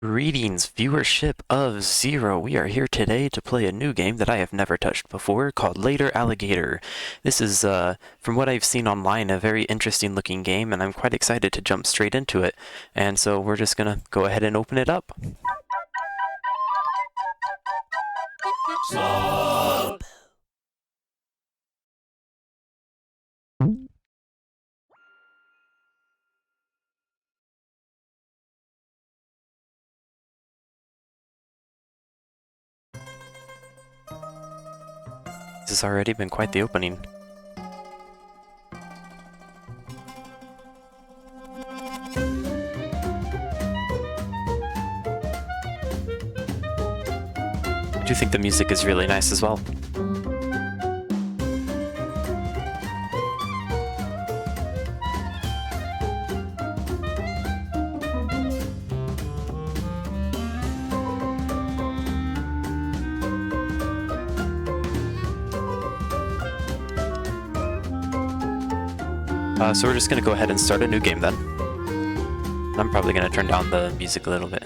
Greetings, viewership of 0. We are here today to play a new game that I have never touched before called Alligator. This is, from what I've seen online, a very interesting looking game, and I'm quite excited to jump straight into it. And so we're just gonna go ahead and open it up. Stop! This has already been quite the opening. I do think the music is really nice as well. So we're just gonna go ahead and start a new game then. I'm probably gonna turn down the music a little bit.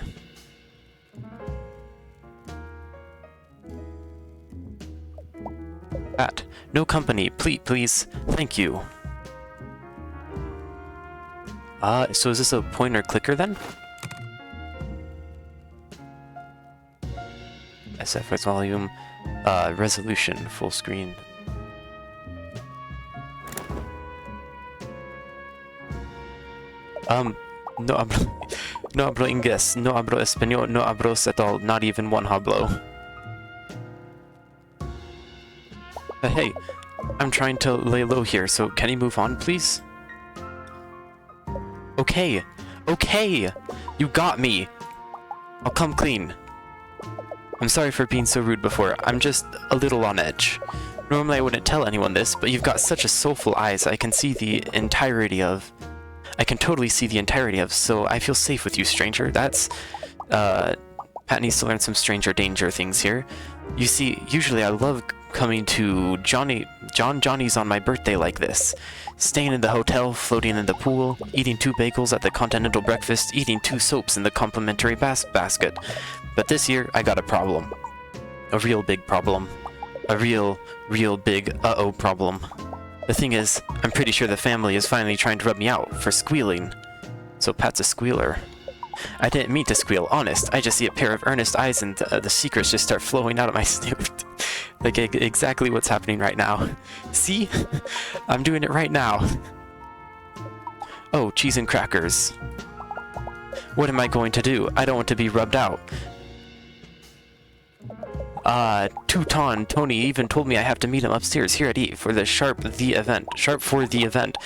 Pat, no company, please, thank you. So is this a pointer clicker then? SFX volume, resolution, full screen. No hablo inglés, no hablo español, no hablo at all, not even one hablo. Hey, I'm trying to lay low here, so can you move on, please? Okay, you got me. I'll come clean. I'm sorry for being so rude before, I'm just a little on edge. Normally I wouldn't tell anyone this, but you've got such a soulful eyes I can totally see the entirety of, so I feel safe with you, stranger. That's, Pat needs to learn some stranger danger things here. You see, usually I love coming to Johnny's on my birthday like this. Staying in the hotel, floating in the pool, eating 2 bagels at the continental breakfast, eating 2 soaps in the complimentary basket. But this year, I got a problem. A real big problem. A real big uh-oh problem. The thing is, I'm pretty sure the family is finally trying to rub me out for squealing. So Pat's a squealer. I didn't mean to squeal, honest. I just see a pair of earnest eyes and the secrets just start flowing out of my snoot. Like exactly what's happening right now. See? I'm doing it right now. Oh, cheese and crackers. What am I going to do? I don't want to be rubbed out. Teuton, Tony even told me I have to meet him upstairs here at E for the Sharp for the event.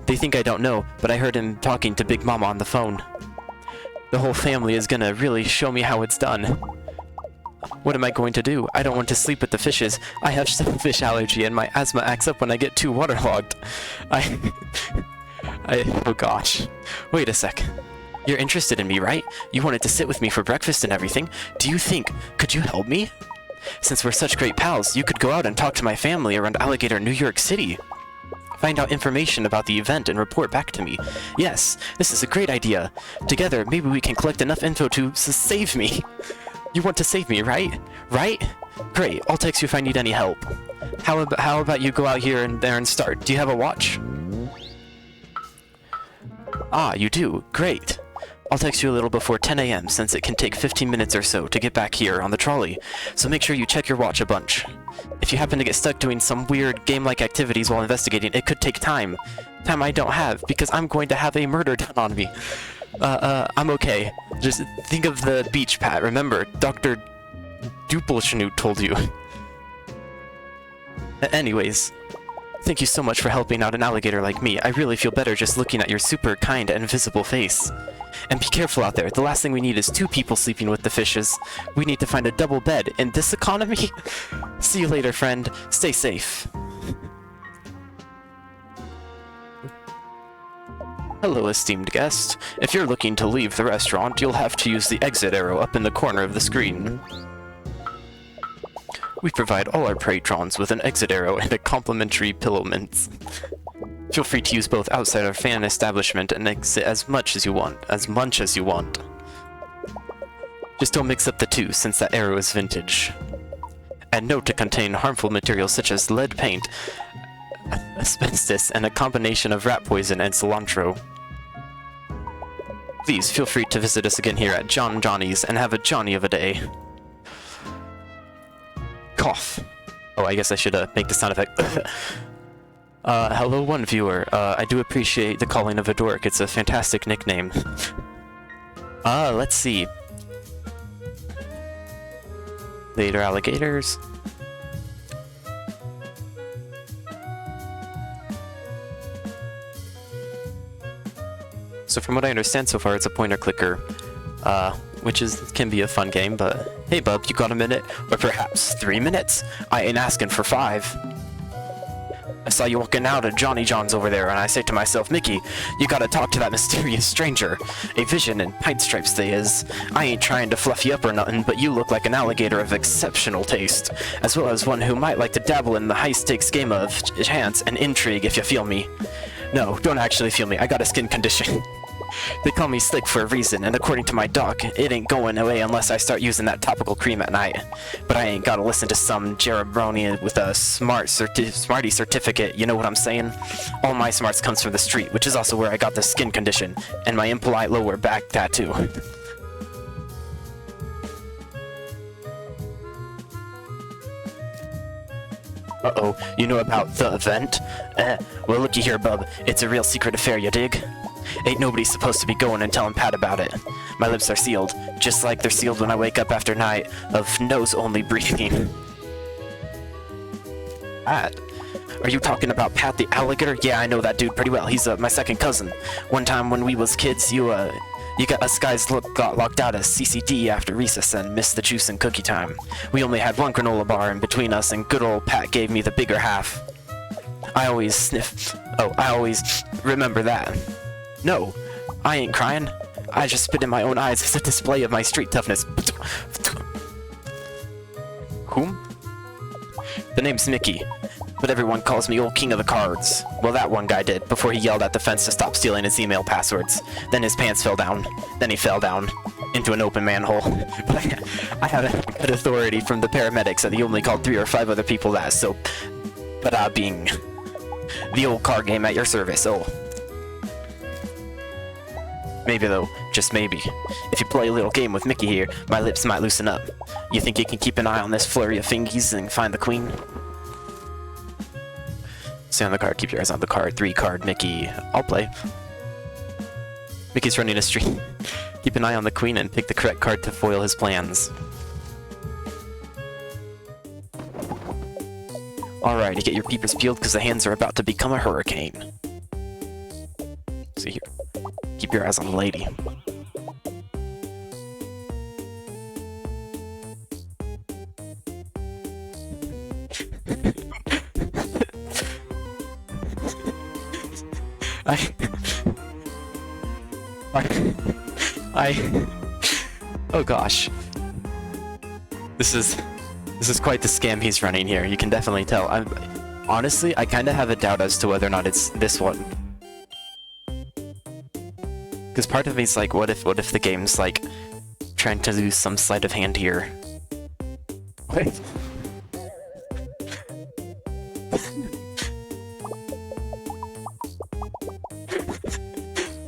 They think I don't know, but I heard him talking to Big Mama on the phone. The whole family is gonna really show me how it's done. What am I going to do? I don't want to sleep with the fishes. I have some fish allergy and my asthma acts up when I get too waterlogged. Oh gosh. Wait a sec. You're interested in me, right? You wanted to sit with me for breakfast and everything. Could you help me? Since we're such great pals, you could go out and talk to my family around Alligator, New York City. Find out information about the event and report back to me. Yes, this is a great idea. Together, maybe we can collect enough info to save me. You want to save me, right? Right? Great, I'll text you if I need any help. How about you go out here and there and start? Do you have a watch? Ah, you do. Great. I'll text you a little before 10 a.m. since it can take 15 minutes or so to get back here on the trolley, so make sure you check your watch a bunch. If you happen to get stuck doing some weird game-like activities while investigating, it could take time. Time I don't have, because I'm going to have a murder done on me. I'm okay. Just think of the beach, Pat. Remember, Dr. Dupelschnut told you. Anyways, thank you so much for helping out an alligator like me. I really feel better just looking at your super kind and visible face. And be careful out there. The last thing we need is 2 people sleeping with the fishes. We need to find a double bed in this economy. See you later, friend. Stay safe. Hello, esteemed guest. If you're looking to leave the restaurant, you'll have to use the exit arrow up in the corner of the screen. We provide all our patrons with an exit arrow and a complimentary pillow mints. Feel free to use both outside our fan establishment and exit as much as you want. Just don't mix up the two, since that arrow is vintage. And note to contain harmful materials such as lead paint, asbestos, and a combination of rat poison and cilantro. Please feel free to visit us again here at Johnny's and have a Johnny of a day. Cough. Oh, I guess I should make the sound effect. Hello, one viewer. I do appreciate the calling of a dork. It's a fantastic nickname. Let's see. Later alligators. So from what I understand so far, it's a pointer clicker, which can be a fun game, but hey bub, you got a minute? Or perhaps 3 minutes? I ain't asking for 5. I saw you walking out of Johnny John's over there, and I say to myself, Mickey, you gotta talk to that mysterious stranger. A vision in paint stripes they is. I ain't trying to fluff you up or nothing, but you look like an alligator of exceptional taste, as well as one who might like to dabble in the high-stakes game of chance and intrigue, if you feel me. No, don't actually feel me, I got a skin condition. They call me Slick for a reason, and according to my doc, it ain't going away unless I start using that topical cream at night. But I ain't gotta listen to some jabroni with a smarty certificate, you know what I'm saying? All my smarts comes from the street, which is also where I got the skin condition, and my impolite lower back tattoo. Uh-oh, you know about the event? Well looky here, bub, it's a real secret affair, you dig? Ain't nobody supposed to be going and telling Pat about it. My lips are sealed, just like they're sealed when I wake up after a night of nose-only breathing. Pat? Are you talking about Pat the alligator? Yeah, I know that dude pretty well. He's my second cousin. One time when we was kids, you got us guys got locked out of CCD after recess and missed the juice and cookie time. We only had one granola bar in between us, and good old Pat gave me the bigger half. I always remember that. No, I ain't crying. I just spit in my own eyes as a display of my street toughness. Whom? The name's Mickey, but everyone calls me Old King of the Cards. Well, that one guy did, before he yelled at the fence to stop stealing his email passwords. Then his pants fell down. Then he fell down into an open manhole. But I had good authority from the paramedics, and he only called 3 or 5 other people that, so... But being... the old card game at your service, oh. Maybe though, just maybe. If you play a little game with Mickey here, my lips might loosen up. You think you can keep an eye on this flurry of fingies and find the queen? Stay on the card, keep your eyes on the card. 3 card, Mickey. I'll play. Mickey's running a streak. Keep an eye on the queen and pick the correct card to foil his plans. Alright, get your peepers peeled because the hands are about to become a hurricane. See here. Keep your eyes on the lady. Oh gosh. This is quite the scam he's running here. You can definitely tell. Honestly, I kind of have a doubt as to whether or not it's this one. Because part of me's like, what if the game's like trying to lose some sleight of hand here? Wait.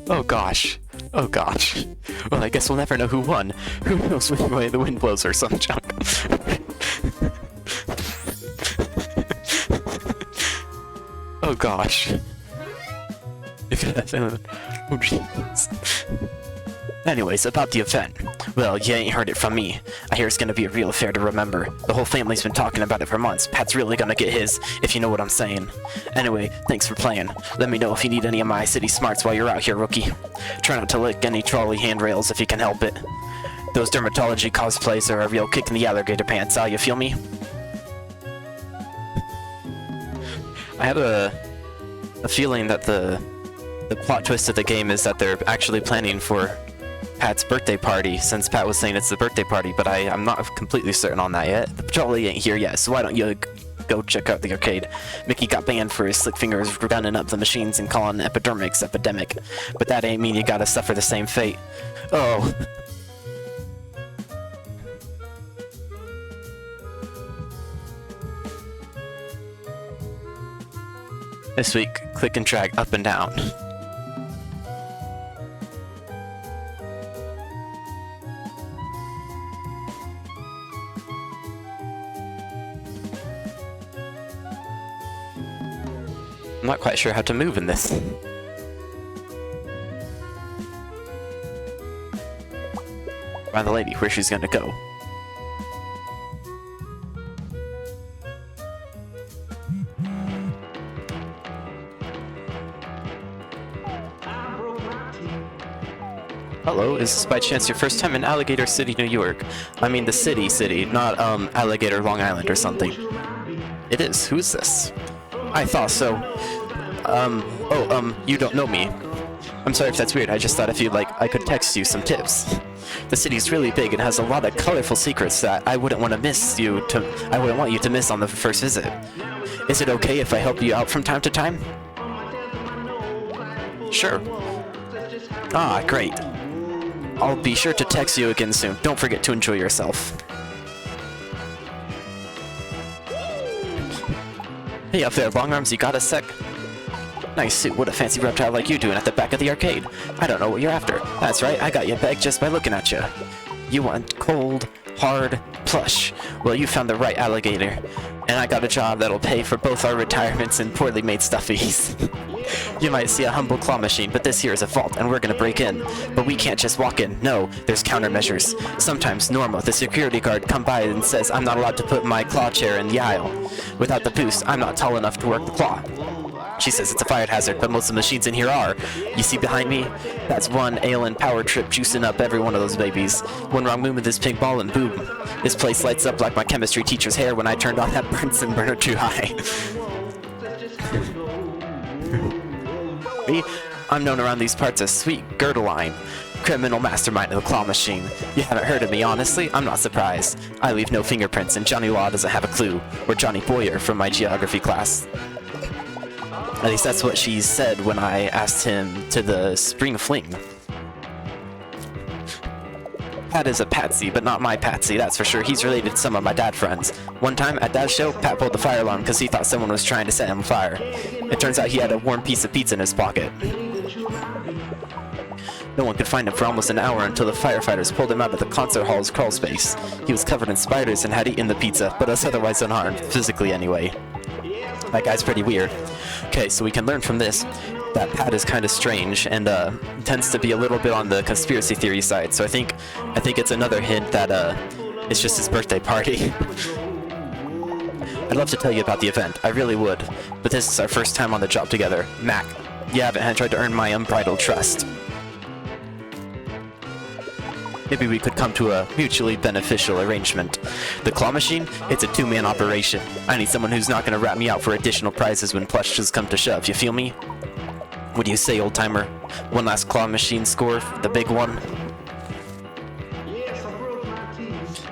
Oh gosh. Oh gosh. Well, I guess we'll never know who won. Who knows which way the wind blows or some junk. Oh gosh. Oh jeez. Anyways, about the event. Well, you ain't heard it from me. I hear it's gonna be a real affair to remember. The whole family's been talking about it for months. Pat's really gonna get his, if you know what I'm saying. Anyway, thanks for playing. Let me know if you need any of my city smarts while you're out here, rookie. Try not to lick any trolley handrails if you can help it. Those dermatology cosplays are a real kick in the alligator pants, you feel me? I have a feeling that the plot twist of the game is that they're actually planning for Pat's birthday party, since Pat was saying it's the birthday party, but I'm not completely certain on that yet. The trolley ain't here yet, so why don't you go check out the arcade. Mickey got banned for his slick fingers gunning up the machines and calling epidermics epidemic, but that ain't mean you gotta suffer the same fate. Oh. This week, click and drag up and down. I'm not quite sure how to move in this. Find the lady, where she's gonna go. Hello, is this by chance your first time in Alligator City, New York? I mean the city, not, Alligator, Long Island or something. It is. Who's this? I thought so. You don't know me. I'm sorry if that's weird, I just thought if you'd like, I could text you some tips. The city's really big and has a lot of colorful secrets that I wouldn't want you to miss on the first visit. Is it okay if I help you out from time to time? Sure. Ah, great. I'll be sure to text you again soon. Don't forget to enjoy yourself. Hey up there, long arms, you got a sec? Nice suit, what a fancy reptile like you doing at the back of the arcade. I don't know what you're after. That's right, I got you pegged just by looking at you. You want cold, hard, plush. Well, you found the right alligator. And I got a job that'll pay for both our retirements and poorly made stuffies. You might see a humble claw machine, but this here is a vault, and we're gonna break in. But we can't just walk in. No, there's countermeasures. Sometimes Norma, the security guard, come by and says I'm not allowed to put my claw chair in the aisle. Without the boost, I'm not tall enough to work the claw. She says it's a fire hazard, but most of the machines in here are. You see behind me? That's one Aelin power trip juicing up every one of those babies. One wrong move with this pink ball and boom. This place lights up like my chemistry teacher's hair when I turned on that Bunsen burner too high. Me? I'm known around these parts as Sweet Girdleline, criminal mastermind of the claw machine. You haven't heard of me, honestly? I'm not surprised. I leave no fingerprints, and Johnny Law doesn't have a clue. Or Johnny Boyer from my geography class. At least that's what she said when I asked him to the spring fling. Pat is a patsy, but not my patsy, that's for sure. He's related to some of my dad friends. One time, at Dad's show, Pat pulled the fire alarm because he thought someone was trying to set him on fire. It turns out he had a warm piece of pizza in his pocket. No one could find him for almost an hour until the firefighters pulled him out of the concert hall's crawl space. He was covered in spiders and had eaten the pizza, but was otherwise unharmed, physically anyway. That guy's pretty weird. Okay, so we can learn from this that Pat is kind of strange and tends to be a little bit on the conspiracy theory side. So I think it's another hint that it's just his birthday party. I'd love to tell you about the event, I really would, but this is our first time on the job together. Mac, you haven't tried to earn my unbridled trust. Maybe we could come to a mutually beneficial arrangement. The claw machine? It's a two-man operation. I need someone who's not gonna rat me out for additional prizes when plushes come to shove, you feel me? What do you say, old-timer? One last claw machine score, the big one?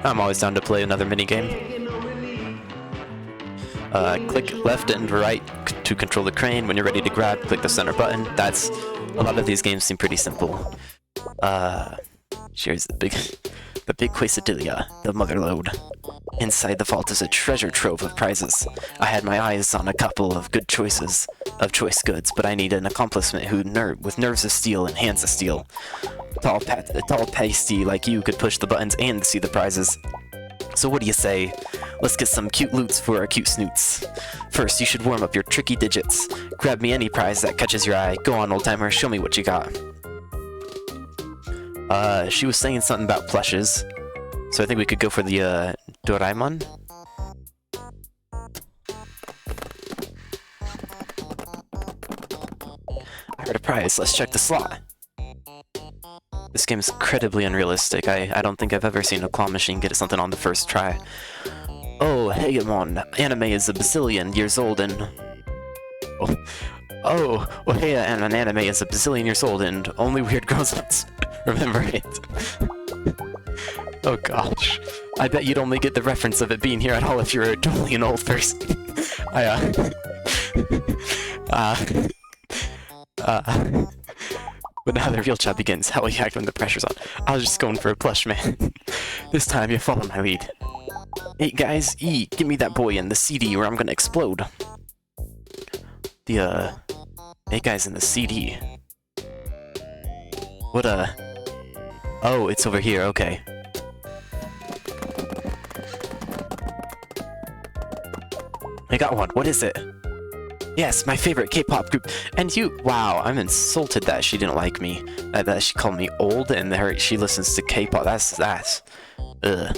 I'm always down to play another minigame. Click left and right to control the crane. When you're ready to grab, click the center button. A lot of these games seem pretty simple. Here's the big quesadilla, the mother lode. Inside the vault is a treasure trove of prizes. I had my eyes on a couple of choice goods, but I need an accomplishment with nerves of steel and hands of steel. A tall pasty like you could push the buttons and see the prizes. So what do you say? Let's get some cute loots for our cute snoots. First, you should warm up your tricky digits. Grab me any prize that catches your eye. Go on, old-timer, show me what you got. She was saying something about plushes. So I think we could go for the, Doraemon? I heard a prize, let's check the slot. This game is incredibly unrealistic. I don't think I've ever seen a claw machine get something on the first try. Oh, Hegemon, anime is a bazillion years old and... Hey, and an anime is a bazillion years old and only weird girls remember it. Oh gosh. I bet you'd only get the reference of it being here at all if you're totally an old person. But now the real job begins. How will you act when the pressure's on? I was just going for a plush, man. This time you follow my lead. Hey guys, give me that boy and the CD or I'm gonna explode. The, hey guys in the CD. What oh, it's over here, okay. I got one, what is it? Yes, my favorite K-pop group. And you, wow, I'm insulted that she didn't like me. That she called me old and she listens to K-pop. That's, ugh.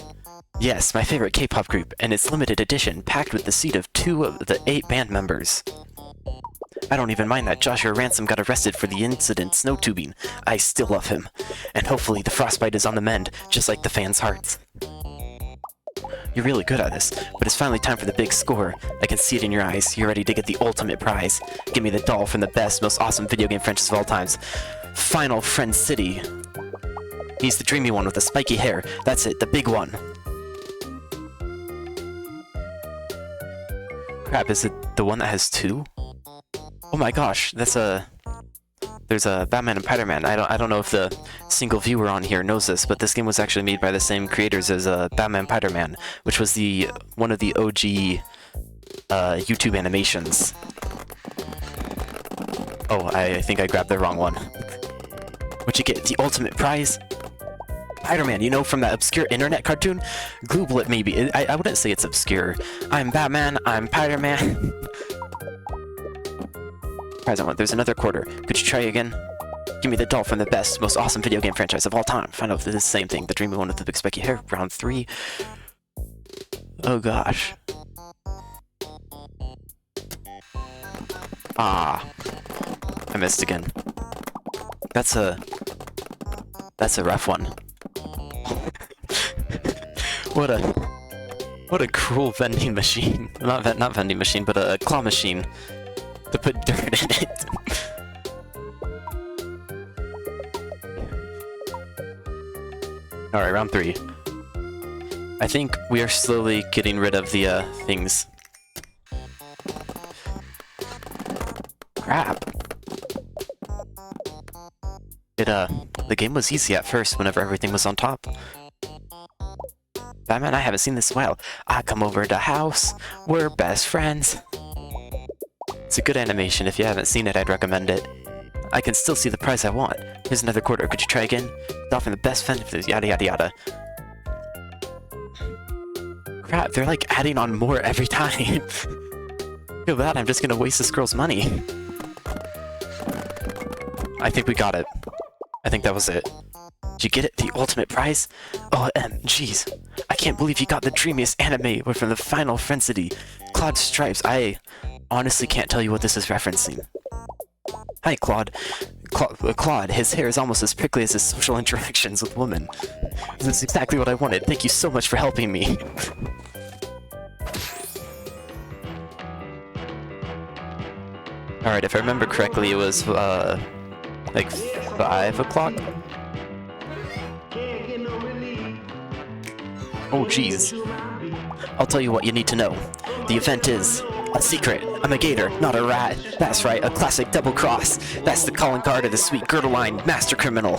Yes, my favorite K-pop group, and it's limited edition, packed with the seat of 2 of the 8 band members. I don't even mind that Joshua Ransom got arrested for the incident snow tubing. I still love him. And hopefully the frostbite is on the mend, just like the fans' hearts. You're really good at this, but it's finally time for the big score. I can see it in your eyes. You're ready to get the ultimate prize. Give me the doll from the best, most awesome video game franchise of all times. Final Friend City. He's the dreamy one with the spiky hair. That's it, the big one. Crap, is it the one that has 2? Oh my gosh, that's there's a Batman and Spider-Man. I don't know if the single viewer on here knows this, but this game was actually made by the same creators as Batman and Spider-Man, which was one of the OG YouTube animations. Oh, I think I grabbed the wrong one. What'd you get? The ultimate prize? Spider-Man, you know, from that obscure internet cartoon? Google it, maybe. I wouldn't say it's obscure. I'm Batman, I'm Spider-Man. Prize I want. There's another quarter. Could you try again? Give me the doll from the best, most awesome video game franchise of all time. Find out if this is the same thing. The dreamy one with the big spiky hair. Round 3. Oh gosh. Ah. I missed again. That's a rough one. What a cruel vending machine. Not vending machine, but a claw machine. To put dirt in it. Alright, round 3. I think we are slowly getting rid of the things. Crap. The game was easy at first whenever everything was on top. Batman, I haven't seen this in a while. I come over to the house. We're best friends. It's a good animation. If you haven't seen it, I'd recommend it. I can still see the prize I want. Here's another quarter. Could you try again? Offering the best friend, yada yada yada. Crap, they're like adding on more every time. Feel bad, I'm just gonna waste this girl's money. I think we got it. I think that was it. Did you get it? The ultimate prize? OMGs. I can't believe you got the dreamiest anime from the Final Friend City. Claude Stripes. I honestly can't tell you what this is referencing. Hi, Claude. Claude, his hair is almost as prickly as his social interactions with women. This is exactly what I wanted. Thank you so much for helping me. Alright, if I remember correctly, it was, like 5 o'clock? Oh, jeez. I'll tell you what you need to know. The event is a secret. I'm a gator, not a rat. That's right, a classic double cross. That's the calling card of the sweet girdle line master criminal.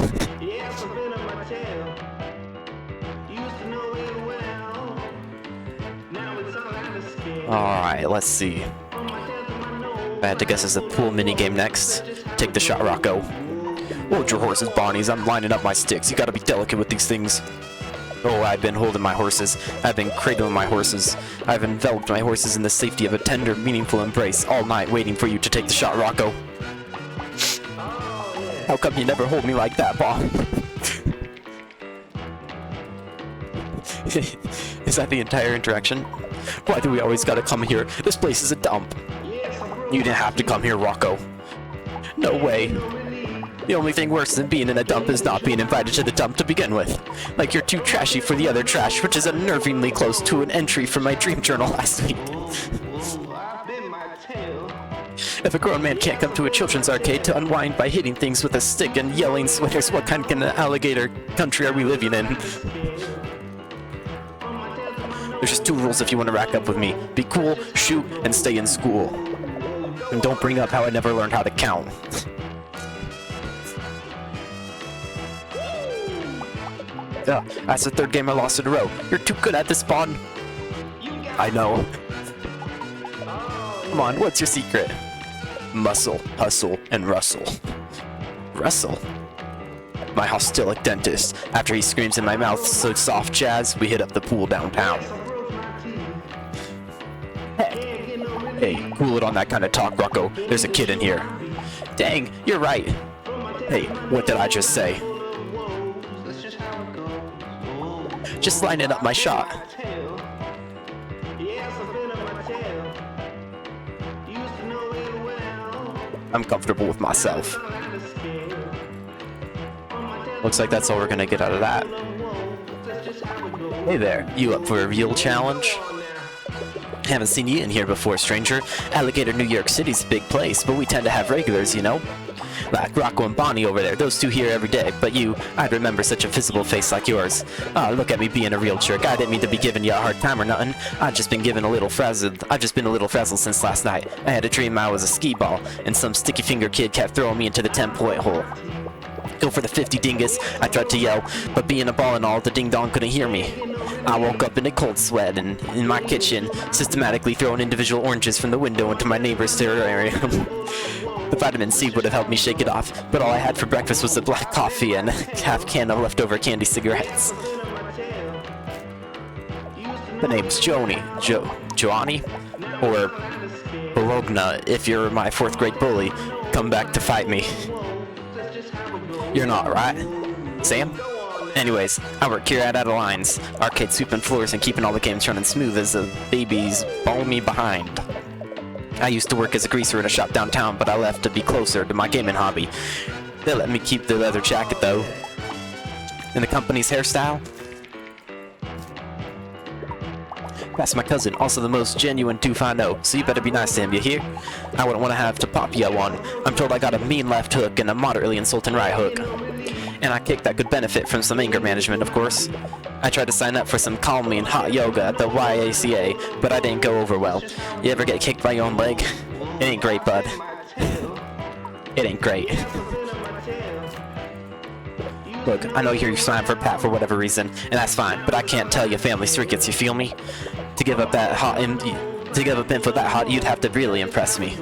Alright, let's see. I had to guess it's a pool minigame next. Take the shot, Rocco. Hold your horses, Bonnies. I'm lining up my sticks. You gotta be delicate with these things. Oh, I've been holding my horses. I've been cradling my horses. I've enveloped my horses in the safety of a tender, meaningful embrace all night waiting for you to take the shot, Rocco. How come you never hold me like that, Bob? Is that the entire interaction? Why do we always gotta come here? This place is a dump. You didn't have to come here, Rocco. No way. The only thing worse than being in a dump is not being invited to the dump to begin with. Like you're too trashy for the other trash, which is unnervingly close to an entry from my dream journal last week. If a grown man can't come to a children's arcade to unwind by hitting things with a stick and yelling swears, what kind of alligator country are we living in? There's just 2 rules if you want to rack up with me. Be cool, shoot, and stay in school. And don't bring up how I never learned how to count. Ugh, that's the 3rd game I lost in a row. You're too good at this, Spawn. I know. Come on, what's your secret? Muscle, hustle, and rustle. Rustle? My hostilic dentist. After he screams in my mouth so soft jazz, we hit up the pool downtown. Hey, cool it on that kind of talk, Rocco. There's a kid in here. Dang, you're right. Hey, what did I just say? Just lining up my shot. I'm comfortable with myself. Looks like that's all we're gonna get out of that. Hey there, you up for a real challenge? Haven't seen you in here before, stranger. Alligator, New York City's a big place, but we tend to have regulars, you know? Like Rocco and Bonnie over there, those two here every day, but you, I'd remember such a visible face like yours. Ah, look at me being a real jerk. I didn't mean to be giving you a hard time or nothing. I've just been a little frazzled since last night. I had a dream I was a skee ball, and some sticky finger kid kept throwing me into the 10-point hole. Go for the 50 dingus, I tried to yell, but being a ball and all, the ding-dong couldn't hear me. I woke up in a cold sweat and in my kitchen, systematically throwing individual oranges from the window into my neighbor's terrarium. The vitamin C would have helped me shake it off, but all I had for breakfast was a black coffee and a half can of leftover candy cigarettes. The name's Joanie, or Bologna if you're my 4th grade bully. Come back to fight me. You're not, right? Sam? Anyways, I work here at Adeline's, arcade sweeping floors and keeping all the games running smooth as the babies ball me behind. I used to work as a greaser in a shop downtown, but I left to be closer to my gaming hobby. They let me keep the leather jacket though. And the company's hairstyle? That's my cousin, also the most genuine tooth I know, so you better be nice to him, you hear? I wouldn't want to have to pop you one. I'm told I got a mean left hook and a moderately insulting right hook. And I kicked that could benefit from some anger management, of course. I tried to sign up for some calming hot yoga at the YACA, but I didn't go over well. You ever get kicked by your own leg? It ain't great, bud. It ain't great. Look, I know you're signed for Pat for whatever reason, and that's fine, but I can't tell you family secrets, you feel me? To give up info that hot, you'd have to really impress me.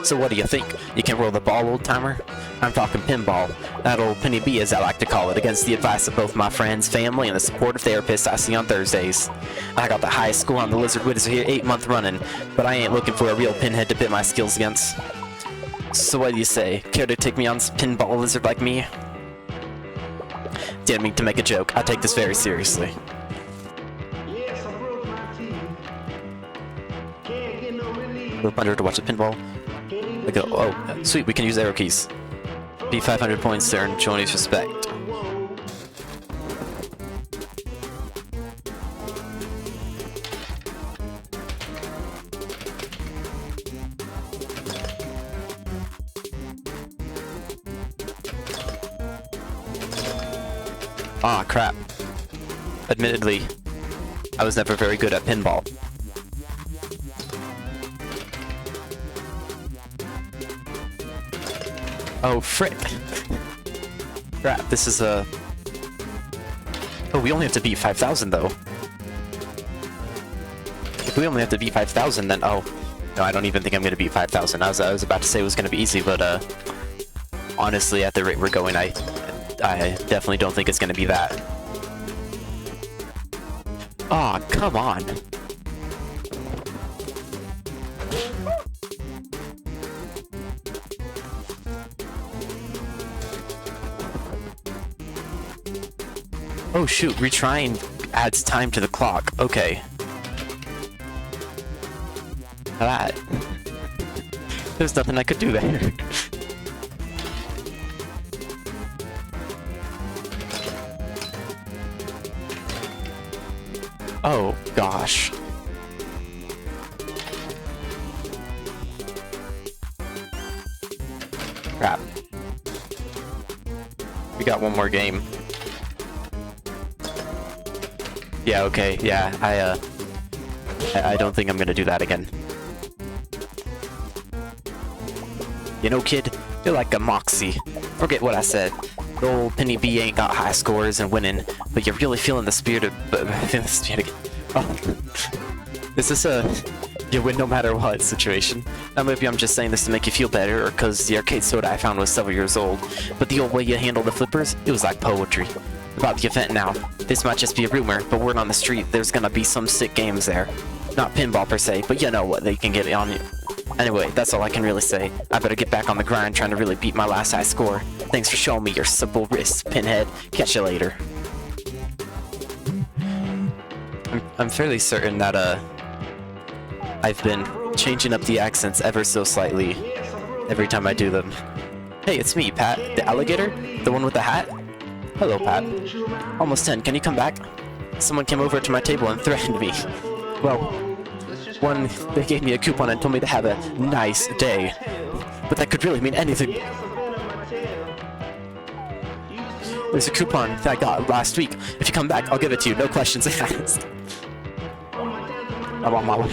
So what do you think? You can roll the ball, old-timer? I'm talking pinball. That old penny B, as I like to call it, against the advice of both my friends, family, and the supportive therapist I see on Thursdays. I got the highest score on the Lizard Wizard here 8 months running, but I ain't looking for a real pinhead to pit my skills against. So what do you say? Care to take me on pinball lizard like me? Didn't mean to make a joke. I take this very seriously. Flip under to watch the pinball. Like, oh, sweet, we can use arrow keys. Be 500 points to earn Joanie's respect. Ah, crap. Admittedly, I was never very good at pinball. Oh, frick. Crap, this is a... Oh, we only have to beat 5,000, though. If we only have to beat 5,000, then... Oh. No, I don't even think I'm gonna beat 5,000. I was about to say it was gonna be easy, but, honestly, at the rate we're going, I definitely don't think it's gonna be that. Aw, oh, come on. Oh shoot, retrying adds time to the clock. Okay. That. There's nothing I could do there. Oh, gosh. Crap. We got one more game. Yeah, okay, yeah, I don't think I'm gonna do that again. You know, kid, you're like a moxie. Forget what I said. The old Penny B ain't got high scores and winning, but you're really feeling the spirit of... Oh. Is this a You win no matter what situation. Now maybe I'm just saying this to make you feel better, or because the arcade soda I found was several years old. But the old way you handle the flippers, it was like poetry. About the event now. This might just be a rumor, but word on the street, there's gonna be some sick games there. Not pinball per se, but you know what they can get on you. Anyway, that's all I can really say. I better get back on the grind trying to really beat my last high score. Thanks for showing me your supple wrists, Pinhead. Catch you later. I'm fairly certain that, I've been changing up the accents ever so slightly every time I do them. Hey, it's me, Pat. The alligator? The one with the hat? Hello, Pat. Almost 10. Can you come back? Someone came over to my table and threatened me. Well, they gave me a coupon and told me to have a nice day. But that could really mean anything. There's a coupon that I got last week. If you come back, I'll give it to you. No questions asked. I'm on my way.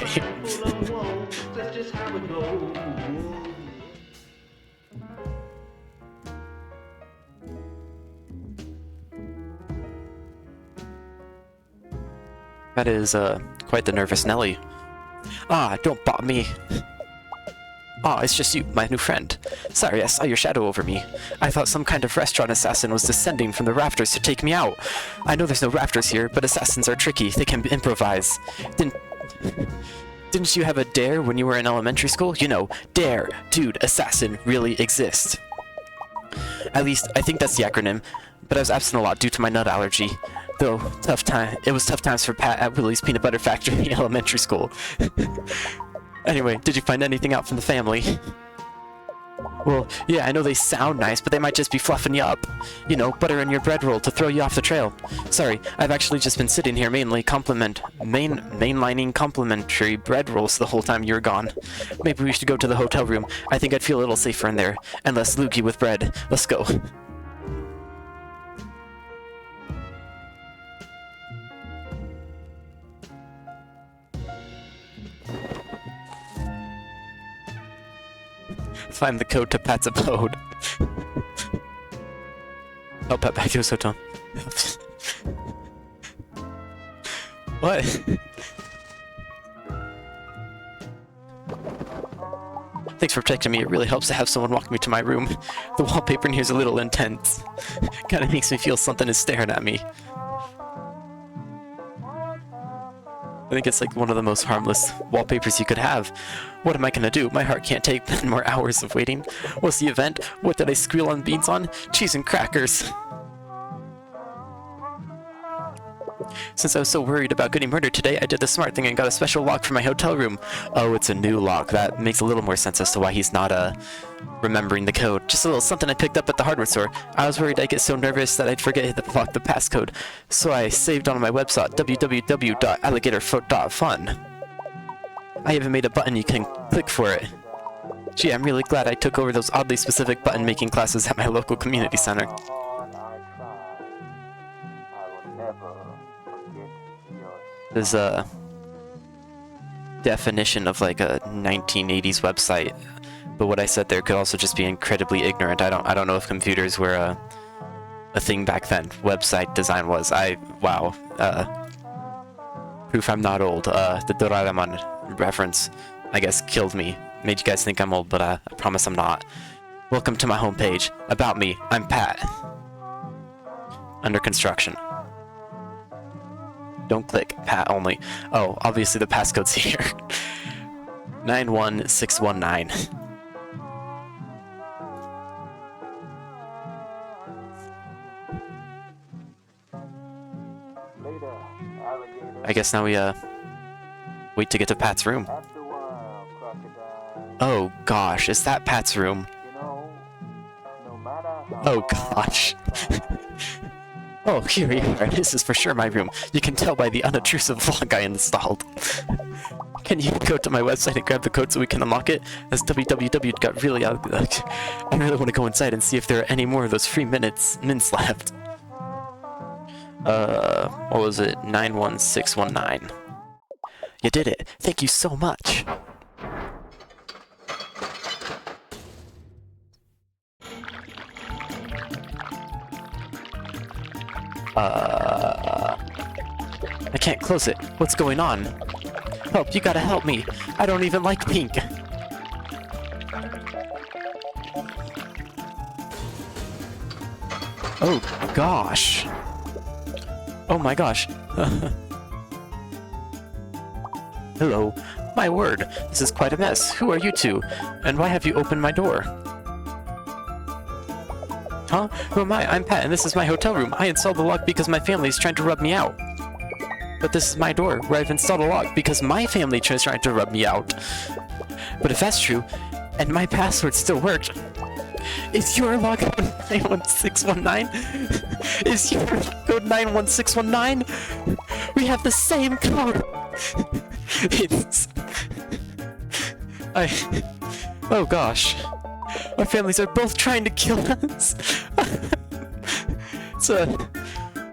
That is, quite the nervous Nelly. Ah, don't bother me. Ah, it's just you, my new friend. Sorry, I saw your shadow over me. I thought some kind of restaurant assassin was descending from the rafters to take me out. I know there's no rafters here, but assassins are tricky. They can improvise. Didn't you have a dare when you were in elementary school? You know, dare, dude, assassin really exists. At least, I think that's the acronym, but I was absent a lot due to my nut allergy. Though, it was tough times for Pat at Willie's Peanut Butter Factory Elementary School. Anyway, did you find anything out from the family? Well, yeah, I know they sound nice, but they might just be fluffing you up. You know, butter in your bread roll to throw you off the trail. Sorry, I've actually just been sitting here mainlining complimentary bread rolls the whole time you were gone. Maybe we should go to the hotel room. I think I'd feel a little safer in there, and less looky with bread. Let's go. Find the code to Pat's abode. Oh, Pat, back to his hotel. What? Thanks for protecting me. It really helps to have someone walk me to my room. The wallpaper in here is a little intense. Kinda makes me feel something is staring at me. I think it's like one of the most harmless wallpapers you could have. What am I gonna do? My heart can't take 10 more hours of waiting. What's the event? What did I squeal on beans on? Cheese and crackers. Since I was so worried about getting murdered today, I did the smart thing and got a special lock for my hotel room. Oh, it's a new lock. That makes a little more sense as to why he's not, remembering the code. Just a little something I picked up at the hardware store. I was worried I'd get so nervous that I'd forget to lock the passcode. So I saved on my website, www.alligatorfoot.fun. I even made a button you can click for it. Gee, I'm really glad I took over those oddly specific button-making classes at my local community center. There's a definition of like a 1980s website, but what I said there could also just be incredibly ignorant. I don't know if computers were a thing back then. Website design was. Wow. Proof I'm not old. The Doraemon reference, I guess, killed me. Made you guys think I'm old, but I promise I'm not. Welcome to my homepage. About me, I'm Pat. Under construction. Don't click, Pat only. Oh, obviously the passcode's here. 91619. I guess now we, wait to get to Pat's room. Oh gosh, is that Pat's room? Oh gosh. Oh, here we are. This is for sure my room. You can tell by the unobtrusive lock I installed. Can you go to my website and grab the code so we can unlock it? As www got really out. I really want to go inside and see if there are any more of those free mints left. What was it? 91619. You did it. Thank you so much. I can't close it. What's going on? Help, you gotta help me. I don't even like pink. Oh, gosh. Oh my gosh. Hello. My word, this is quite a mess. Who are you two? And why have you opened my door? Huh? Who am I? I'm Pat, and this is my hotel room. I installed the lock because my family is trying to rub me out. But this is my door, where I've installed a lock because my family is trying to rub me out. But if that's true, and my password still worked, is your lock code 91619? Is your code 91619? We have the same code! Oh gosh. Our families are both trying to kill us. It's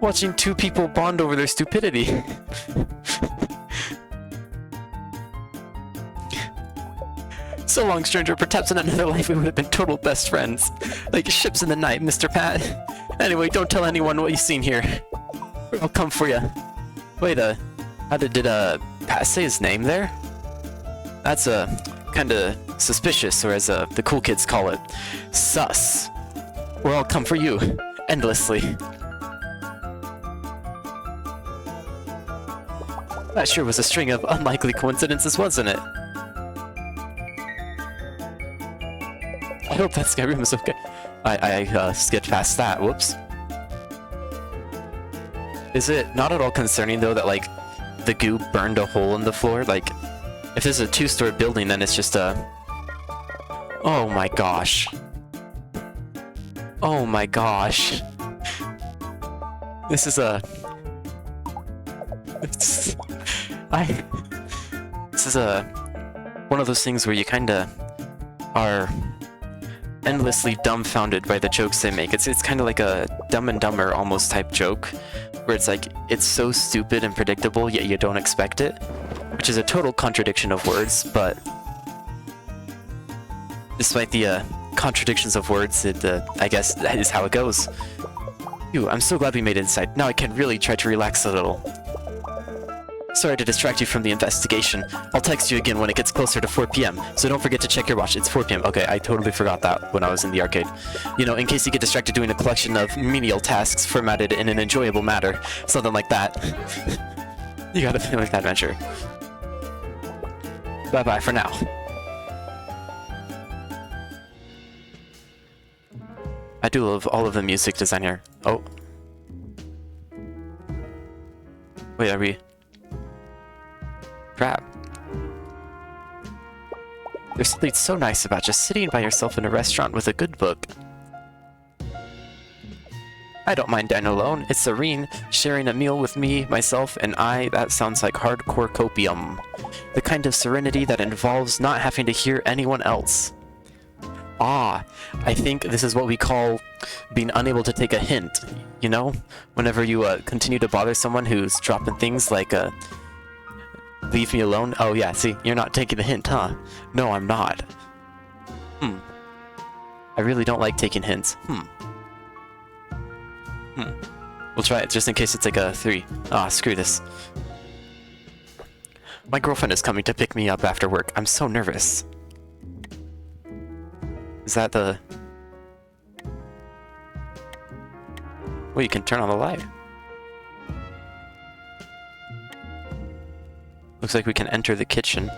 watching two people bond over their stupidity. So long, stranger. Perhaps in another life we would have been total best friends. Like ships in the night, Mr. Pat. Anyway, don't tell anyone what you've seen here. I'll come for you. Wait, how did Pat say his name there? That's kinda suspicious, or as the cool kids call it, sus. Or I'll come for you, endlessly. That sure was a string of unlikely coincidences, wasn't it? I hope that Skyrim is okay. I skipped past that, whoops. Is it not at all concerning, though, that, like, the goo burned a hole in the floor? Like, if this is a two-story building, then it's just a... Oh my gosh. Oh my gosh. This is a... This is a... one of those things where you kinda are endlessly dumbfounded by the jokes they make. It's kind of like a Dumb and Dumber almost type joke, where it's like, it's so stupid and predictable, yet you don't expect it, which is a total contradiction of words, but despite the contradictions of words, I guess that is how it goes. Phew, I'm so glad we made it inside. Now I can really try to relax a little. Sorry to distract you from the investigation. I'll text you again when it gets closer to 4 p.m. So don't forget to check your watch. It's 4 p.m. Okay, I totally forgot that when I was in the arcade. You know, in case you get distracted doing a collection of menial tasks formatted in an enjoyable manner. Something like that. You gotta finish that adventure. Bye-bye for now. I do love all of the music design here. Oh. Wait, are we... Crap. There's something so nice about just sitting by yourself in a restaurant with a good book. I don't mind dining alone. It's serene. Sharing a meal with me, myself, and I, that sounds like hardcore copium. The kind of serenity that involves not having to hear anyone else. Ah, I think this is what we call being unable to take a hint, you know? Whenever you continue to bother someone who's dropping things like leave me alone. Oh yeah, see, you're not taking the hint, huh? No, I'm not. I really don't like taking hints. We'll try it just in case it's like a 3. Ah, screw this. My girlfriend is coming to pick me up after work. I'm so nervous. Is that the... Well, you can turn on the light. Looks like we can enter the kitchen.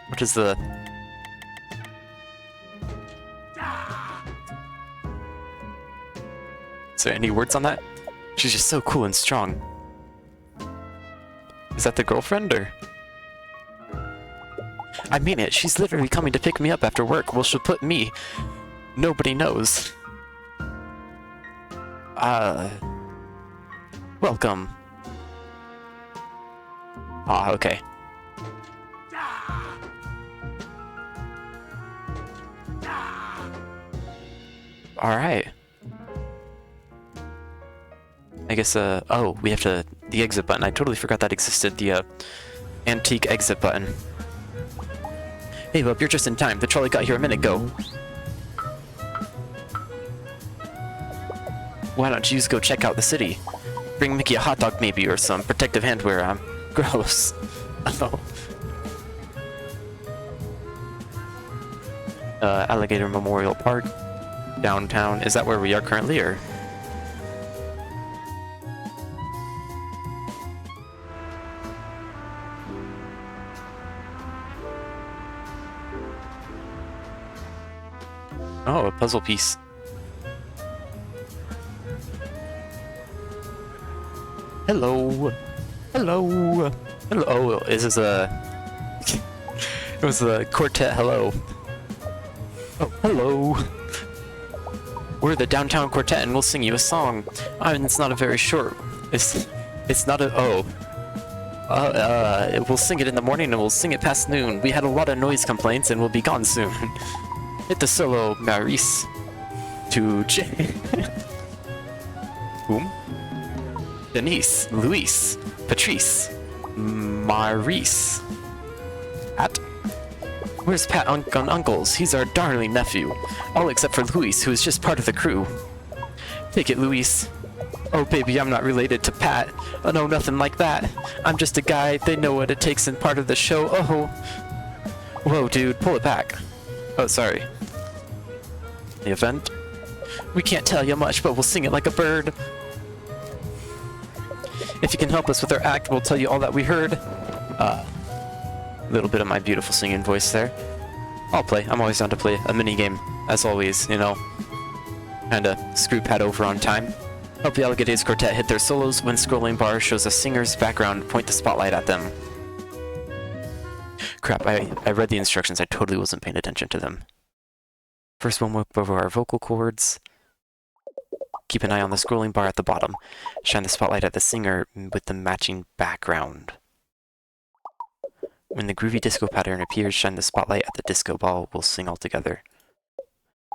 What is the... Is there any words on that? She's just so cool and strong. Is that the girlfriend, or...? I mean it, she's literally coming to pick me up after work. Well, she'll put me... Nobody knows. Welcome. Ah, okay. Alright. I guess, oh, we have to... The exit button. I totally forgot that existed. The, antique exit button. Hey, Bob, you're just in time. The trolley got here a minute ago. Why don't you just go check out the city? Bring Mickey a hot dog maybe, or some protective handwear. Gross. Oh. Alligator Memorial Park, downtown. Is that where we are currently, or? Oh, a puzzle piece. Hello. Hello. Hello. Oh, this is a... It was the quartet hello. Oh, hello. We're the Downtown Quartet and we'll sing you a song. I mean, it's not a very short... It's not a... Oh. We'll sing it in the morning and we'll sing it past noon. We had a lot of noise complaints and we'll be gone soon. Hit the solo, Maurice. To J... Whom? Denise, Luis, Patrice, Maurice. Pat? Where's Pat Uncles? He's our darling nephew. All except for Luis, who is just part of the crew. Take it, Luis. Oh, baby, I'm not related to Pat. Oh, no, nothing like that. I'm just a guy. They know what it takes in part of the show. Oh. Whoa, dude, pull it back. Oh, sorry. The event? We can't tell you much, but we'll sing it like a bird. If you can help us with our act, we'll tell you all that we heard. A little bit of my beautiful singing voice there. I'll play. I'm always down to play a mini-game, as always, you know. Kinda screw Pat over on time. Help the Alligators Quartet hit their solos when scrolling bar shows a singer's background, point the spotlight at them. Crap, I read the instructions, I totally wasn't paying attention to them. First one, we'll go over our vocal cords. Keep an eye on the scrolling bar at the bottom. Shine the spotlight at the singer with the matching background. When the groovy disco pattern appears, shine the spotlight at the disco ball. We'll sing all together.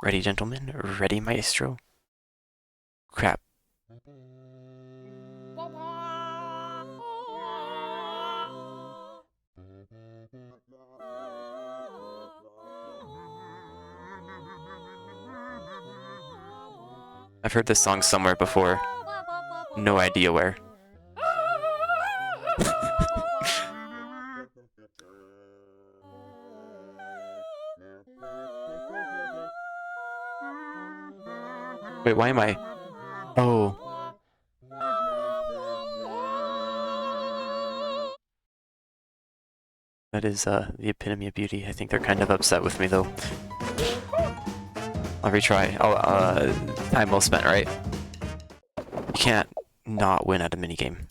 Ready, gentlemen? Ready, maestro? Crap. I've heard this song somewhere before. No idea where. Wait, why am I... Oh. That is the epitome of beauty. I think they're kind of upset with me, though. I'll retry. Time well spent, right? You can't not win at a minigame.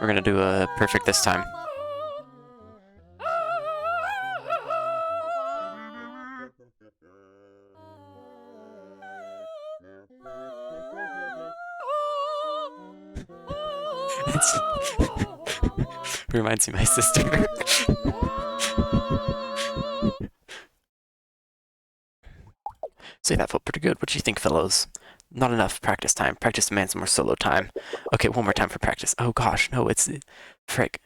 We're gonna do a perfect this time. Reminds me of my sister. Say that felt pretty good. What do you think, fellows? Not enough practice time. Practice demands more solo time. Okay, one more time for practice. Oh gosh, no, it's... Frick.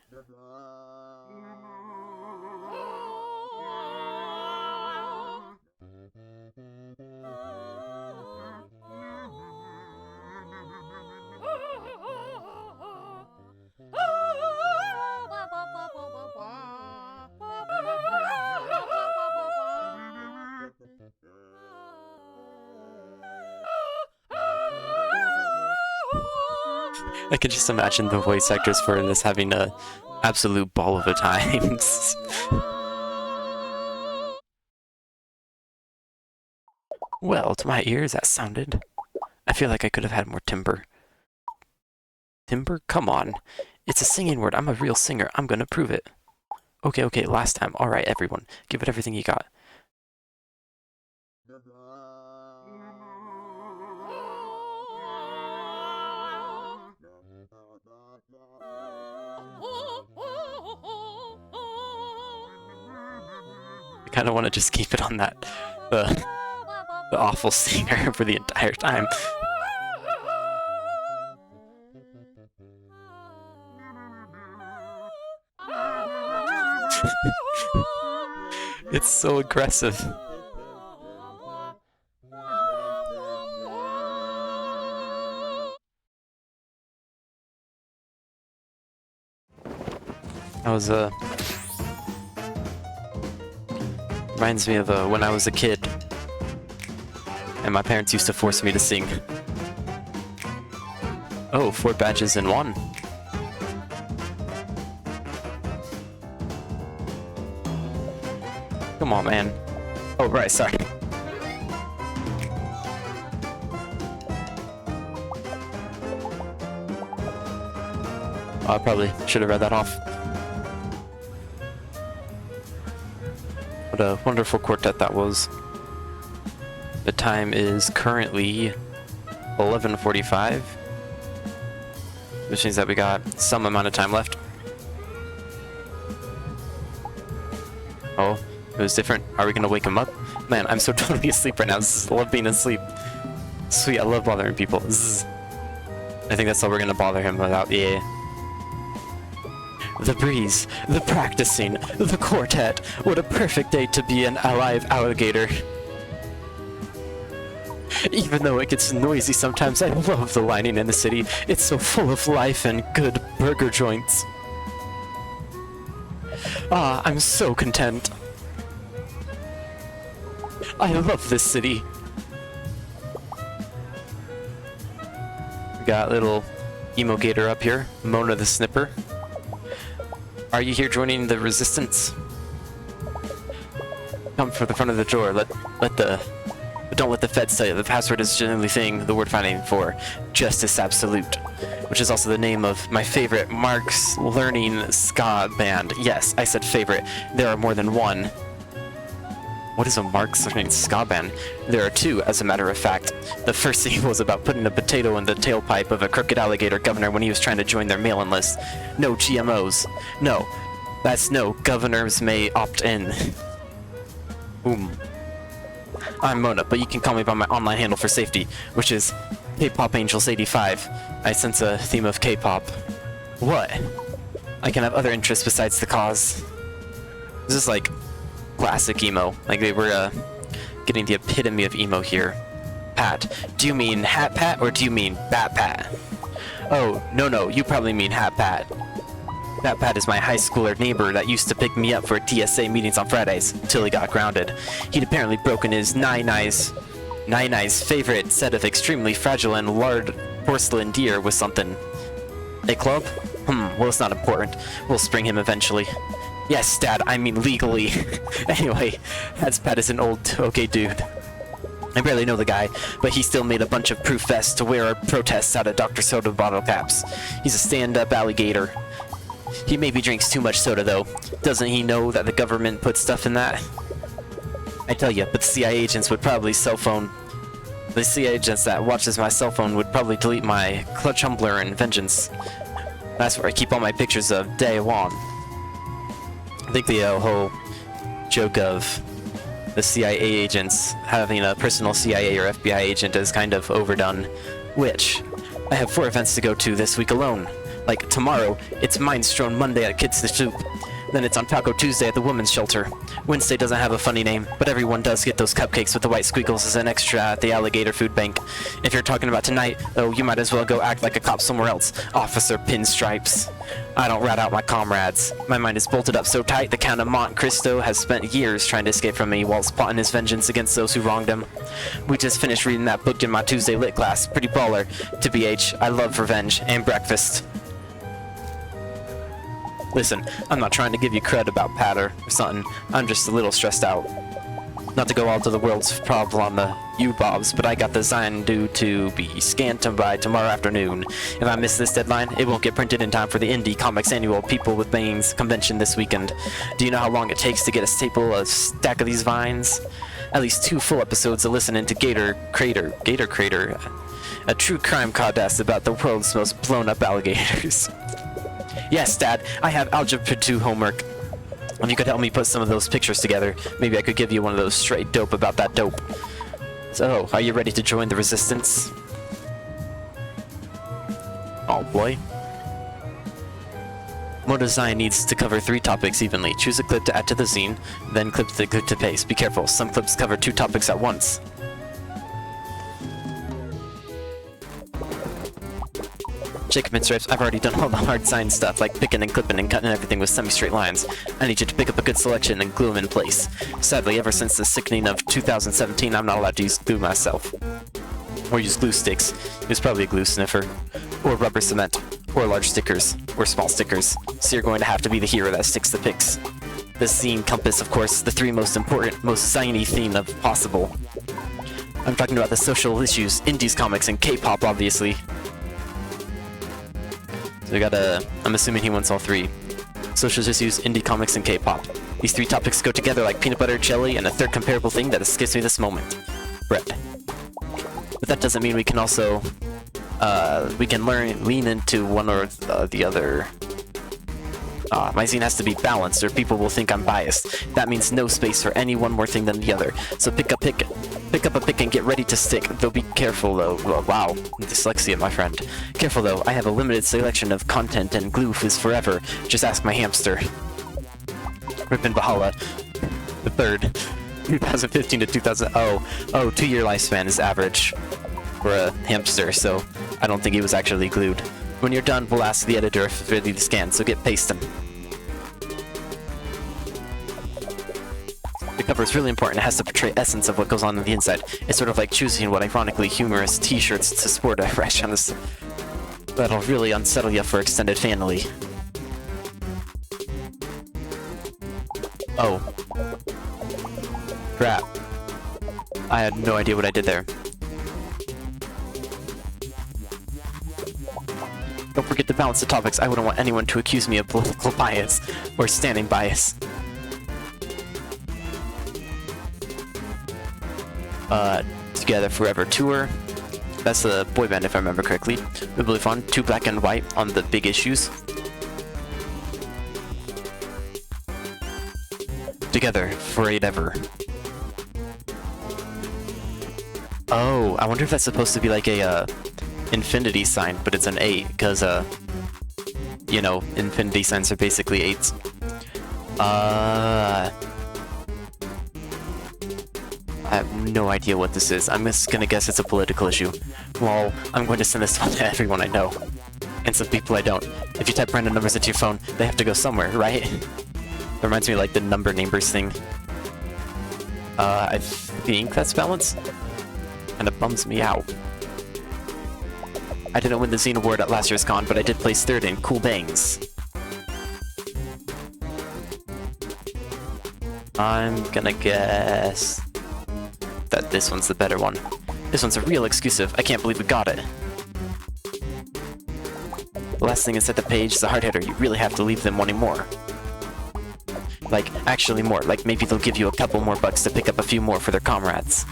I can just imagine the voice actors for this having a absolute ball of a time. Well, to my ears that sounded... I feel like I could have had more timbre. Timbre? Come on. It's a singing word. I'm a real singer. I'm gonna prove it. Okay, okay, last time. Alright, everyone. Give it everything you got. I kind of want to just keep it on that, the awful singer for the entire time. It's so aggressive. That was reminds me of when I was a kid and my parents used to force me to sing. Oh, 4 badges in 1. Come on, man. Oh, right, sorry. I probably should have read that off. What a wonderful quartet that was. The time is currently 11:45, which means that we got some amount of time left. Oh, it was different. Are we gonna wake him up? Man, I'm so totally asleep right now. I love being asleep. Sweet, I love bothering people. Zzz. I think that's all we're gonna bother him without. Yeah. The breeze, the practicing, the quartet. What a perfect day to be an alive alligator. Even though it gets noisy sometimes, I love the lining in the city. It's so full of life and good burger joints. Ah, I'm so content. I love this city. We got little emo gator up here, Mona the Snipper. Are you here joining the resistance? Come for the front of the door. Don't let the feds tell you. The password is generally thing the word finding for Justice Absolute, which is also the name of my favorite Marx Learning ska band. Yes, I said favorite. There are more than one. What is a Marx Learning ska band? There are 2, as a matter of fact. The first thing was about putting a potato in the tailpipe of a crooked alligator governor when he was trying to join their mail-in list. No GMOs. No. That's no. Governors may opt in. Boom. I'm Mona, but you can call me by my online handle for safety, which is K-Pop Angels 85. I sense a theme of K-pop. What? I can have other interests besides the cause. This is like classic emo. Like they were getting the epitome of emo here. Pat, do you mean Hat Pat or do you mean Bat Pat? Oh, no, you probably mean Hat Pat. Bat Pat is my high schooler neighbor that used to pick me up for TSA meetings on Fridays, until he got grounded. He'd apparently broken his Nine-Eyes favorite set of extremely fragile and large porcelain deer with something. A club? Well, it's not important. We'll spring him eventually. Yes, Dad, I mean legally. Anyway, Pat is an old, okay dude. I barely know the guy, but he still made a bunch of proof vests to wear our protests out of Dr. Soda bottle caps. He's a stand-up alligator. He maybe drinks too much soda, though. Doesn't he know that the government put stuff in that? I tell you, but the CIA agents would probably The CIA agents that watches my cell phone would probably delete my clutch humbler and vengeance. That's where I keep all my pictures of Day One. I think the whole joke of the CIA agents having a personal CIA or FBI agent is kind of overdone. Which, I have 4 events to go to this week alone. Like tomorrow, it's Mindstrone Monday at Kids the Soup. Then it's on Taco Tuesday at the Women's Shelter. Wednesday doesn't have a funny name, but everyone does get those cupcakes with the white squiggles as an extra at the Alligator Food Bank. If you're talking about tonight, though, you might as well go act like a cop somewhere else. Officer Pinstripes. I don't rat out my comrades. My mind is bolted up so tight the Count of Monte Cristo has spent years trying to escape from me whilst plotting his vengeance against those who wronged him. We just finished reading that book in my Tuesday lit class. Pretty baller. To BH, I love revenge and breakfast. Listen, I'm not trying to give you cred about Patter or something. I'm just a little stressed out. Not to go all to the world's problem on the U-Bobs, but I got the sign due to be scanned by tomorrow afternoon. If I miss this deadline, it won't get printed in time for the Indie Comics Annual People with Bangs convention this weekend. Do you know how long it takes to get a stack of these vines? At least 2 full episodes of listening to Gator Crater, a true crime podcast about the world's most blown up alligators. Yes, Dad, I have Algebra 2 homework. If you could help me put some of those pictures together, maybe I could give you one of those straight dope about that dope. So, are you ready to join the resistance? Oh boy. More design needs to cover 3 topics evenly. Choose a clip to add to the zine, then clip the clip to paste. Be careful, some clips cover 2 topics at once. Jacob and Stripes, I've already done all the hard science stuff, like picking and clipping and cutting everything with semi-straight lines. I need you to pick up a good selection and glue them in place. Sadly, ever since the sickening of 2017, I'm not allowed to use glue myself. Or use glue sticks. He was probably a glue sniffer. Or rubber cement. Or large stickers. Or small stickers. So you're going to have to be the hero that sticks the pics. The zine compass, of course, the 3 most important, most ziny theme of possible. I'm talking about the social issues, indies, comics, and K-pop, obviously. So we gotta... I'm assuming he wants all 3. Social issues, indie comics, and K-pop. These 3 topics go together like peanut butter, jelly, and a 3rd comparable thing that escapes me this moment. Bread. But that doesn't mean we can also... we can lean into one or the other. My zine has to be balanced, or people will think I'm biased. That means no space for any one more thing than the other. So pick up a pick and get ready to stick. Though be careful though. Wow, dyslexia, my friend. Careful though, I have a limited selection of content and glue is forever. Just ask my hamster. Ripin Bahala, the 3rd, 2015 to 2000. Oh, 2-year lifespan is average for a hamster, so I don't think he was actually glued. When you're done, we'll ask the editor if it's ready to scan, so get pasting. The cover is really important. It has to portray essence of what goes on the inside. It's sort of like choosing what ironically humorous t-shirts to sport a fresh on this. That'll really unsettle you for extended family. Oh. Crap. I had no idea what I did there. Don't forget to balance the topics. I wouldn't want anyone to accuse me of political bias or standing bias. Together Forever Tour. That's the boy band if I remember correctly. Really fun. 2 black and white on the big issues. Together Forever. Oh, I wonder if that's supposed to be like a infinity sign, but it's an 8 because you know, infinity signs are basically 8s. I have no idea what this is. I'm just gonna guess it's a political issue. Well, I'm going to send this one to everyone I know. And some people I don't. If you type random numbers into your phone, they have to go somewhere, right? It reminds me of like the number neighbors thing. I think that's balanced. Kinda bums me out. I didn't win the Zine Award at last year's con, but I did place 3rd in Cool Bangs. I'm gonna guess that this one's the better one. This one's a real exclusive. I can't believe we got it. The last thing is that the page is a hard hitter. You really have to leave them wanting more. Like, actually more. Like, maybe they'll give you a couple more bucks to pick up a few more for their comrades.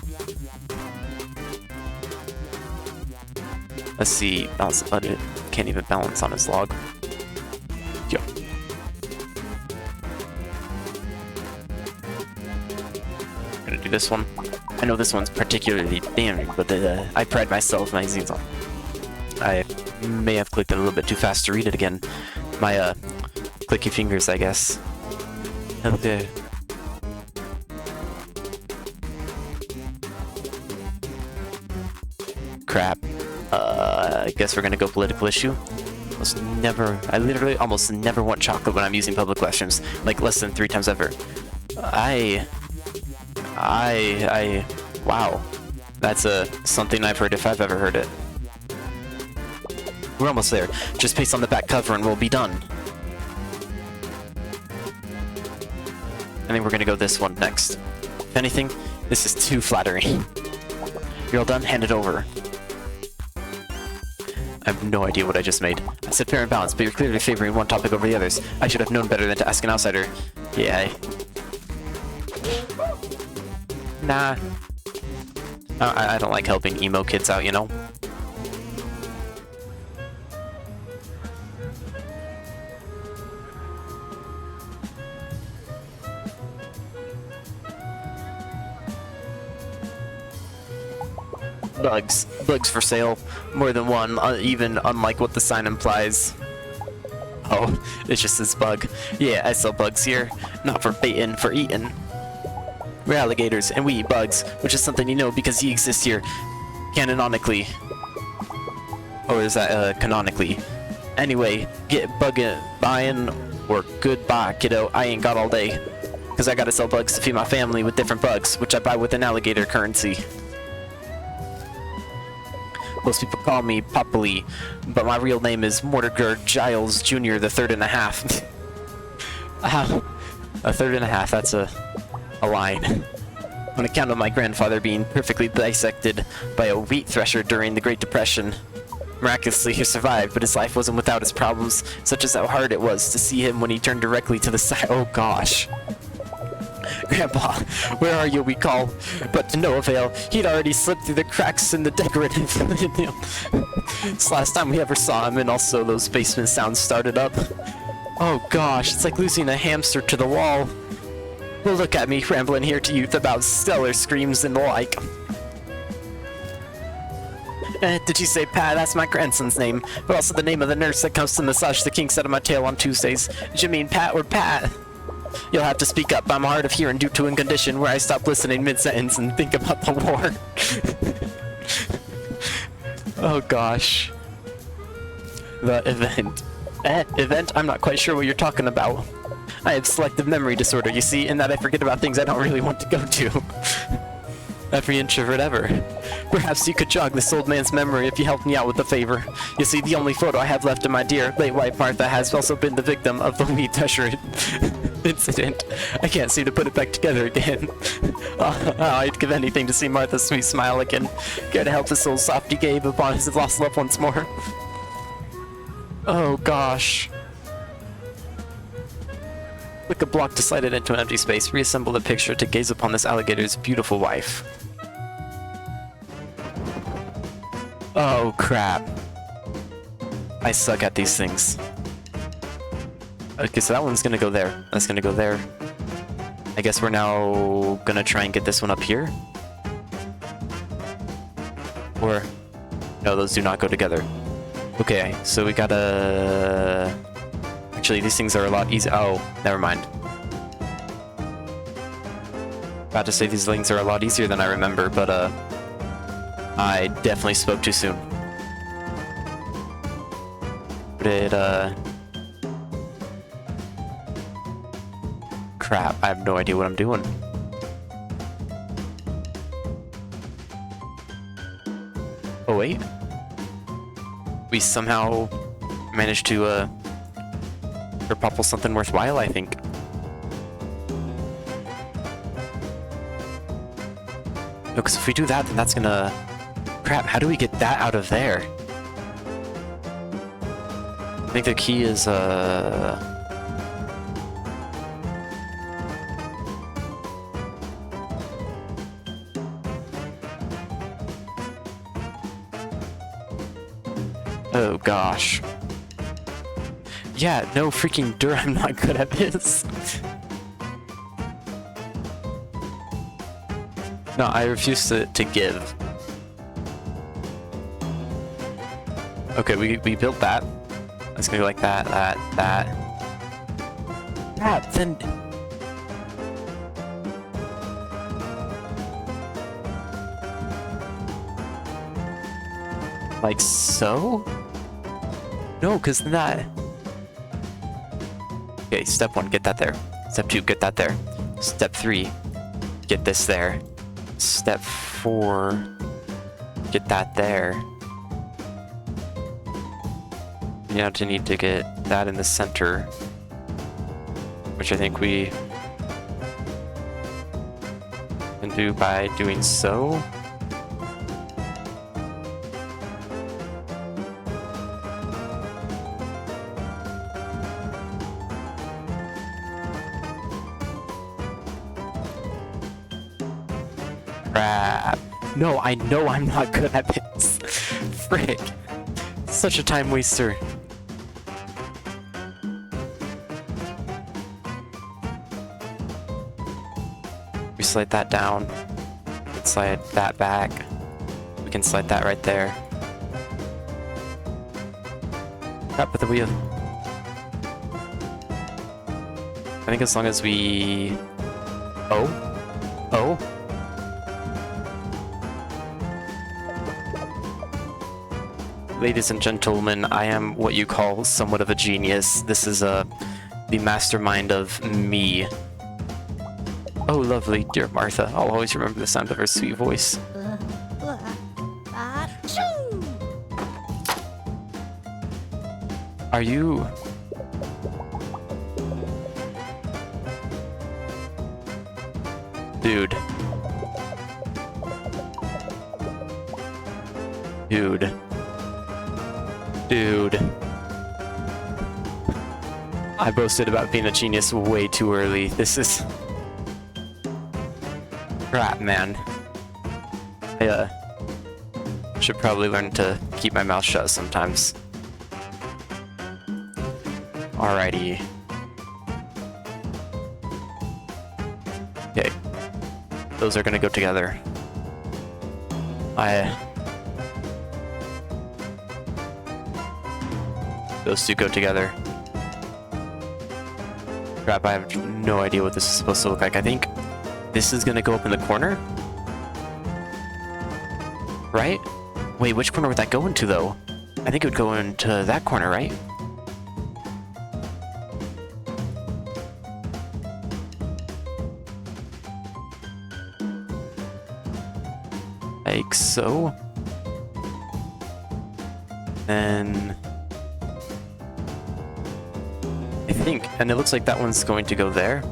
Let's see. Balance the budget. Can't even balance on his log. Yo. Gonna do this one. I know this one's particularly damning, but I pride myself in my zines on. I may have clicked it a little bit too fast to read it again. My clicky fingers, I guess. Okay. Crap. I guess we're gonna go political issue. I literally almost never want chocolate when I'm using public restrooms. Like, less than 3 times ever. Wow. That's something I've heard if I've ever heard it. We're almost there. Just paste on the back cover and we'll be done. I think we're gonna go this one next. If anything, this is too flattering. You're all done? Hand it over. I have no idea what I just made. I said fair and balanced, but you're clearly favoring one topic over the others. I should have known better than to ask an outsider. Yeah. Nah. I don't like helping emo kids out, you know? Bugs for sale. More than one, even unlike what the sign implies. Oh, it's just this bug. Yeah, I sell bugs here. Not for baiting, for eating. We're alligators, and we eat bugs, which is something you know because he exists here. Canonically. Or is that, canonically? Anyway, get bugging, buying, or goodbye, kiddo. I ain't got all day. Because I gotta sell bugs to feed my family with different bugs, which I buy with an alligator currency. Most people call me Poppily, but my real name is Mortimer Giles Jr. the third and a half. A third and a half, that's a line. On account of my grandfather being perfectly dissected by a wheat thresher during the Great Depression. Miraculously, he survived, but his life wasn't without its problems, such as how hard it was to see him when he turned directly to the side. Oh gosh. Grandpa, where are you, we call? But to no avail, he'd already slipped through the cracks in the decorative. It's the last time we ever saw him, and also those basement sounds started up. Oh gosh, it's like losing a hamster to the wall. Well, look at me, rambling here to youth about stellar screams and the like. Did you say Pat? That's my grandson's name, but also the name of the nurse that comes to massage the kinks out of my tail on Tuesdays. Did you mean Pat or Pat? You'll have to speak up. I'm hard of hearing due to a condition where I stop listening mid-sentence and think about the war. Oh gosh. The event. Event? I'm not quite sure what you're talking about. I have selective memory disorder, you see, in that I forget about things I don't really want to go to. Every introvert ever. Perhaps you could jog this old man's memory if you helped me out with a favor. You see, the only photo I have left of my dear late wife Martha has also been the victim of the wheat thresher incident. I can't seem to put it back together again. I'd give anything to see Martha's sweet smile again. Care to help this old softy Gabe upon his lost love once more? Oh gosh. Click a block to slide it into an empty space. Reassemble the picture to gaze upon this alligator's beautiful wife. Oh crap. I suck at these things. Okay, so that one's gonna go there. That's gonna go there. I guess we're now gonna try and get this one up here. Or, no, those do not go together. Okay, so we gotta... Actually, these things are a lot easier. Oh, never mind. About to say these things are a lot easier than I remember, but I definitely spoke too soon. But crap, I have no idea what I'm doing. Oh wait. We somehow managed to repopple something worthwhile, I think. No, because if we do that, then that's gonna... Crap, how do we get that out of there? I think the key is, oh gosh. Yeah, no freaking dirt, I'm not good at this. No, I refuse to give. Okay, we built that. It's gonna go like that, that. Yeah, then... Like so? No, because then that... Okay, step 1, get that there. Step 2, get that there. Step 3, get this there. Step 4, get that there. You now need to get that in the center, which I think we can do by doing so. Crap. No, I know I'm not good at this. Frick. Such a time waster. We slide that down. We can slide that back. We can slide that right there. Crap with the wheel. I think as long as we... Oh? Oh? Ladies and gentlemen, I am what you call somewhat of a genius. This is the mastermind of me. Oh, lovely, dear Martha. I'll always remember the sound of her sweet voice. Are you... Dude. Dude. Dude. I boasted about being a genius way too early. This is... crap, man. I, should probably learn to keep my mouth shut sometimes. Alrighty. Okay. Those are gonna go together. Those two go together. Crap, I have no idea what this is supposed to look like. I think this is gonna go up in the corner? Right? Wait, which corner would that go into, though? I think it would go into that corner, right? Like so. Then... I think, and it looks like that one's going to go there.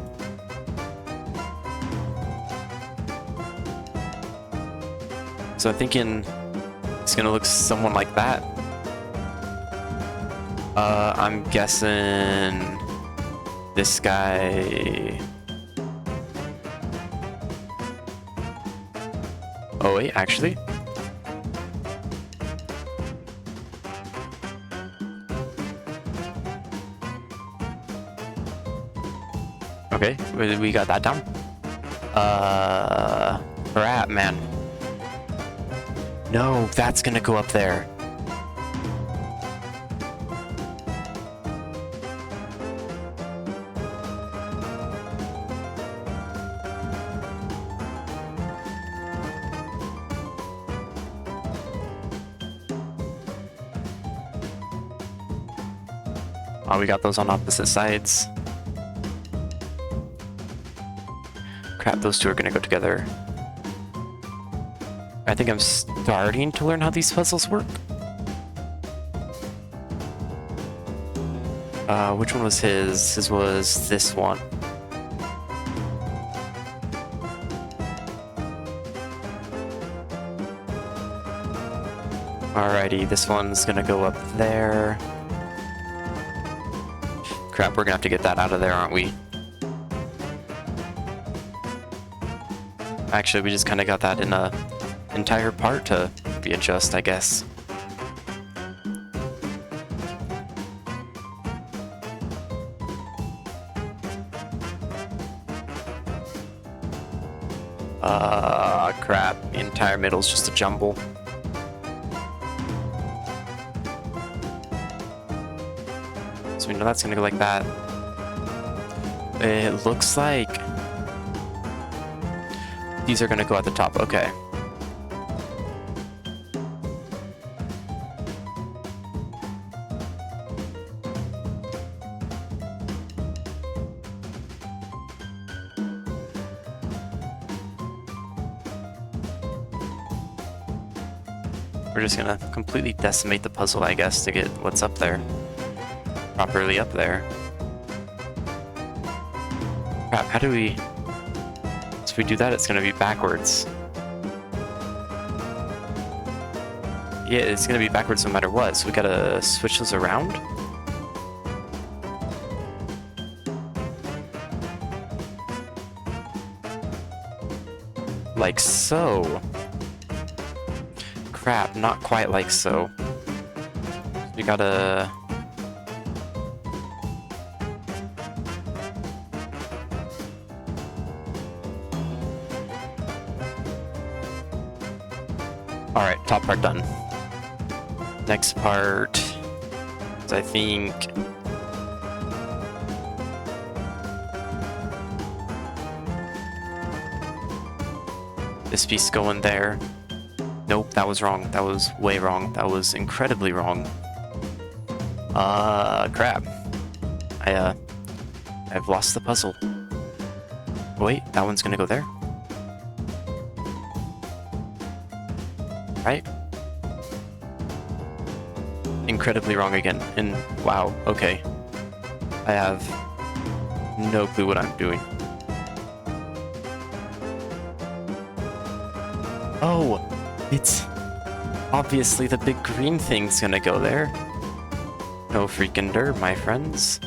So I'm thinking it's gonna look someone like that. I'm guessing this guy. Oh wait, actually. Okay, we got that down. Crap, man. No, that's gonna go up there. Oh, we got those on opposite sides. Crap, those two are gonna go together. I think I'm starting to learn how these puzzles work. Which one was his? His was this one. Alrighty, this one's gonna go up there. Crap, we're gonna have to get that out of there, aren't we? Actually, we just kind of got that in a entire part to readjust, I guess. Crap. The entire middle's just a jumble. So we know that's gonna go like that. It looks like these are gonna go at the top. Okay. We're just gonna completely decimate the puzzle, I guess, to get what's up there. Properly up there. Crap, how do we... So if we do that, it's gonna be backwards. Yeah, it's gonna be backwards no matter what, so we gotta switch those around. Like so. Crap, not quite like so. We gotta... Alright, top part done. Next part is, I think... This piece going there. Nope, that was wrong. That was way wrong. That was incredibly wrong. Crap. I've lost the puzzle. Wait, that one's gonna go there. Right? Incredibly wrong again. And wow, okay. I have no clue what I'm doing. Oh, it's obviously the big green thing's gonna go there. No freaking derb, my friends.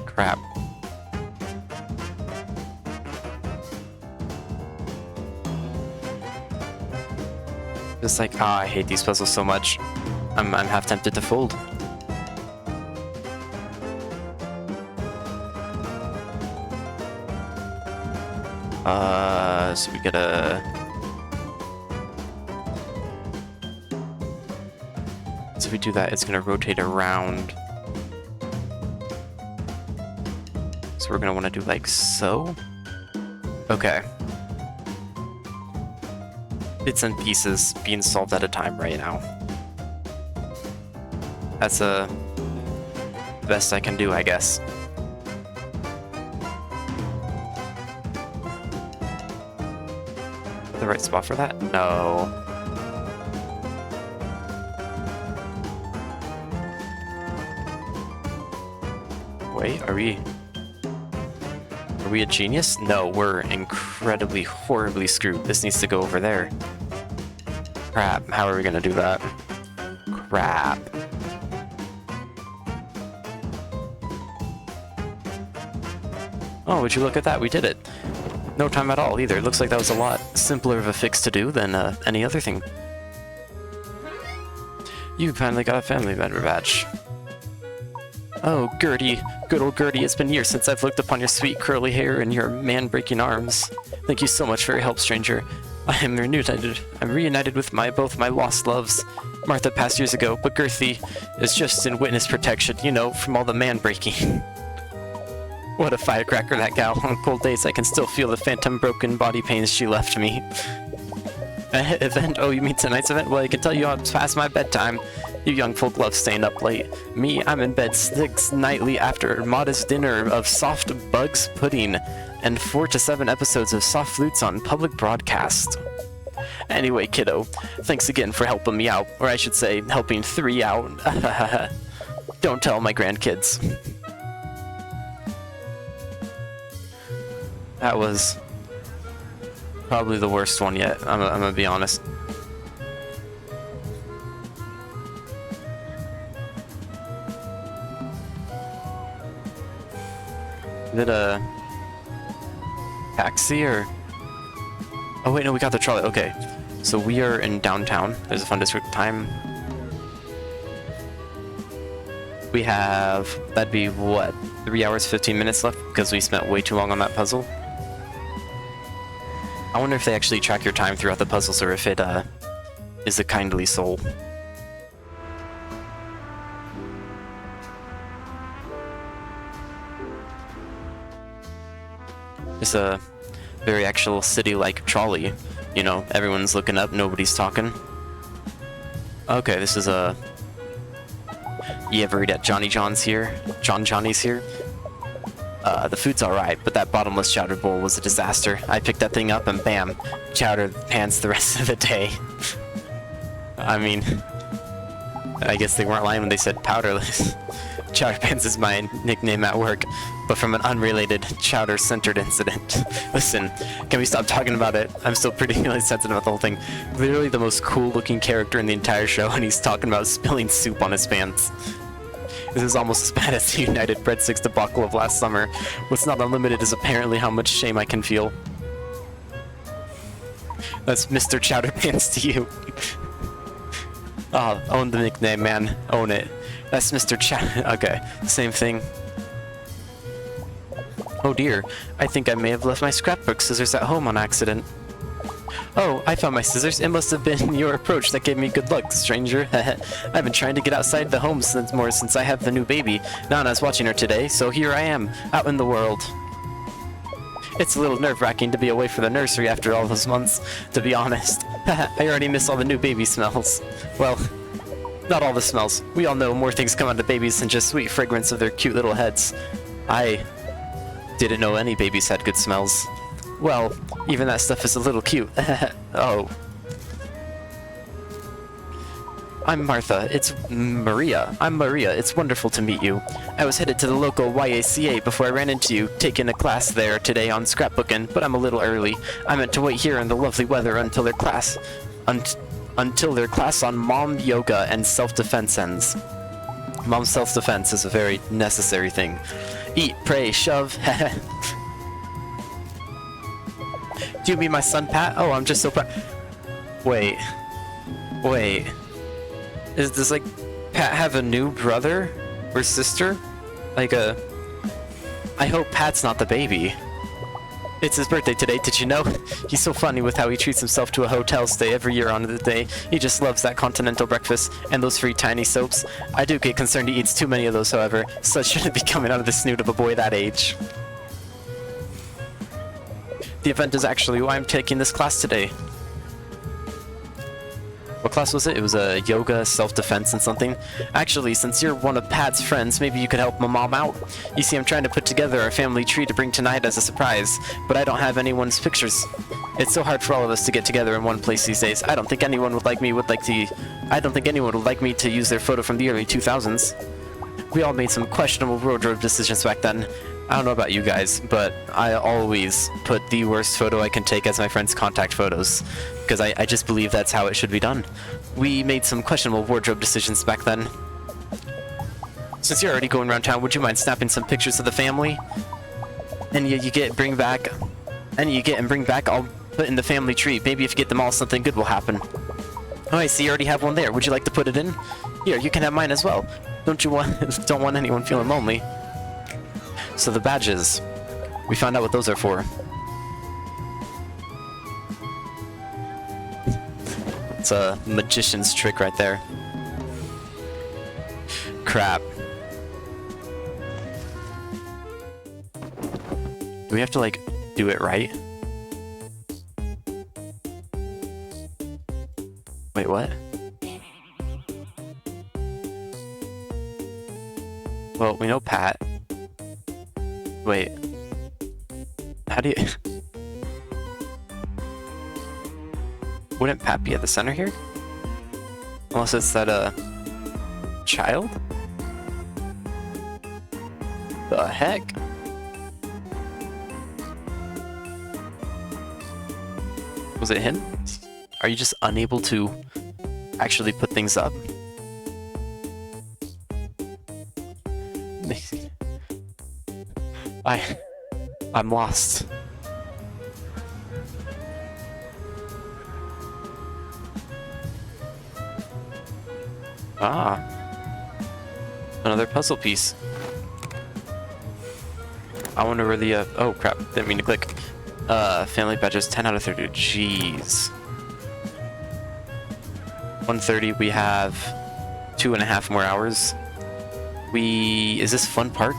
Crap. Just like, I hate these puzzles so much. I'm half tempted to fold. So we gotta... So if we do that, it's gonna rotate around. So we're gonna wanna do like so. Okay. Bits and pieces being solved at a time right now. That's the best I can do, I guess. The right spot for that? No. Wait, are we a genius? No, we're incredibly, horribly screwed. This needs to go over there. Crap, how are we gonna do that? Crap. Oh, would you look at that? We did it. No time at all either. It looks like that was a lot simpler of a fix to do than any other thing. You finally got a family member badge. Oh, Gertie. Good old Gertie, it's been years since I've looked upon your sweet curly hair and your man-breaking arms. Thank you so much for your help, stranger. I'm reunited with both my lost loves. Martha passed years ago, but Gertie is just in witness protection, you know, from all the man-breaking. What a firecracker, that gal. On cold days, I can still feel the phantom broken body pains she left me. Event? Oh, you mean tonight's event? Well, I can tell you it's past my bedtime. You young folk love staying up late. Me, I'm in bed 6 nightly after a modest dinner of soft bugs pudding and 4 to 7 episodes of soft flutes on public broadcast. Anyway, kiddo, thanks again for helping me out, or I should say, helping 3 out. Don't tell my grandkids. That was probably the worst one yet, I'm gonna be honest. Is it a taxi or... Oh wait, no, we got the trolley. Okay, so we are in downtown. There's a fun district time. We have, that'd be what, 3 hours, 15 minutes left because we spent way too long on that puzzle. I wonder if they actually track your time throughout the puzzles or if it is a kindly soul. It's a very actual city-like trolley. You know, everyone's looking up, nobody's talking. Okay, this is a... You ever eat at Johnny's here? Johnny's here? The food's alright, but that bottomless chowder bowl was a disaster. I picked that thing up and bam, chowder pants the rest of the day. I mean, I guess they weren't lying when they said powderless. Chowder pants is my nickname at work, but from an unrelated chowder-centered incident. Listen, can we stop talking about it? I'm still pretty sensitive about the whole thing. Literally the most cool-looking character in the entire show, and he's talking about spilling soup on his pants. This is almost as bad as the United Breadsticks debacle of last summer. What's not unlimited is apparently how much shame I can feel. That's Mr. Chowder Pants to you. Oh, own the nickname, man. Own it. That's Mr. Okay, same thing. Oh dear, I think I may have left my scrapbook scissors at home on accident. Oh, I found my scissors. It must have been your approach that gave me good luck, stranger. I've been trying to get outside the home since I have the new baby. Nana's watching her today, so here I am, out in the world. It's a little nerve-wracking to be away from the nursery after all those months, to be honest. I already miss all the new baby smells. Well, not all the smells. We all know more things come out of babies than just sweet fragrance of their cute little heads. I didn't know any babies had good smells. Well, even that stuff is a little cute. Oh. I'm Martha. It's Maria. I'm Maria. It's wonderful to meet you. I was headed to the local YACA before I ran into you, taking a class there today on scrapbooking, but I'm a little early. I meant to wait here in the lovely weather until their class on mom yoga and self-defense ends. Mom self-defense is a very necessary thing. Eat, pray, shove. Do you mean my son Pat? Oh, I'm just so proud. Wait. Does like Pat have a new brother or sister? Like a... I hope Pat's not the baby. It's his birthday today, did you know? He's so funny with how he treats himself to a hotel stay every year on the day. He just loves that continental breakfast and those free tiny soaps. I do get concerned he eats too many of those, however. Such shouldn't be coming out of the snoot of a boy that age. The event is actually why I'm taking this class today. What class was it? It was a yoga, self-defense, and something. Actually, since you're one of Pat's friends, maybe you could help my mom out. You see, I'm trying to put together a family tree to bring tonight as a surprise, but I don't have anyone's pictures. It's so hard for all of us to get together in one place these days. I don't think anyone would like me to use their photo from the early 2000s. We all made some questionable wardrobe decisions back then. I don't know about you guys, but I always put the worst photo I can take as my friend's contact photos, because I just believe that's how it should be done. We made some questionable wardrobe decisions back then. Since you're already going around town, would you mind snapping some pictures of the family? And you get and bring back, I'll put in the family tree. Maybe if you get them all, something good will happen. Oh, I see you already have one there. Would you like to put it in? Here, you can have mine as well. Don't want anyone feeling lonely. So the badges, we found out what those are for. It's a magician's trick right there. Crap. Do we have to, like, do it right? Wait, what? Well, we know Pat. Wait. How do you... Wouldn't Pat be at the center here? Unless it's that, child? The heck? Was it him? Are you just unable to actually put things up? I'm lost. Ah. Another puzzle piece. I wonder where the, oh crap, didn't mean to click. Family badges, 10 out of 30. Jeez. 130, we have 2.5 more hours. Is this Fun Park?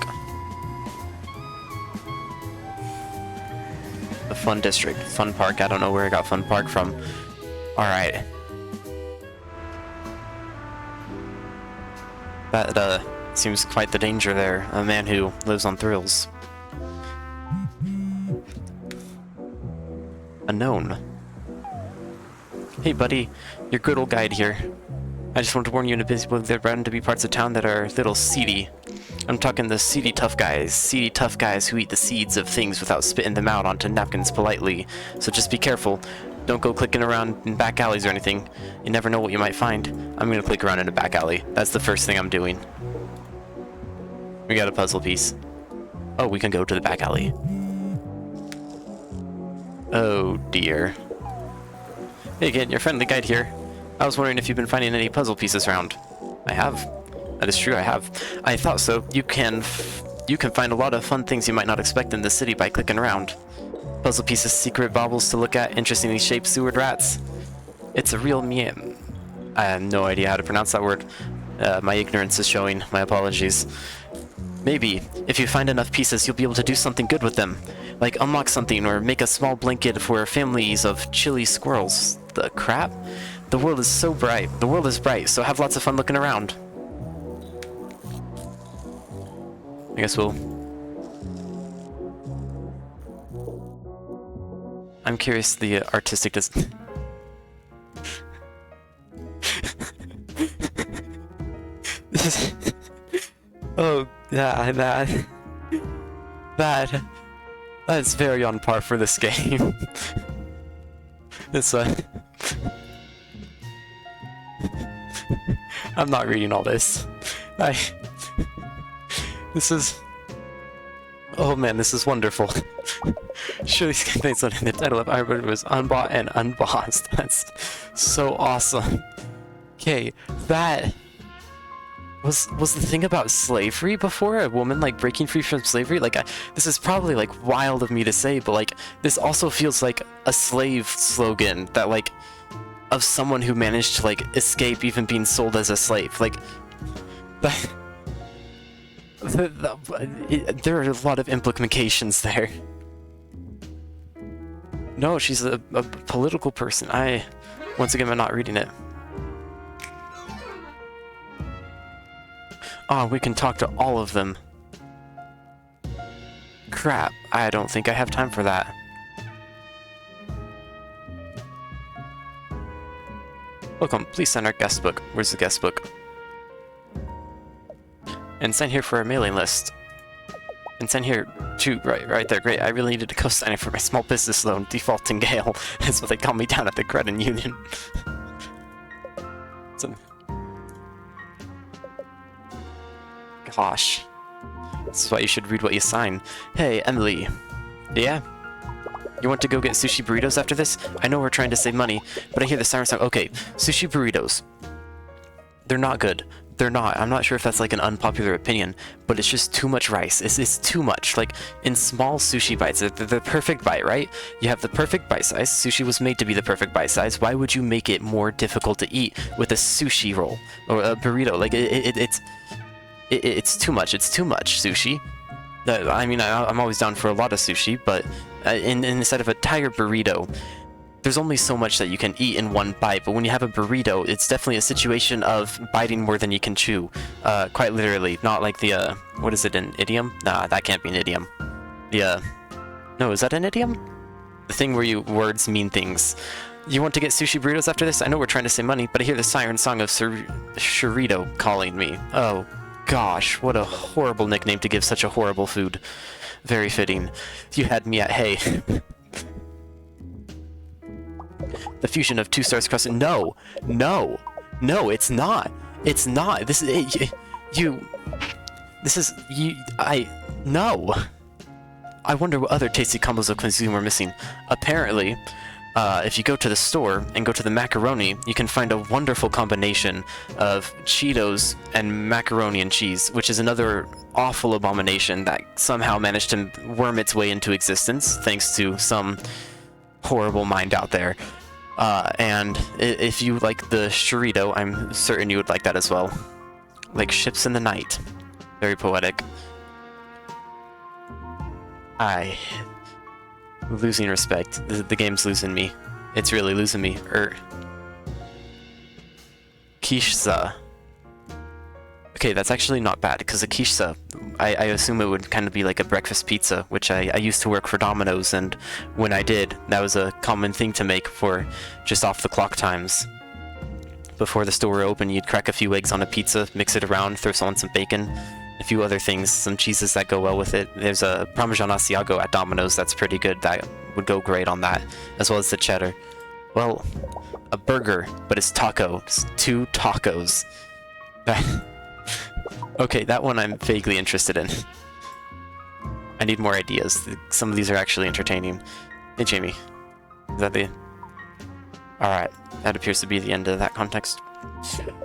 The Fun District. Fun Park, I don't know where I got Fun Park from. Alright. That, seems quite the danger there. A man who lives on thrills. Unknown. Hey buddy, your good old guide here. I just want to warn you in a busy book there bound to be parts of town that are a little seedy. I'm talking the seedy tough guys who eat the seeds of things without spitting them out onto napkins politely. So just be careful. Don't go clicking around in back alleys or anything. You never know what you might find. I'm gonna click around in a back alley. That's the first thing I'm doing. We got a puzzle piece. Oh, we can go to the back alley. Oh dear. Hey again, your friendly guide here. I was wondering if you've been finding any puzzle pieces around. I have. That is true, I have. I thought so. You can find a lot of fun things you might not expect in this city by clicking around. Puzzle pieces, secret baubles to look at, interestingly shaped sewered rats. It's a real meow. I have no idea how to pronounce that word. My ignorance is showing. My apologies. Maybe, if you find enough pieces, you'll be able to do something good with them. Like unlock something or make a small blanket for families of chilly squirrels. The crap? The world is so bright. The world is bright, so have lots of fun looking around. I guess we'll... I'm curious the artistic Oh, that's very on par for this game. This I'm not reading all this. This is... Oh man, this is wonderful. Surely this contains something in the title of I read was unbought and unbossed. That's so awesome. Okay, that was the thing about slavery before? A woman like breaking free from slavery? Like, this is probably like wild of me to say, but like this also feels like a slave slogan that like of someone who managed to like escape even being sold as a slave. Like that. There are a lot of implications there. No, she's a political person. Once again, I'm not reading it. Oh, we can talk to all of them. Crap, I don't think I have time for that. Welcome, please sign our guest book. Where's the guest book? And sign here for our mailing list. And sign here too, right there, great. I really needed to co-sign it for my small business loan, defaulting Gale. That's what they call me down at the credit union. Gosh. This is why you should read what you sign. Hey, Emily. Yeah? You want to go get sushi burritos after this? I know we're trying to save money, but I hear the siren song. Okay, sushi burritos. They're not good. They're not. I'm not sure if that's like an unpopular opinion, but it's just too much rice. It's too much. Like, in small sushi bites, they're the perfect bite, right? You have the perfect bite size. Sushi was made to be the perfect bite size. Why would you make it more difficult to eat with a sushi roll or a burrito? Like, it's too much. It's too much sushi. I mean, I'm always down for a lot of sushi, but instead of a tiger burrito, there's only so much that you can eat in one bite. But when you have a burrito, it's definitely a situation of biting more than you can chew. Quite literally. Not like the, what is it, an idiom? Nah, that can't be an idiom. No, is that an idiom? The thing where words mean things. You want to get sushi burritos after this? I know we're trying to save money, but I hear the siren song of Churrito calling me. Oh, gosh, what a horrible nickname to give such a horrible food. Very fitting. You had me at hay. The fusion of two stars crossing. No, it's not. It's not. This is no. I wonder what other tasty combos of cuisine we're missing. Apparently, if you go to the store and go to the macaroni, you can find a wonderful combination of Cheetos and macaroni and cheese, which is another awful abomination that somehow managed to worm its way into existence, thanks to some horrible mind out there. And if you like the churrito, I'm certain you would like that as well. Like ships in the night. Very poetic. Losing respect. The game's losing me. It's really losing me. Quiche. Okay, that's actually not bad, because a quiche, I assume it would kind of be like a breakfast pizza, which I used to work for Domino's, and when I did, that was a common thing to make for just off-the-clock times. Before the store opened, you'd crack a few eggs on a pizza, mix it around, throw on some bacon, a few other things, some cheeses that go well with it. There's a Parmesan Asiago at Domino's that's pretty good, that would go great on that, as well as the cheddar. Well, a burger, but it's taco. It's 2 tacos. Okay, that one I'm vaguely interested in. I need more ideas. Some of these are actually entertaining. Hey, Jamie. Is that the... Alright, that appears to be the end of that context.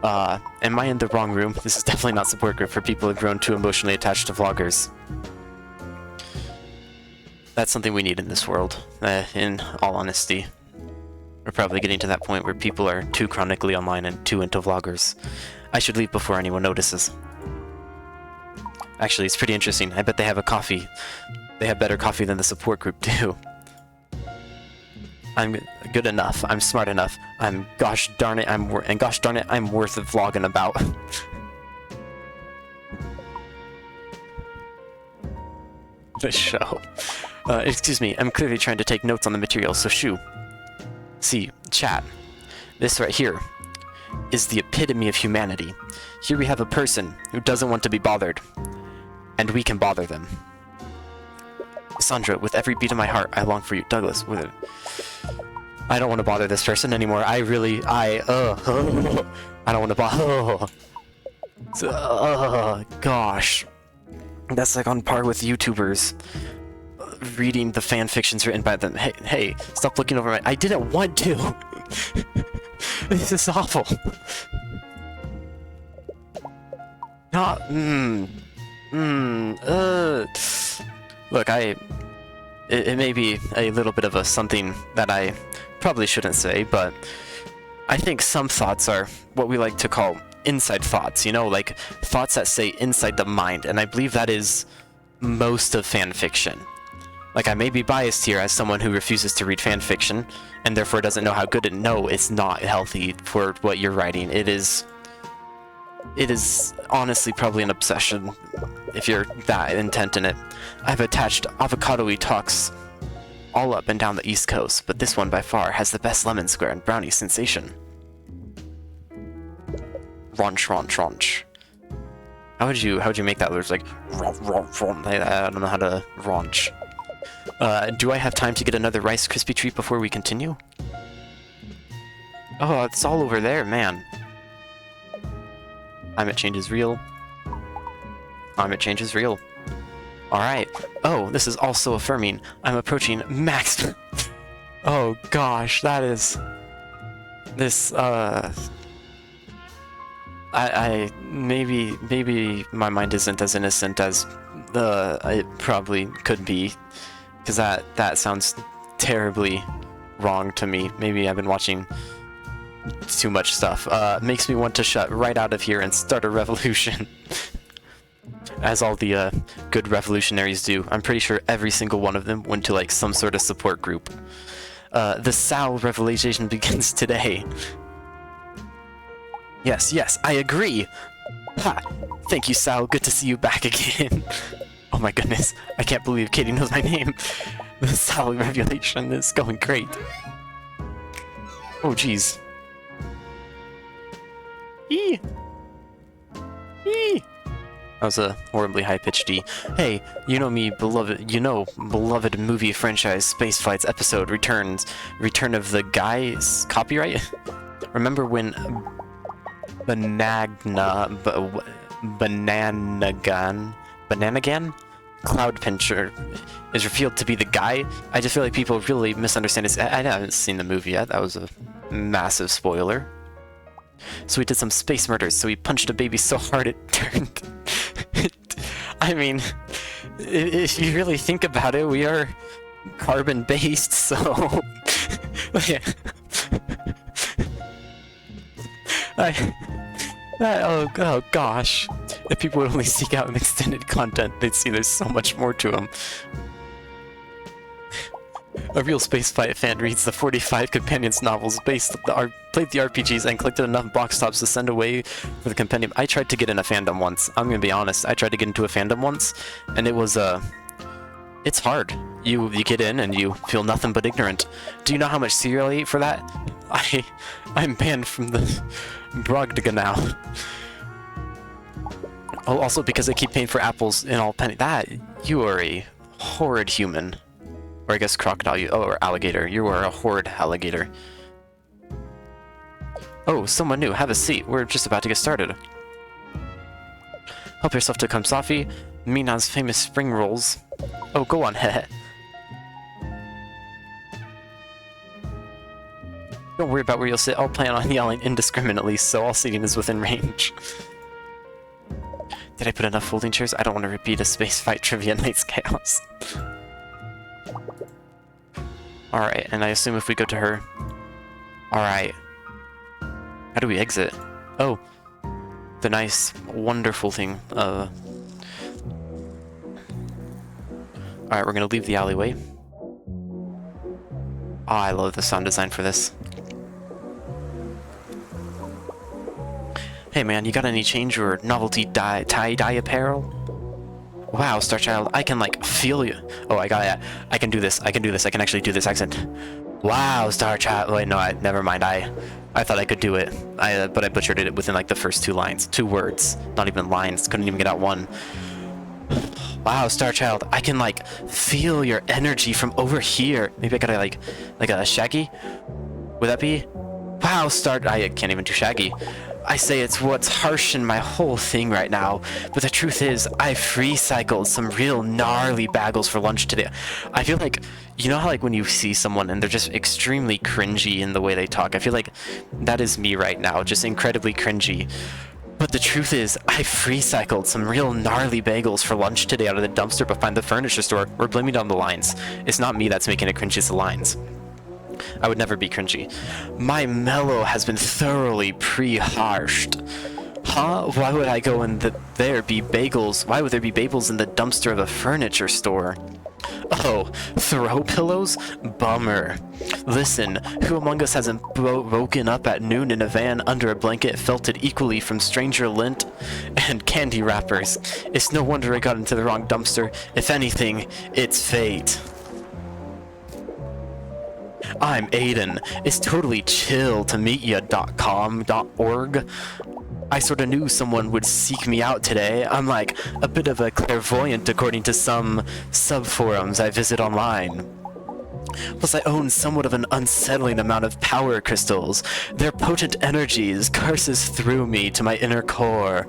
Am I in the wrong room? This is definitely not support group for people who've grown too emotionally attached to vloggers. That's something we need in this world, in all honesty. We're probably getting to that point where people are too chronically online and too into vloggers. I should leave before anyone notices. Actually, it's pretty interesting. I bet they have a coffee. They have better coffee than the support group do. I'm good enough. I'm smart enough. I'm gosh darn it. I'm worth vlogging about. The show. Excuse me. I'm clearly trying to take notes on the material. So shoo. See, chat. This right here is the epitome of humanity. Here we have a person who doesn't want to be bothered, and we can bother them. Sandra, with every beat of my heart, I long for you. Douglas, with it. I don't want to bother this person anymore. I don't want to bother. Gosh. That's like on par with YouTubers reading the fan fictions written by them. Hey, stop looking over my... I didn't want to. This is awful. Not... Look, it may be a little bit of a something that I probably shouldn't say, but I think some thoughts are what we like to call inside thoughts, you know, like thoughts that say inside the mind, and I believe that is most of fan fiction. Like, I may be biased here as someone who refuses to read fan fiction, and therefore doesn't know how good no, it's not healthy for what you're writing. It is honestly probably an obsession, if you're that intent in it. I've attached avocado-y talks all up and down the East Coast, but this one by far has the best lemon square and brownie sensation. Raunch. How would you make that? There's like, I don't know how to raunch. Do I have time to get another Rice Krispie treat before we continue? Oh, it's all over there, man. Climate change is real. Climate change is real. Alright. Oh, this is also affirming. I'm approaching max... Oh gosh, that is... This, maybe my mind isn't as innocent as it probably could be. Because that sounds terribly wrong to me. Maybe I've been watching too much stuff. Makes me want to shut right out of here and start a revolution. As all the good revolutionaries do. I'm pretty sure every single one of them went to like some sort of support group. The Sal revelation begins today. Yes, I agree. Ha! Thank you, Sal. Good to see you back again. Oh my goodness, I can't believe Katie knows my name. The Sal revelation is going great. Oh jeez. Eee! That was a horribly high-pitched D. Hey, you know beloved movie franchise Space Flight's episode Return of the Guy's copyright? Remember when Bananagan? Cloud Pincher is revealed to be the guy? I just feel like people really misunderstand it. I haven't seen the movie yet. That was a massive spoiler. So we did some space murders, so we punched a baby so hard it turned... I mean, if you really think about it, we are carbon-based, so... Yeah. Oh gosh. If people would only seek out an extended content, they'd see there's so much more to them. A real spaceflight fan reads the 45 companions novels, played the RPGs, and collected enough box tops to send away for the compendium. I tried to get in a fandom once. I'm gonna be honest. I tried to get into a fandom once, and it was, it's hard. You get in, and you feel nothing but ignorant. Do you know how much cereal I ate for that? I'm banned from the Brogdiga now. Oh, also because I keep paying for apples in all penny. You are a horrid human. Or I guess crocodile, or alligator. You are a horrid alligator. Oh, someone new. Have a seat. We're just about to get started. Help yourself to Kamsafi, Mina's famous spring rolls. Oh, go on, heh. Don't worry about where you'll sit. I'll plan on yelling indiscriminately, so all seating is within range. Did I put enough folding chairs? I don't want to repeat a space fight trivia night's chaos. Alright, and I assume if we go to her... Alright. How do we exit? Oh. The nice, wonderful thing. Alright, we're gonna leave the alleyway. Oh, I love the sound design for this. Hey man, you got any change or novelty tie-dye apparel? Wow, Starchild, I can like feel you. Oh, I got it. I can do this. I can do this. I can actually do this accent. Wow, Starchild. Wait, no, never mind. I thought I could do it. But I butchered it within like the first 2 lines, 2 words, not even lines. Couldn't even get out one. Wow, Starchild, I can like feel your energy from over here. Maybe I gotta like a Shaggy? Would that be? Wow, I can't even do Shaggy. I say it's what's harshing my whole thing right now, but the truth is, I free-cycled some real gnarly bagels for lunch today. I feel like, you know how like when you see someone and they're just extremely cringy in the way they talk? I feel like that is me right now, just incredibly cringy. But the truth is, I free-cycled some real gnarly bagels for lunch today out of the dumpster behind the furniture store. We're blaming it on the lines. It's not me that's making it cringy, it's the lines. I would never be cringy. My mellow has been thoroughly pre-harshed. Huh? Why would I go in there be bagels? Why would there be bagels in the dumpster of a furniture store? Oh, throw pillows? Bummer. Listen, who among us hasn't woken up at noon in a van under a blanket felted equally from stranger lint and candy wrappers? It's no wonder I got into the wrong dumpster. If anything, it's fate. I'm Aiden. It's totally chill to meet ya.com.org. I sorta knew someone would seek me out today. I'm like a bit of a clairvoyant according to some sub-forums I visit online. Plus I own somewhat of an unsettling amount of power crystals. Their potent energies curses through me to my inner core.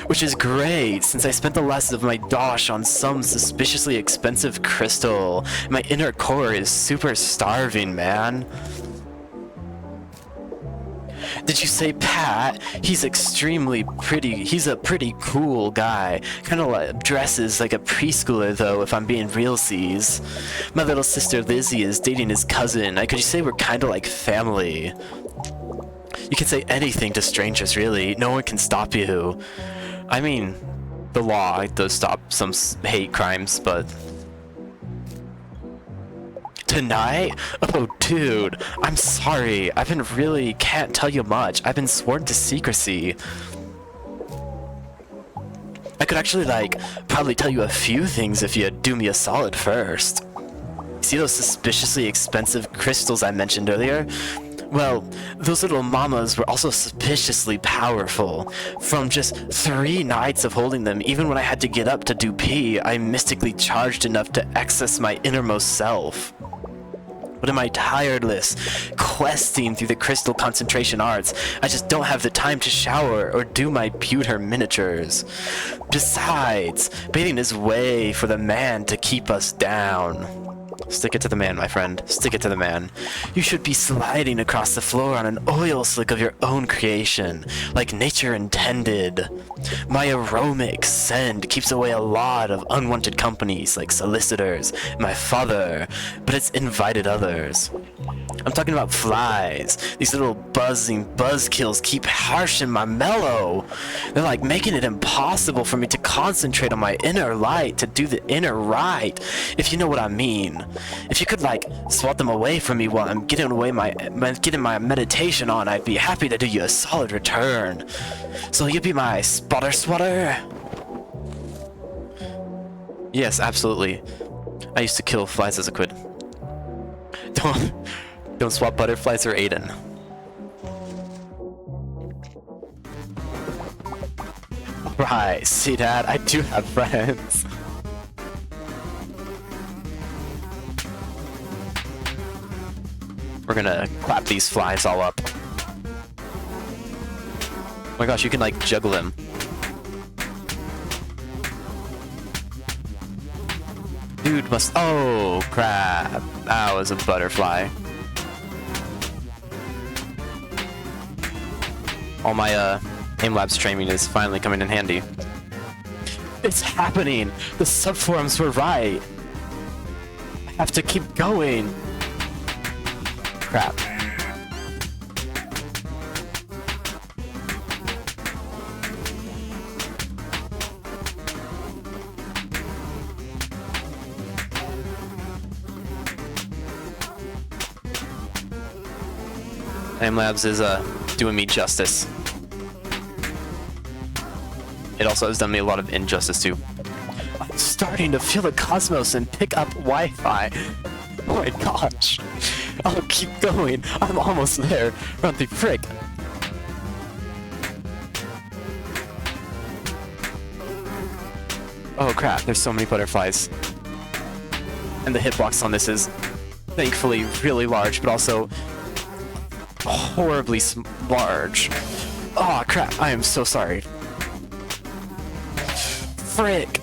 Which is great, since I spent the last of my dosh on some suspiciously expensive crystal. My inner core is super starving, man. Did you say Pat? He's extremely pretty. He's a pretty cool guy. Kinda like dresses like a preschooler though, if I'm being real-sies. My little sister Lizzie is dating his cousin. Could you say we're kinda like family? You can say anything to strangers, really. No one can stop you. I mean, the law does stop some hate crimes, but... Tonight? Oh, dude, I'm sorry. Can't tell you much. I've been sworn to secrecy. I could actually, probably tell you a few things if you do me a solid first. See those suspiciously expensive crystals I mentioned earlier? Well, those little mamas were also suspiciously powerful. From just 3 nights of holding them, even when I had to get up to do pee, I mystically charged enough to access my innermost self. But in my tireless questing through the crystal concentration arts, I just don't have the time to shower or do my pewter miniatures. Besides, bathing is way for the man to keep us down. Stick it to the man, my friend. Stick it to the man. You should be sliding across the floor on an oil slick of your own creation, like nature intended. My aromatic scent keeps away a lot of unwanted companies, like solicitors, my father, but it's invited others. I'm talking about flies. These little buzzing buzzkills keep harshing my mellow. They're like making it impossible for me to concentrate on my inner light, to do the inner right, if you know what I mean. If you could swat them away from me while I'm getting my meditation on, I'd be happy to do you a solid return. So you'd be my spotter swatter? Yes, absolutely. I used to kill flies as a kid. Don't swap butterflies or Aiden. Right, see that? I do have friends. We're gonna clap these flies all up. Oh my gosh, you can juggle them. Dude must... Oh, crap. That was a butterfly. All my aim-labs training is finally coming in handy. It's happening! The subforums were right! I have to keep going! crap. Labs is doing me justice. It also has done me a lot of injustice too. I'm starting to feel the cosmos and pick up Wi-Fi. Oh my gosh. I'll keep going. I'm almost there. Run the frick. Oh crap, there's so many butterflies. And the hitbox on this is thankfully really large, but also horribly large. Oh crap, I am so sorry. Frick.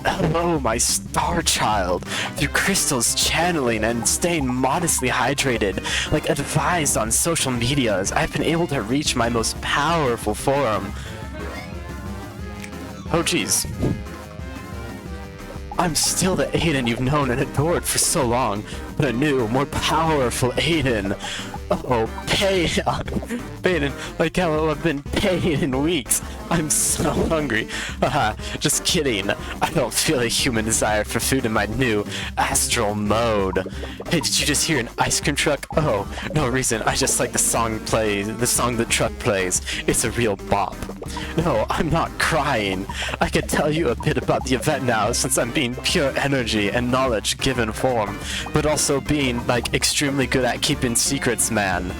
Hello, my star child. Through crystals channeling and staying modestly hydrated, like advised on social medias, I've been able to reach my most powerful form. Oh geez. I'm still the Aiden you've known and adored for so long, but a new, more powerful Aiden. Oh, Aiden, like how I've been paying in weeks. I'm so hungry. Haha, just kidding. I don't feel a human desire for food in my new astral mode. Hey, did you just hear an ice cream truck? Oh, no reason. I just like the song the truck plays. It's a real bop. No, I'm not crying. I can tell you a bit about the event now, since I'm being pure energy and knowledge given form, but also being, like, extremely good at keeping secrets, man.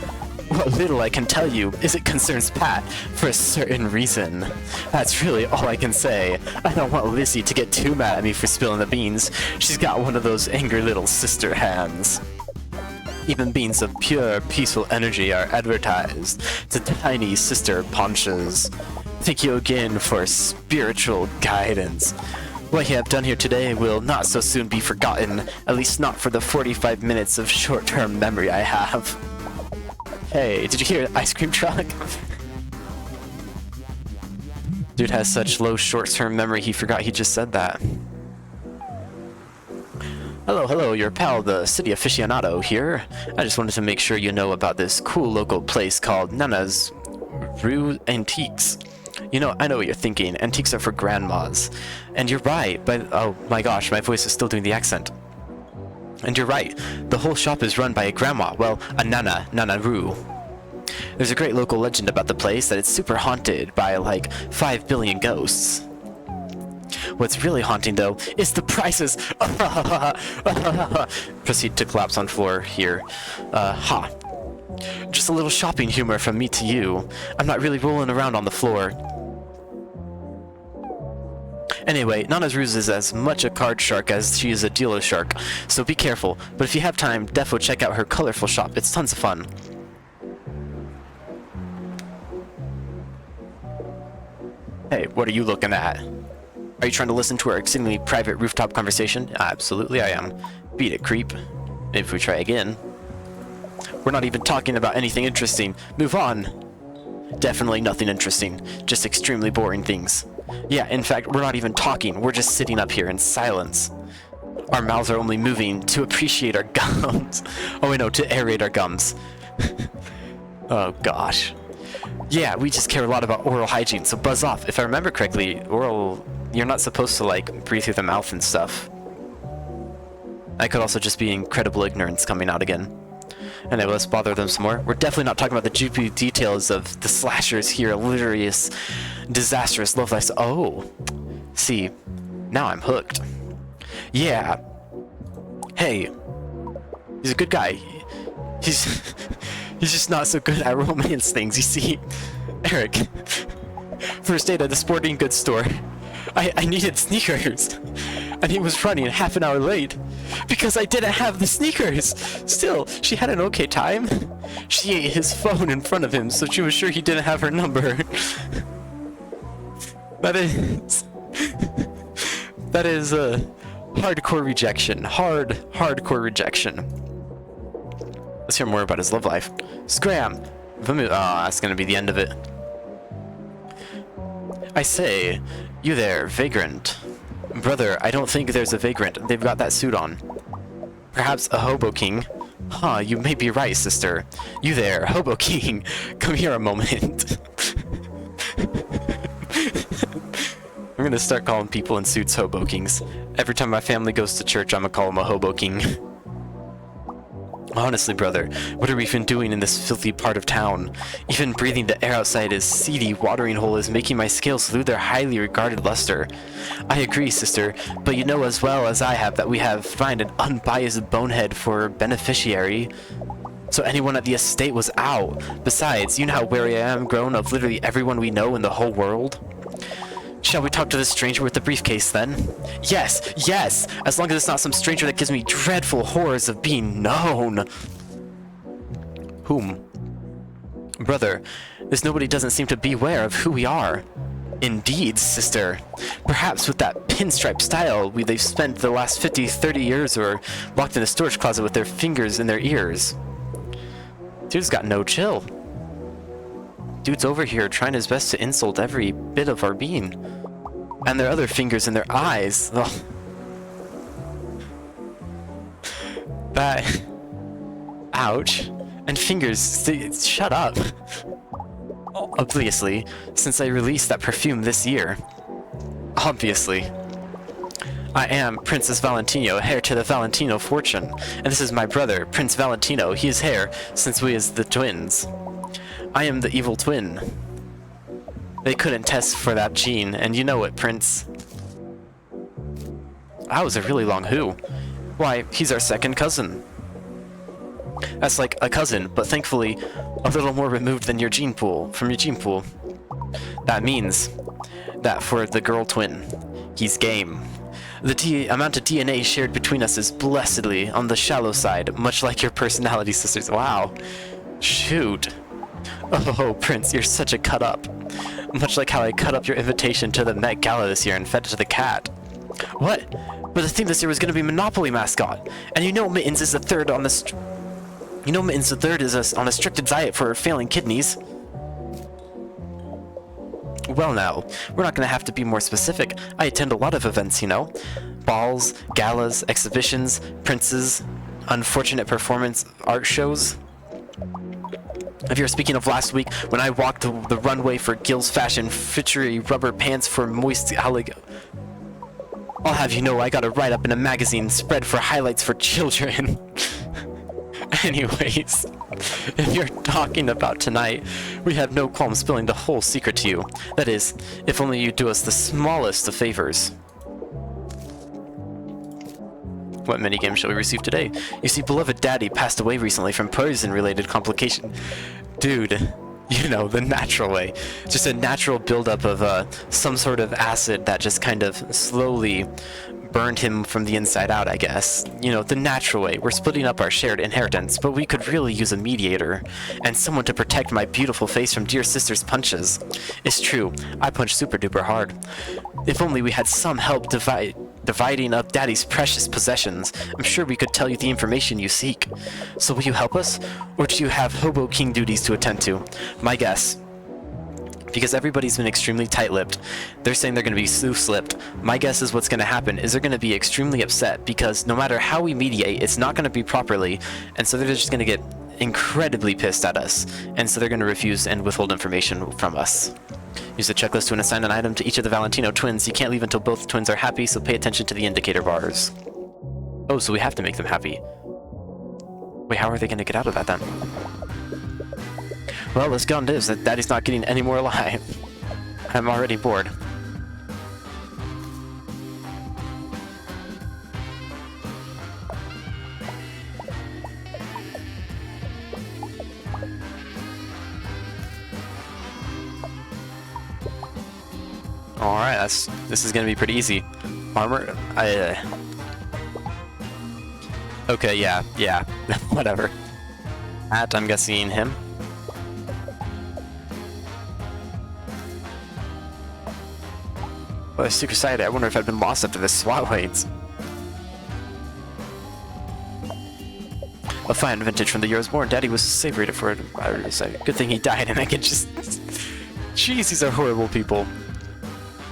What little I can tell you is it concerns Pat for a certain reason. That's really all I can say. I don't want Lizzie to get too mad at me for spilling the beans. She's got one of those angry little sister hands. Even beings of pure, peaceful energy are advertised to tiny sister paunches. Thank you again for spiritual guidance. What you have done here today will not so soon be forgotten, at least not for the 45 minutes of short-term memory I have. Hey, did you hear an ice cream truck? Dude has such low short-term memory he forgot he just said that. Hello, your pal, the city aficionado here. I just wanted to make sure you know about this cool local place called Nana's Rue Antiques. You know, I know what you're thinking. Antiques are for grandmas. And you're right, but oh my gosh, my voice is still doing the accent. And you're right, the whole shop is run by a grandma, well, a Nana Rue. There's a great local legend about the place that it's super haunted by like 5 billion ghosts. What's really haunting though is the prices. Proceed to collapse on floor here. Just a little shopping humor from me to you. I'm not really rolling around on the floor. Anyway, Nana's Ruse is as much a card shark as she is a dealer shark, so be careful. But if you have time, defo check out her colorful shop. It's tons of fun. Hey, what are you looking at? Are you trying to listen to our exceedingly private rooftop conversation? Absolutely I am. Beat it, creep. If we try again. We're not even talking about anything interesting. Move on. Definitely nothing interesting. Just extremely boring things. Yeah, in fact, we're not even talking. We're just sitting up here in silence. Our mouths are only moving to appreciate our gums. Oh, wait, no, to aerate our gums. Oh, gosh. Yeah, we just care a lot about oral hygiene, so buzz off. If I remember correctly, you're not supposed to, like, breathe through the mouth and stuff. That could also just be incredible ignorance coming out again. Anyway, let's bother them some more. We're definitely not talking about the juicy details of the slashers here, hilarious, disastrous love life. Oh, see, now I'm hooked. Yeah. Hey, he's a good guy. He's just not so good at romance things, you see. Eric, first date at the sporting goods store. I needed sneakers, and he was running half an hour late because I didn't have the sneakers. Still, she had an okay time. She ate his phone in front of him, so she was sure he didn't have her number. That is a hardcore rejection. Hardcore rejection. Let's hear more about his love life. Scram! Oh, that's gonna be the end of it. I say, you there, vagrant. Brother, I don't think there's a vagrant. They've got that suit on. Perhaps a hobo king? Huh, you may be right, sister. You there, hobo king. Come here a moment. I'm gonna start calling people in suits hobo kings. Every time my family goes to church, I'm gonna call them a hobo king. Honestly, brother, what are we even doing in this filthy part of town? Even breathing the air outside his seedy watering hole is making my scales lose their highly regarded luster. I agree, sister, but you know as well as I have that we have find an unbiased bonehead for beneficiary. So anyone at the estate was out. Besides, you know how wary I am grown of literally everyone we know in the whole world. Shall we talk to this stranger with the briefcase, then? Yes, yes! As long as it's not some stranger that gives me dreadful horrors of being known. Whom? Brother, this nobody doesn't seem to be aware of who we are. Indeed, sister. Perhaps with that pinstripe style they've spent the last 50, 30 years or locked in a storage closet with their fingers in their ears. Dude's got no chill. Dude's over here trying his best to insult every bit of our being. And their other fingers in their eyes. Ugh. That... Ouch. And fingers... Shut up. Obviously, since I released that perfume this year. Obviously. I am Princess Valentino, heir to the Valentino fortune. And this is my brother, Prince Valentino. He is heir, since we is the twins. I am the evil twin. They couldn't test for that gene, and you know it, Prince. That was a really long who. Why, he's our second cousin. That's like a cousin, but thankfully a little more removed than your gene pool, from your gene pool. That means that for the girl twin, he's game. The amount of DNA shared between us is blessedly on the shallow side, much like your personality sisters. Wow. Shoot. Oh, Prince, you're such a cut-up. Much like how I cut up your invitation to the Met Gala this year and fed it to the cat. What? But the theme this year was going to be Monopoly mascot, and you know Mittens is the third on the on a strict diet for failing kidneys. Well now, we're not going to have to be more specific. I attend a lot of events, you know. Balls, galas, exhibitions, princes, unfortunate performance art shows. If you're speaking of last week, when I walked the runway for Gil's Fashion featuring rubber pants for moist alligator, I'll have you know I got a write-up in a magazine spread for highlights for children. Anyways, if you're talking about tonight, we have no qualm spilling the whole secret to you. That is, if only you do us the smallest of favors. What minigame shall we receive today? You see, beloved daddy passed away recently from poison-related complication. Dude, you know, the natural way. Just a natural buildup of some sort of acid that just kind of slowly burned him from the inside out, I guess. You know, the natural way. We're splitting up our shared inheritance, but we could really use a mediator and someone to protect my beautiful face from dear sister's punches. It's true, I punch super duper hard. If only we had some help dividing up Daddy's precious possessions, I'm sure we could tell you the information you seek. So will you help us? Or do you have Hobo King duties to attend to? My guess, because everybody's been extremely tight-lipped, they're saying they're going to be loose-lipped. My guess is what's going to happen is they're going to be extremely upset because no matter how we mediate, it's not going to be properly, and so they're just going to get incredibly pissed at us, and so they're going to refuse and withhold information from us. Use the checklist to assign an item to each of the Valentino twins. You can't leave until both twins are happy, so pay attention to the indicator bars. Oh, so we have to make them happy. Wait, how are they going to get out of that then? Well, let's go on this, that Daddy's not getting any more alive. I'm already bored. Alright, this is gonna be pretty easy. Armor, okay, yeah, whatever. Hat, I'm guessing him. Well, super excited. I wonder if I've been lost after this SWAT waits. A fine vintage from the year I was born. Daddy was savored for it. Good thing he died and I could just... Jeez, these are horrible people.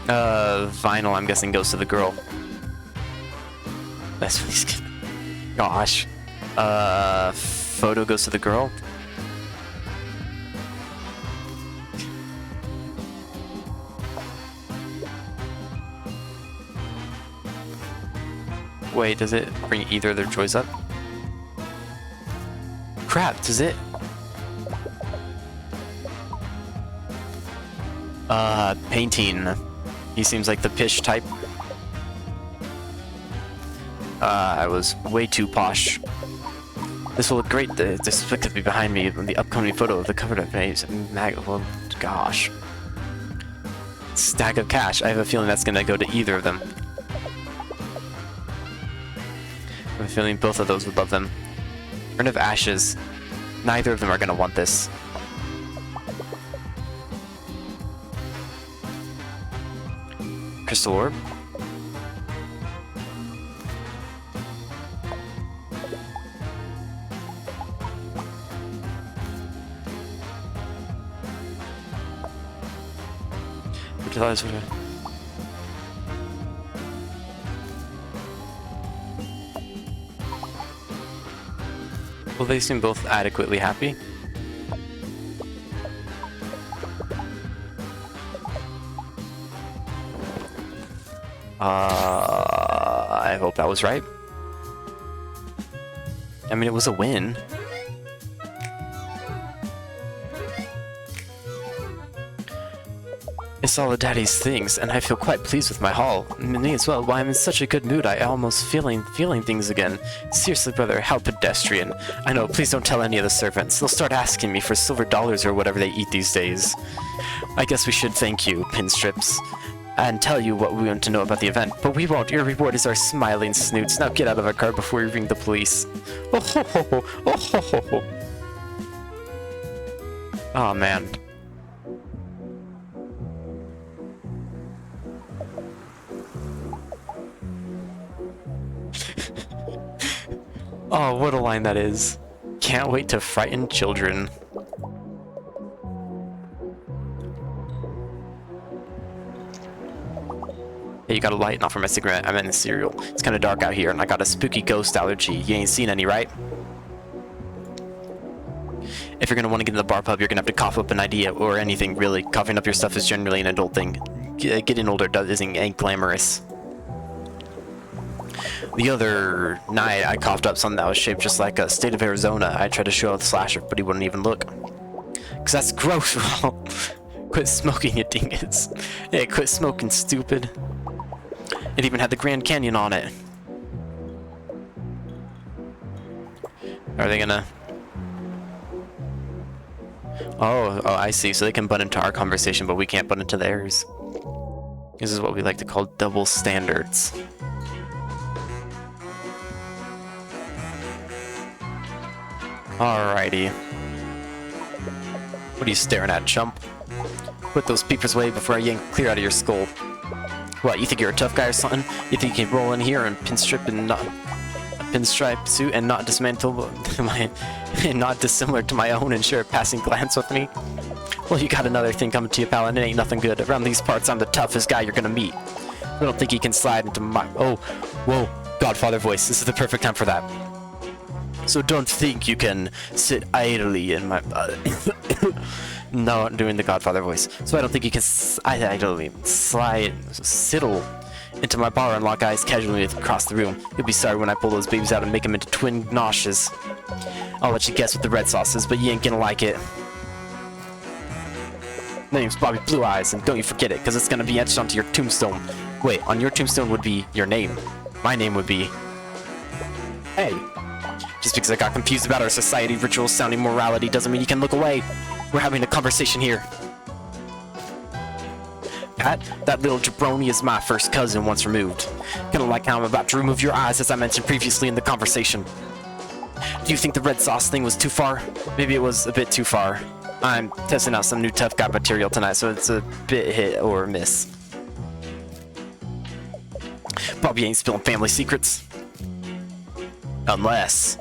Vinyl, I'm guessing, goes to the girl. That's what he's getting. Gosh. Photo goes to the girl. Wait, does it bring either of their joys up? Crap, does it? Painting. He seems like the pish type. I was way too posh. This will look great. This expected behind me in the upcoming photo of the cover page. Well, gosh. Stack of cash. I have a feeling that's gonna go to either of them. I have a feeling both of those would love them. Urn of Ashes. Neither of them are gonna want this. Crystal Orb. Well, they seem both adequately happy. I hope that was right. I mean, it was a win. It's all of Daddy's things, and I feel quite pleased with my haul. Me as well. Why, I'm in such a good mood. I almost feeling things again. Seriously, brother, how pedestrian. I know, please don't tell any of the servants. They'll start asking me for silver dollars or whatever they eat these days. I guess we should thank you, Pinstrips, and tell you what we want to know about the event. But we won't. Your reward is our smiling snoots. Now get out of our car before we ring the police. Oh ho ho ho! Oh ho ho ho! Oh man. Oh, what a line that is. Can't wait to frighten children. Hey, you got a light? Not for my cigarette. I'm in the cereal. It's kind of dark out here, and I got a spooky ghost allergy. You ain't seen any, right? If you're gonna want to get in the bar pub, you're gonna have to cough up an idea, or anything, really. Coughing up your stuff is generally an adult thing. Getting older ain't glamorous. The other night, I coughed up something that was shaped just like a state of Arizona. I tried to show the slasher, but he wouldn't even look. Cause that's gross. Quit smoking, you dingus. Hey, quit smoking, stupid. It even had the Grand Canyon on it. Are they gonna... Oh, I see. So they can butt into our conversation, but we can't butt into theirs. This is what we like to call double standards. Alrighty. What are you staring at, chump? Put those peepers away before I yank clear out of your skull. What, you think you're a tough guy or something? You think you can roll in here and pinstripe and not... a pinstripe suit and not dismantle my... not dissimilar to my own and share a passing glance with me? Well, you got another thing coming to you, pal, and it ain't nothing good. Around these parts, I'm the toughest guy you're gonna meet. I don't think you can slide into my... Oh, whoa, Godfather voice. This is the perfect time for that. So don't think you can sit idly in my... No, I'm doing the Godfather voice. So I don't think you can idly sidle into my bar and lock eyes casually across the room. You'll be sorry when I pull those babies out and make them into twin noshes. I'll let you guess what the red sauce is, but you ain't gonna like it. My name's Bobby Blue Eyes, and don't you forget it, because it's gonna be etched onto your tombstone. Wait, on your tombstone would be your name. My name would be... Hey. Just because I got confused about our society rituals sounding morality doesn't mean you can look away. We're having a conversation here. Pat, that little jabroni is my first cousin once removed. Kinda like how I'm about to remove your eyes as I mentioned previously in the conversation. Do you think the red sauce thing was too far? Maybe it was a bit too far. I'm testing out some new tough guy material tonight, so it's a bit hit or miss. Bobby ain't spilling family secrets. Unless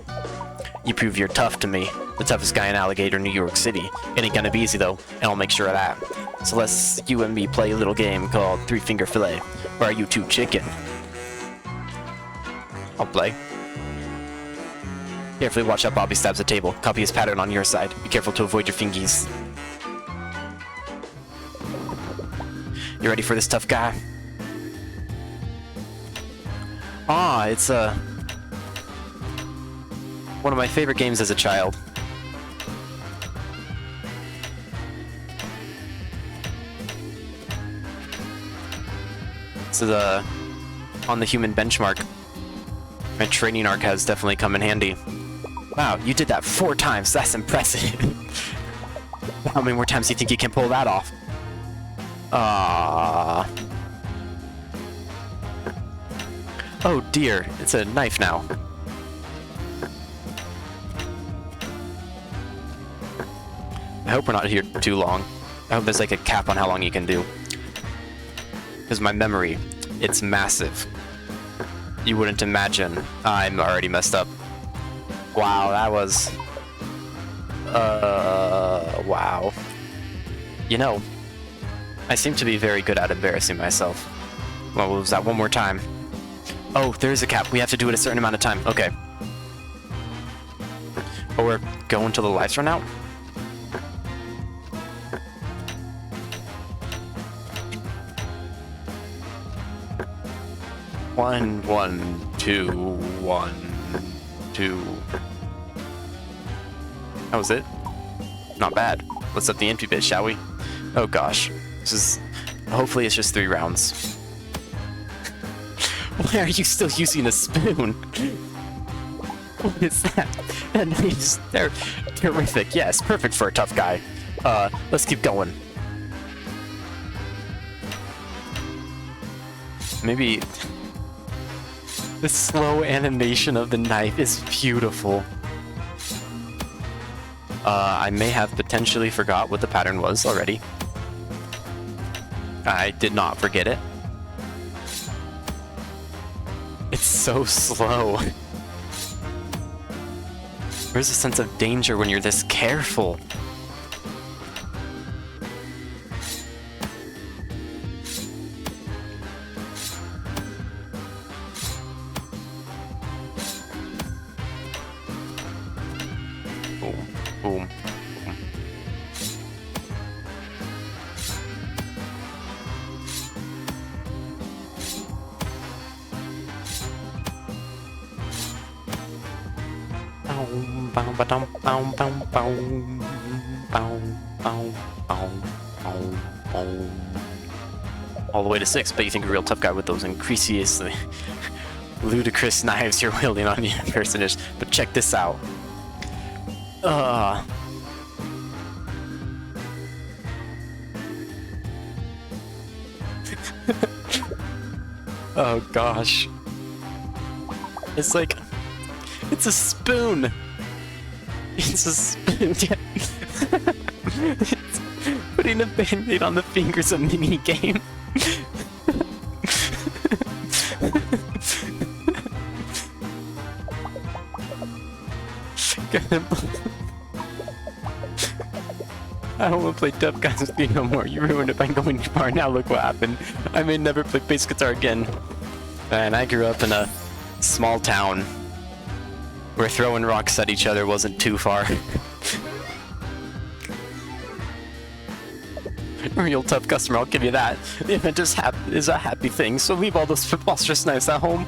you prove you're tough to me. The toughest guy in Alligator, New York City. It ain't gonna be easy though, and I'll make sure of that. So let's you and me play a little game called Three Finger Fillet. Or are you two chicken? I'll play. Carefully watch out Bobby stabs the table. Copy his pattern on your side. Be careful to avoid your fingies. You ready for this, tough guy? Ah, it's one of my favorite games as a child. So on the human benchmark, my training arc has definitely come in handy. Wow, you did that 4 times. That's impressive. How many more times do you think you can pull that off? Ah. Oh dear, it's a knife now. I hope we're not here too long. I hope there's like a cap on how long you can do. Because my memory, it's massive. You wouldn't imagine. I'm already messed up. Wow, that was... wow. You know, I seem to be very good at embarrassing myself. Well, what was that? One more time. Oh, there is a cap. We have to do it a certain amount of time. Okay. Oh, we're going till the lights run out? One, 2, 1, 2. That was it? Not bad. Let's up the entry bit, shall we? Oh gosh. This is... Hopefully it's just 3 rounds. Why are you still using a spoon? What is that? That knife's... They're terrific. Yes, perfect for a tough guy. Let's keep going. Maybe... The slow animation of the knife is beautiful. I may have potentially forgot what the pattern was already. I did not forget it. It's so slow. Where's the sense of danger when you're this careful? Boom, boom, boom. All the way to 6, but you think a real tough guy with those increasingly ludicrous knives you're wielding on your personage. But check this out. Oh gosh. It's like... It's a spoon! It's a spoon, yeah. It's putting a band-aid on the finger's a mini-game. I don't want to play Tough Guys with you no more. You ruined it by going too far. Now look what happened. I may never play bass guitar again. And I grew up in a small town where throwing rocks at each other wasn't too far. Real tough customer, I'll give you that. The event is a happy thing, so leave all those preposterous knives at home.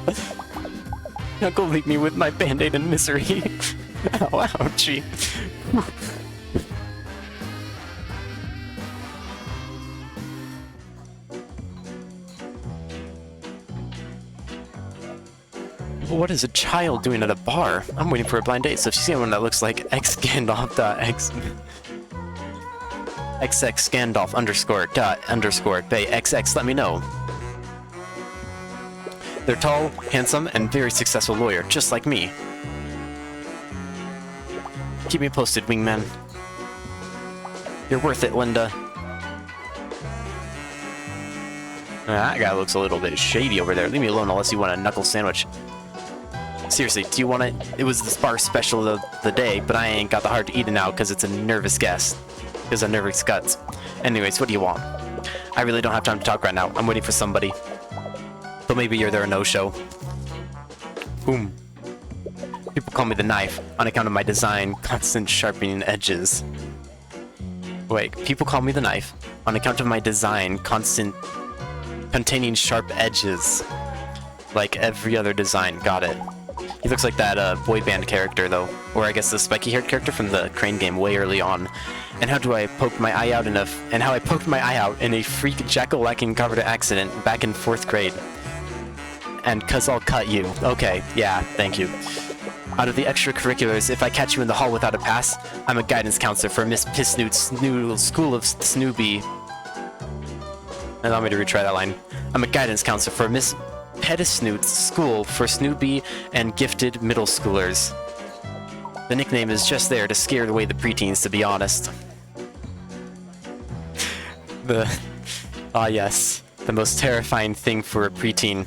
Now go leave me with my band-aid and misery. Ow, ouchie. What is a child doing at a bar? I'm waiting for a blind date, so if you see anyone that looks like xgandalf underscore bay xx, let me know. They're tall, handsome, and very successful lawyer, just like me. Keep me posted, wingman. You're worth it, Linda. That guy looks a little bit shady over there. Leave me alone unless you want a knuckle sandwich. Seriously, do you want it? It was the bar special of the day, but I ain't got the heart to eat it now because it's a nervous guest. Because of nervous guts. Anyways, what do you want? I really don't have time to talk right now. I'm waiting for somebody. But maybe you're there a no-show. Boom. People call me the knife on account of my design, constant sharpening edges. Wait, people call me the knife on account of my design, constant containing sharp edges. Like every other design, got it. He looks like that boy band character though, or I guess the spiky-haired character from the Crane game way early on. And how I poked my eye out in a freak jack-o'-lantern covered accident back in 4th grade. And 'cause I'll cut you. Okay, yeah, thank you. Out of the extracurriculars, if I catch you in the hall without a pass, I'm a guidance counselor for Miss Pissnoot's new school of Snoopy. Allow me to retry that line. I'm a guidance counselor for Miss Pettisnoot's school for Snoopy and gifted middle schoolers. The nickname is just there to scare away the preteens, to be honest. Yes, the most terrifying thing for a preteen.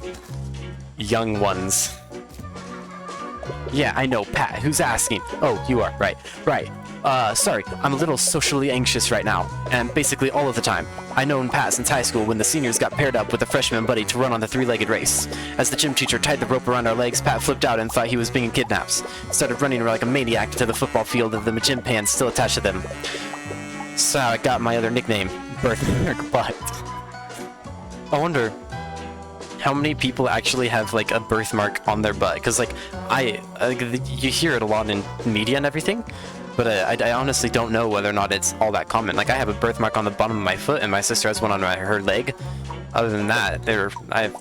Young ones. Yeah, I know, Pat, who's asking? Oh, you are, right. Sorry, I'm a little socially anxious right now, and basically all of the time. I known Pat since high school when the seniors got paired up with a freshman buddy to run on the 3-legged race. As the gym teacher tied the rope around our legs, Pat flipped out and thought he was being kidnapped. Started running like a maniac to the football field with the gym pants still attached to them. So I got my other nickname, Birthmark Butt. I wonder how many people actually have like a birthmark on their butt, because like you hear it a lot in media and everything, but I honestly don't know whether or not it's all that common. Like I have a birthmark on the bottom of my foot and my sister has one on her leg. Other than that, I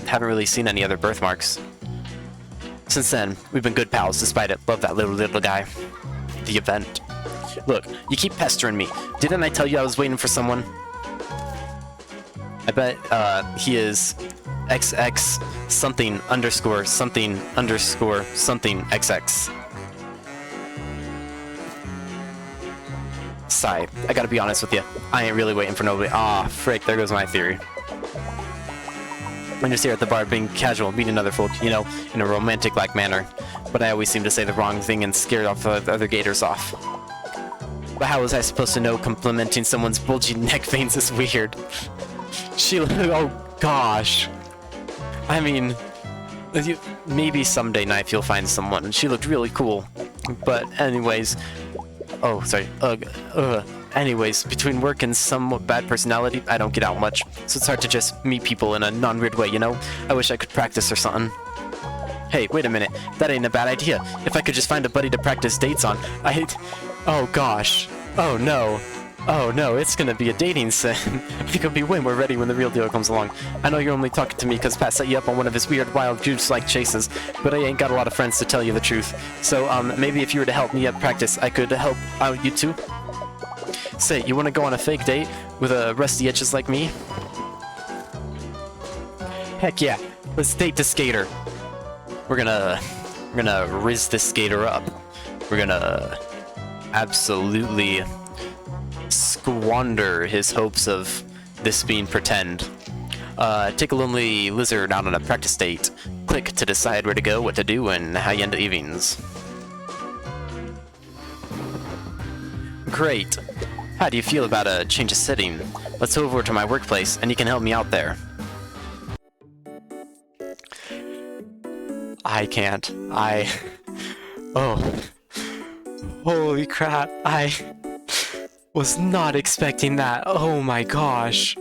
haven't really seen any other birthmarks. Since then, we've been good pals despite it. Love that little guy. The event. Look, you keep pestering me. Didn't I tell you I was waiting for someone? I bet he is XX something underscore something underscore something XX. Sigh. I gotta be honest with you. I ain't really waiting for nobody. Ah, frick, there goes my theory. I'm just here at the bar being casual, meeting other folk, you know, in a romantic-like manner. But I always seem to say the wrong thing and scare off the other gators off. But how was I supposed to know complimenting someone's bulgy neck veins is weird? Oh gosh. I mean, maybe someday, Knife, you'll find someone. She looked really cool. But anyways, oh, sorry. Anyways, between work and somewhat bad personality, I don't get out much. So it's hard to just meet people in a non-weird way, you know? I wish I could practice or something. Hey, wait a minute. That ain't a bad idea. If I could just find a buddy to practice dates on, oh gosh. Oh no. Oh no, it's gonna be a dating sim. I think I'll be way more ready when the real deal comes along. I know you're only talking to me because Pat set you up on one of his weird, wild, juice-like chases, but I ain't got a lot of friends to tell you the truth. So, maybe if you were to help me at practice, I could help out you too? Say, you wanna go on a fake date with rusty edges like me? Heck yeah, let's date the skater. We're gonna rizz this skater up. We're gonna absolutely squander his hopes of this being pretend. Take a lonely lizard out on a practice date. Click to decide where to go, what to do, and how you end the evenings. Great. How do you feel about a change of setting? Let's go over to my workplace, and you can help me out there. I can't. Oh. Holy crap. I was not expecting that. Oh my gosh.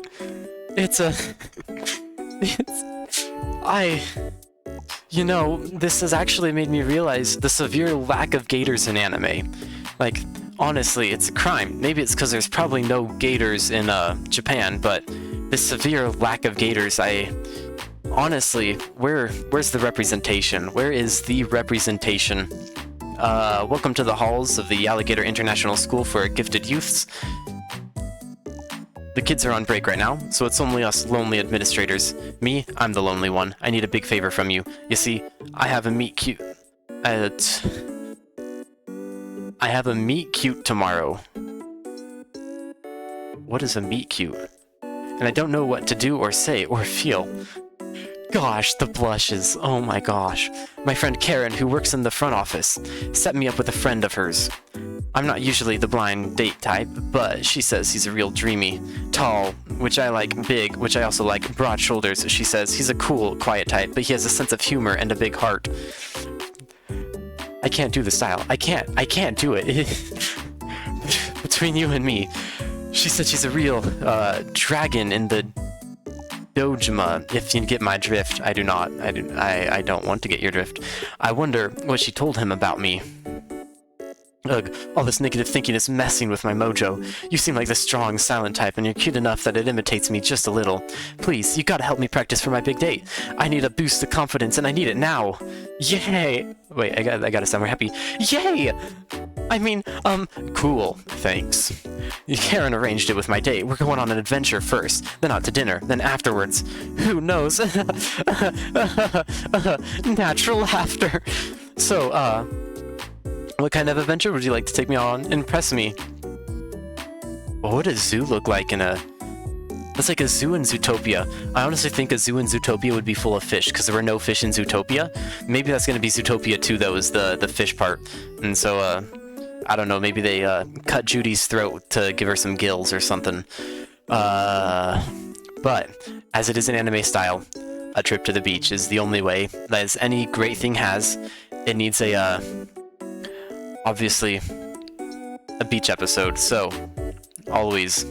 You know, this has actually made me realize the severe lack of gators in anime. Like, honestly, it's a crime. Maybe it's because there's probably no gators in Japan, but the severe lack of gators, honestly, where's the representation? Where is the representation? Welcome to the halls of the Alligator International School for Gifted Youths. The kids are on break right now, so it's only us lonely administrators. Me, I'm the lonely one. I need a big favor from you. You see, I have a meet cute... I have a meet cute tomorrow. What is a meet cute? And I don't know what to do or say or feel. Gosh, the blushes. Oh my gosh. My friend Karen, who works in the front office, set me up with a friend of hers. I'm not usually the blind date type, but she says he's a real dreamy. Tall, which I like. Big, which I also like. Broad shoulders, she says. He's a cool, quiet type, but he has a sense of humor and a big heart. I can't do the style. I can't do it. Between you and me, she said she's a real dragon in the Dojima, if you get my drift. I do not. I don't want to get your drift. I wonder what she told him about me. Ugh, all this negative thinking is messing with my mojo. You seem like the strong, silent type, and you're cute enough that it imitates me just a little. Please, you gotta help me practice for my big date. I need a boost of confidence, and I need it now. Yay! Wait, I gotta sound more happy. Yay! I mean, cool. Thanks. Karen arranged it with my date. We're going on an adventure first, then out to dinner, then afterwards. Who knows? Natural laughter. So, what kind of adventure would you like to take me on? Impress me. What would a zoo look like in a... That's like a zoo in Zootopia. I honestly think a zoo in Zootopia would be full of fish, because there were no fish in Zootopia. Maybe that's going to be Zootopia 2, though, is the fish part. And so, I don't know, maybe they cut Judy's throat to give her some gills or something. But, as it is in anime style, a trip to the beach is the only way, as any great thing has. It needs a, obviously, a beach episode, so, always.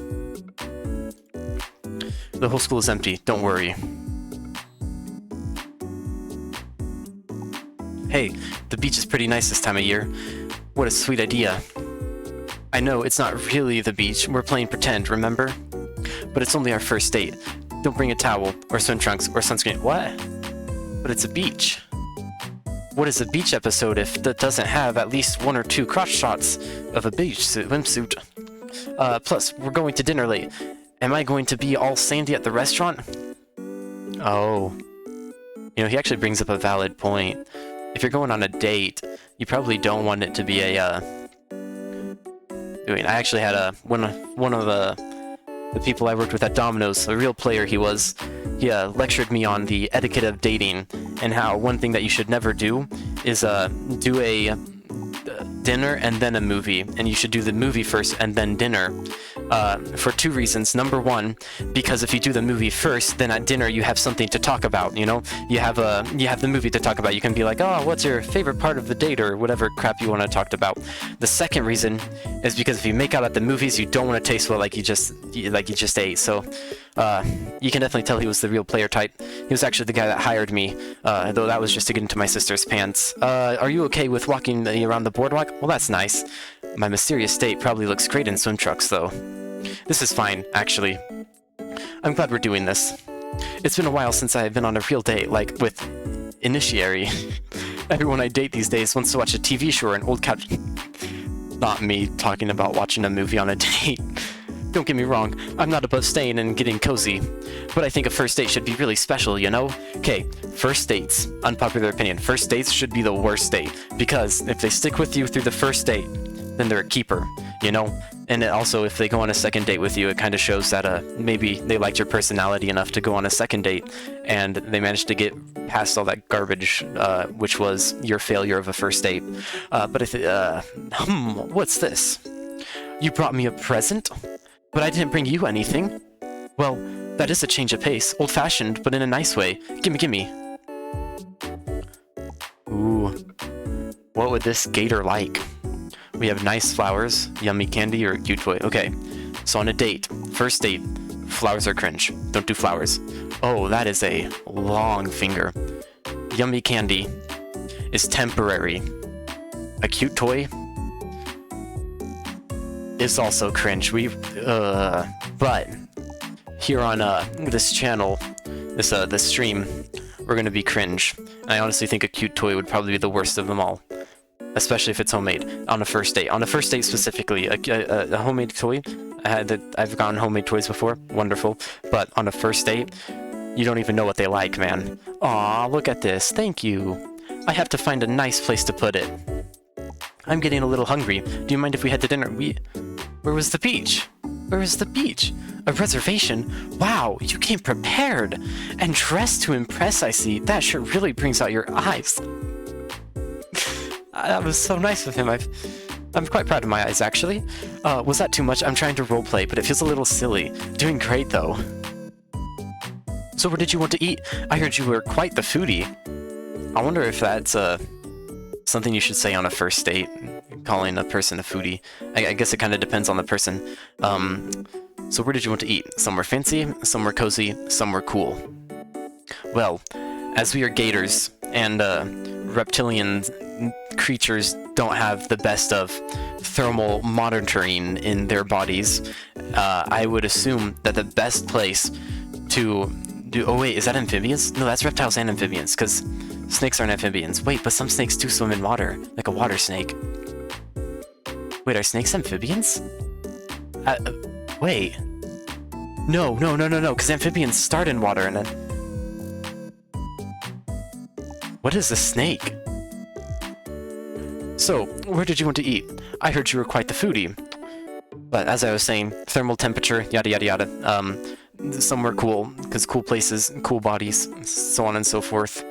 The whole school is empty, don't worry. Hey, the beach is pretty nice this time of year. What a sweet idea. I know, it's not really the beach, we're playing pretend, remember? But it's only our first date. Don't bring a towel, or swim trunks, or sunscreen. What? But it's a beach. What is a beach episode if that doesn't have at least 1 or 2 crotch shots of a beach swimsuit? Plus, we're going to dinner late. Am I going to be all sandy at the restaurant? Oh. You know, he actually brings up a valid point. If you're going on a date, you probably don't want it to be a, I actually had one of the people I worked with at Domino's, a real player he was, he lectured me on the etiquette of dating, and how one thing that you should never do is do a dinner and then a movie, and you should do the movie first and then dinner, for 2 reasons. Number 1, because if you do the movie first, then at dinner you have something to talk about, you know? You have the movie to talk about. You can be like, oh, what's your favorite part of the date, or whatever crap you want to talk about. The second reason is because if you make out at the movies, you don't want to taste well like you just ate. So you can definitely tell he was the real player type. He was actually the guy that hired me, though that was just to get into my sister's pants. Are you okay with walking around the boardwalk? Well, that's nice. My mysterious date probably looks great in swim trunks, though. This is fine, actually. I'm glad we're doing this. It's been a while since I've been on a real date, like with Initiary. Everyone I date these days wants to watch a TV show or an old couch. Not me talking about watching a movie on a date. Don't get me wrong, I'm not above staying and getting cozy, but I think a first date should be really special, you know? Okay, first dates, unpopular opinion, first dates should be the worst date, because if they stick with you through the first date, then they're a keeper, you know? And also, if they go on a second date with you, it kind of shows that maybe they liked your personality enough to go on a second date, and they managed to get past all that garbage, which was your failure of a first date. But if, what's this? You brought me a present? But I didn't bring you anything. Well, that is a change of pace. Old-fashioned, but in a nice way. Gimme. Ooh. What would this gator like? We have nice flowers, yummy candy, or a cute toy. Okay, so on a date, first date, flowers are cringe. Don't do flowers. Oh, that is a long finger. Yummy candy is temporary. A cute toy is also cringe. But here on this channel, this stream, we're gonna be cringe. And I honestly think a cute toy would probably be the worst of them all, especially if it's homemade on a first date. On a first date specifically, a homemade toy. I've gotten homemade toys before, wonderful. But on a first date, you don't even know what they like, man. Aw, look at this. Thank you. I have to find a nice place to put it. I'm getting a little hungry. Do you mind if we head to dinner? Where was the beach? Where is the beach? A reservation? Wow, you came prepared! And dressed to impress, I see. That sure really brings out your eyes. That was so nice of him. I'm quite proud of my eyes, actually. Was that too much? I'm trying to roleplay, but it feels a little silly. Doing great, though. So what did you want to eat? I heard you were quite the foodie. I wonder if that's, something you should say on a first date, calling a person a foodie. I guess it kind of depends on the person. So where did you want to eat? Somewhere fancy, somewhere cozy, somewhere cool. Well, as we are gators, and reptilian creatures don't have the best of thermal monitoring in their bodies, I would assume that the best place to do... Oh wait, is that amphibians? No, that's reptiles and amphibians, because snakes aren't amphibians. Wait, but some snakes do swim in water, like a water snake. Wait, are snakes amphibians? Wait. No, because amphibians start in water and then... What is a snake? So, where did you want to eat? I heard you were quite the foodie. But as I was saying, thermal temperature, yada yada yada. Somewhere cool, because cool places, cool bodies, so on and so forth.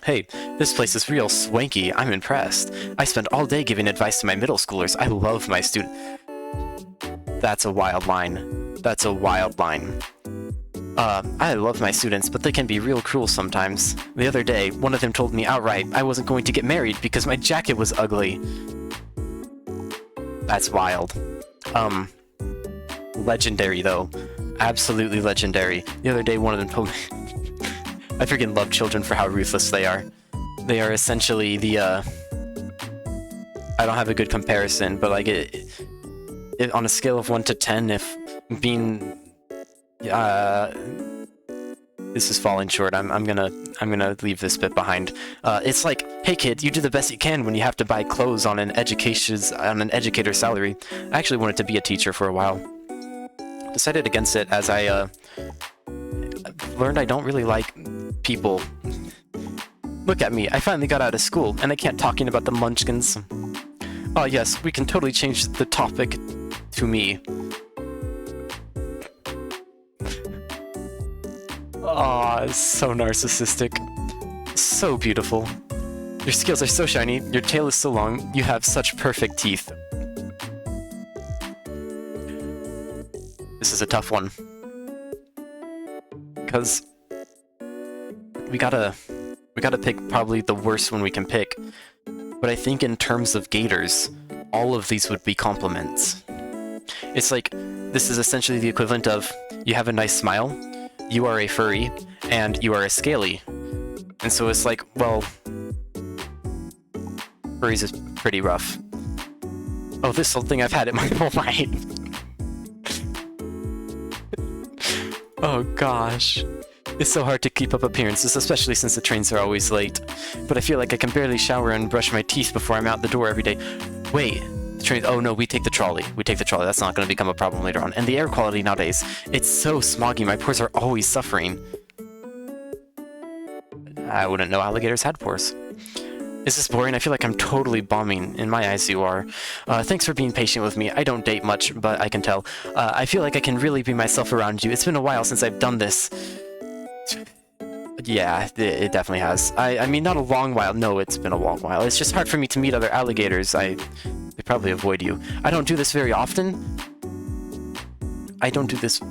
Hey, this place is real swanky. I'm impressed. I spend all day giving advice to my middle schoolers. I love my student. That's a wild line. That's a wild line. I love my students, but they can be real cruel sometimes. The other day, one of them told me outright I wasn't going to get married because my jacket was ugly. That's wild. Legendary, though. Absolutely legendary. The other day, one of them told me... I freaking love children for how ruthless they are. They are essentially the, I don't have a good comparison, but like, on a scale of 1 to 10, if being... this is falling short. I'm gonna leave this bit behind. It's like, hey kid, you do the best you can when you have to buy clothes on an educator's salary. I actually wanted to be a teacher for a while. Decided against it as I learned I don't really like people. Look at me, I finally got out of school and I can't talking about the munchkins. Oh yes, we can totally change the topic to me. Aw, so narcissistic. So beautiful. Your scales are so shiny, your tail is so long, you have such perfect teeth. This is a tough one. Because we gotta pick probably the worst one we can pick. But I think in terms of gators, all of these would be compliments. It's like, this is essentially the equivalent of, you have a nice smile, you are a furry, and you are a scaly. And so it's like, well, furries is pretty rough. Oh, this whole thing I've had it my whole life. Oh gosh. It's so hard to keep up appearances, especially since the trains are always late. But I feel like I can barely shower and brush my teeth before I'm out the door every day. Wait, the train... Oh no, we take the trolley. We take the trolley. That's not going to become a problem later on. And the air quality nowadays, it's so smoggy. My pores are always suffering. I wouldn't know alligators had pores. Is this boring? I feel like I'm totally bombing. In my eyes, you are. Thanks for being patient with me. I don't date much, but I can tell. I feel like I can really be myself around you. It's been a while since I've done this. Yeah, it definitely has. I mean, not a long while. No, it's been a long while. It's just hard for me to meet other alligators. They probably avoid you. I don't do this very often. I don't do this...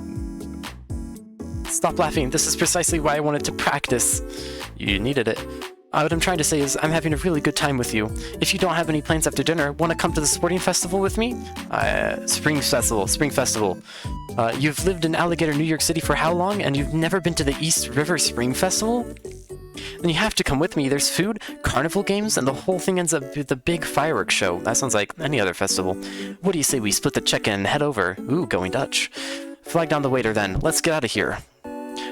Stop laughing. This is precisely why I wanted to practice. You needed it. What I'm trying to say is, I'm having a really good time with you. If you don't have any plans after dinner, want to come to the sporting festival with me? Spring Festival. You've lived in Alligator, New York City for how long, and you've never been to the East River Spring Festival? Then you have to come with me. There's food, carnival games, and the whole thing ends up with a big fireworks show. That sounds like any other festival. What do you say we split the check-in and head over? Ooh, going Dutch. Flag down the waiter then. Let's get out of here.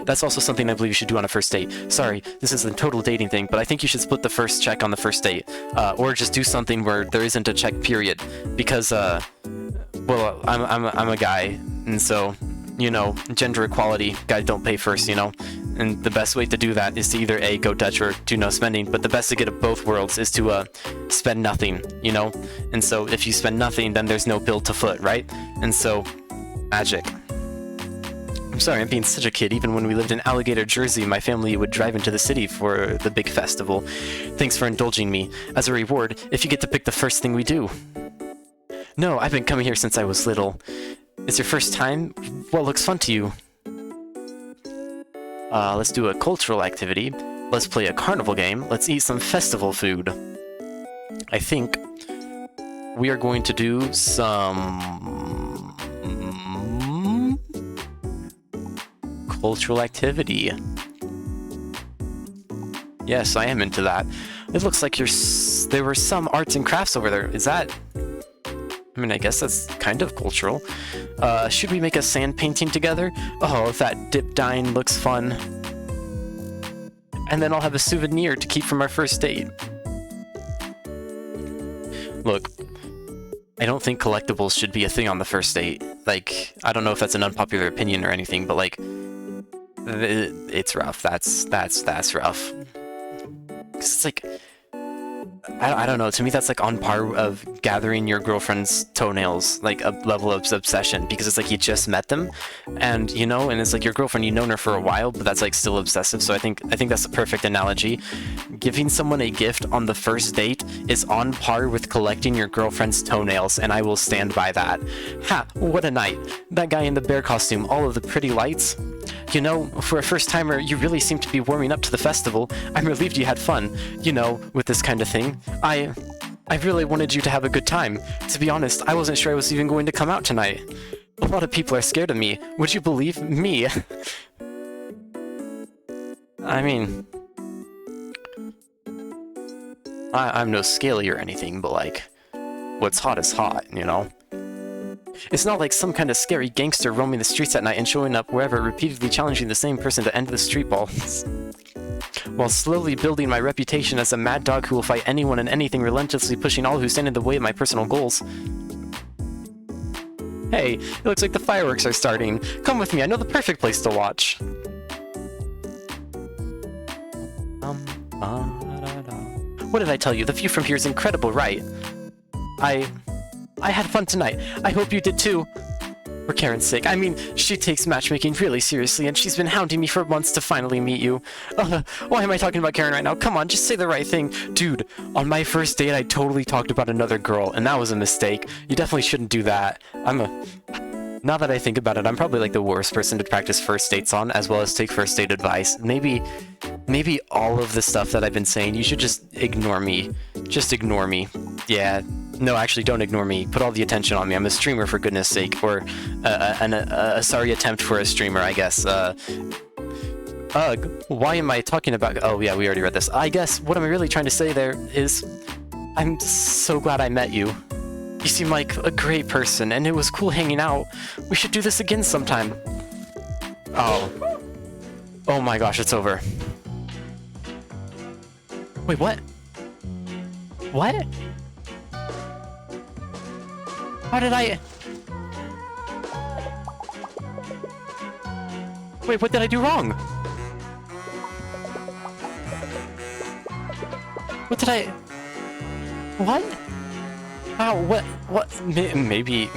That's also something I believe you should do on a first date. Sorry, this is a total dating thing, but I think you should split the first check on the first date. Or just do something where there isn't a check period. Because, well, I'm a guy, and so, you know, gender equality, guys don't pay first, you know? And the best way to do that is to either A, go Dutch, or do no spending, but the best to get of both worlds is to, spend nothing, you know? And so, if you spend nothing, then there's no bill to foot, right? And so, magic. I'm sorry, I'm being such a kid. Even when we lived in Alligator, Jersey, my family would drive into the city for the big festival. Thanks for indulging me. As a reward, if you get to pick the first thing we do. No, I've been coming here since I was little. It's your first time? What looks fun to you? Let's do a cultural activity. Let's play a carnival game. Let's eat some festival food. I think we are going to do some cultural activity. Yes, I am into that. It looks like there were some arts and crafts over there. Is that... I mean, I guess that's kind of cultural. Should we make a sand painting together? Oh, if that dip dine looks fun. And then I'll have a souvenir to keep from our first date. Look, I don't think collectibles should be a thing on the first date. Like, I don't know if that's an unpopular opinion or anything, but like, it's rough. That's rough. 'Cause it's like, I don't know, to me that's like on par of gathering your girlfriend's toenails, like a level of obsession, because it's like you just met them, and you know, and it's like your girlfriend, you've known her for a while, but that's like still obsessive. So I think that's a perfect analogy. Giving someone a gift on the first date is on par with collecting your girlfriend's toenails, and I will stand by that. Ha, what a night. That guy in the bear costume, all of the pretty lights. You know, for a first-timer, you really seem to be warming up to the festival. I'm relieved you had fun, you know, with this kind of thing. I really wanted you to have a good time. To be honest, I wasn't sure I was even going to come out tonight. A lot of people are scared of me. Would you believe me? I mean... I'm no scaly or anything, but like, what's hot is hot, you know? It's not like some kind of scary gangster roaming the streets at night and showing up wherever, repeatedly challenging the same person to end the street balls. While slowly building my reputation as a mad dog who will fight anyone and anything, relentlessly pushing all who stand in the way of my personal goals. Hey, it looks like the fireworks are starting. Come with me, I know the perfect place to watch. What did I tell you? The view from here is incredible, right? I had fun tonight. I hope you did too. For Karen's sake. I mean, she takes matchmaking really seriously, and she's been hounding me for months to finally meet you. Why am I talking about Karen right now? Come on, just say the right thing. Dude, on my first date, I totally talked about another girl, and that was a mistake. You definitely shouldn't do that. Now that I think about it, I'm probably like the worst person to practice first dates on, as well as take first date advice. Maybe all of the stuff that I've been saying, you should just ignore me. Just ignore me. Yeah. No, actually, don't ignore me. Put all the attention on me. I'm a streamer, for goodness sake. Or a sorry attempt for a streamer, I guess. Why am I talking about... Oh, yeah, we already read this. I guess what I'm really trying to say there is... I'm so glad I met you. You seem like a great person, and it was cool hanging out. We should do this again sometime. Oh. Oh my gosh, it's over. Wait, what? What? How did I... Wait, what did I do wrong? What did I... What? How? What? Maybe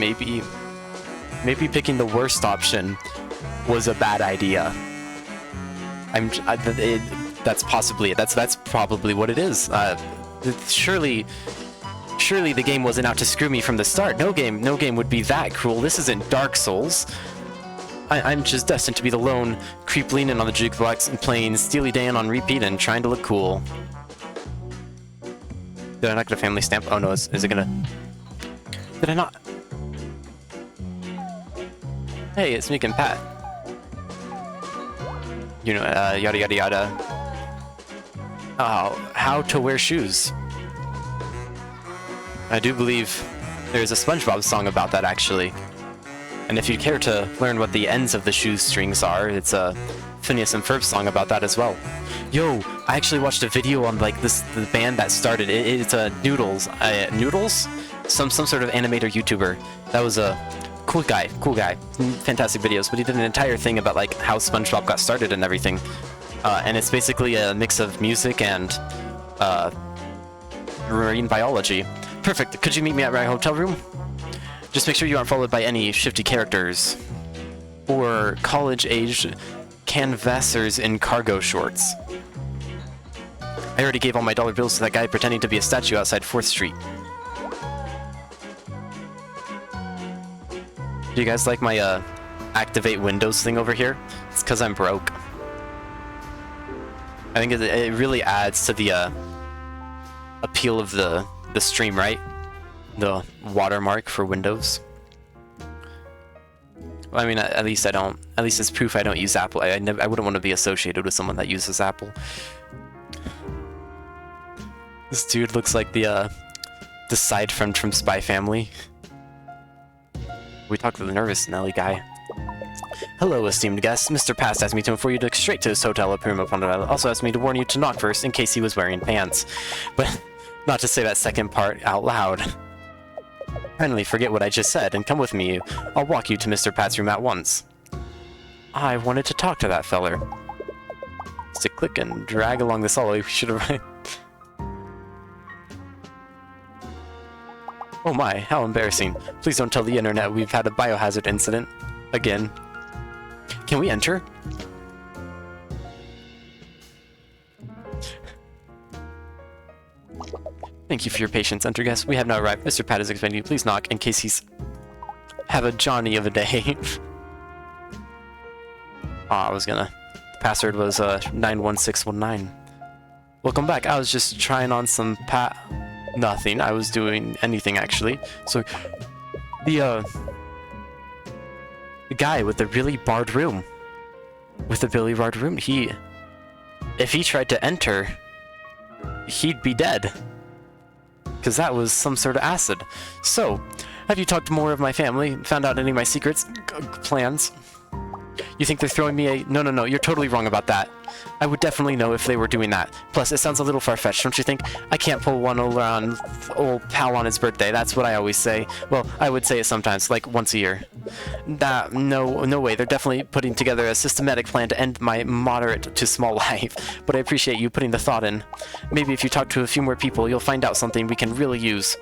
picking the worst option was a bad idea. That's possibly it. That's probably what it is. Surely the game wasn't out to screw me from the start. No game would be that cruel. This isn't Dark Souls. I'm just destined to be the lone creep leaning on the jukebox and playing Steely Dan on repeat and trying to look cool. Did I not get a family stamp? Oh no, is it gonna... Did I not? Hey, it's Nick and Pat. You know, yada yada yada. Oh, how to wear shoes. I do believe there's a SpongeBob song about that, actually. And if you'd care to learn what the ends of the shoes strings are, it's a Phineas and Ferb song about that as well. Yo, I actually watched a video on like the band that started it. It's Noodles. Noodles? Some sort of animator YouTuber. That was a cool guy. Fantastic videos. But he did an entire thing about like how SpongeBob got started and everything. And it's basically a mix of music and marine biology. Perfect. Could you meet me at my hotel room? Just make sure you aren't followed by any shifty characters. or college-aged canvassers in cargo shorts. I already gave all my dollar bills to that guy pretending to be a statue outside 4th Street. Do you guys like my activate windows thing over here? It's because I'm broke. I think it really adds to the appeal of the stream, right? The watermark for Windows. Well, I mean, at least I don't. At least it's proof I don't use Apple. I wouldn't want to be associated with someone that uses Apple. This dude looks like the side friend from Spy Family. We talked to the nervous Nelly guy. Hello, esteemed guests. Mr. Past asked me to inform you to go straight to his hotel at Prima Ponderella. Also asked me to warn you to knock first in case he was wearing pants. But not to say that second part out loud. Kindly forget what I just said and come with me. I'll walk you to Mr. Pat's room at once. I wanted to talk to that feller. Stick, click, and drag along this hallway. We should have... Oh my, how embarrassing. Please don't tell the internet we've had a biohazard incident. Again. Can we enter? Thank you for your patience, enter guest. We have now arrived. Mr. Pat is expecting you. Please knock in case he's... have a Johnny of a day. I was gonna... The password was 91619. Welcome back. I was just trying on some Nothing. I was doing anything, actually. So, the guy with the really barred room. With the really barred room, if he tried to enter, he'd be dead. Because that was some sort of acid. So, have you talked to more of my family? Found out any of my secrets? Plans? You think they're throwing me a... No, you're totally wrong about that. I would definitely know if they were doing that. Plus, it sounds a little far-fetched, don't you think? I can't pull one over on old pal on his birthday. That's what I always say. Well, I would say it sometimes, like once a year. No way. They're definitely putting together a systematic plan to end my moderate to small life. But I appreciate you putting the thought in. Maybe if you talk to a few more people, you'll find out something we can really use.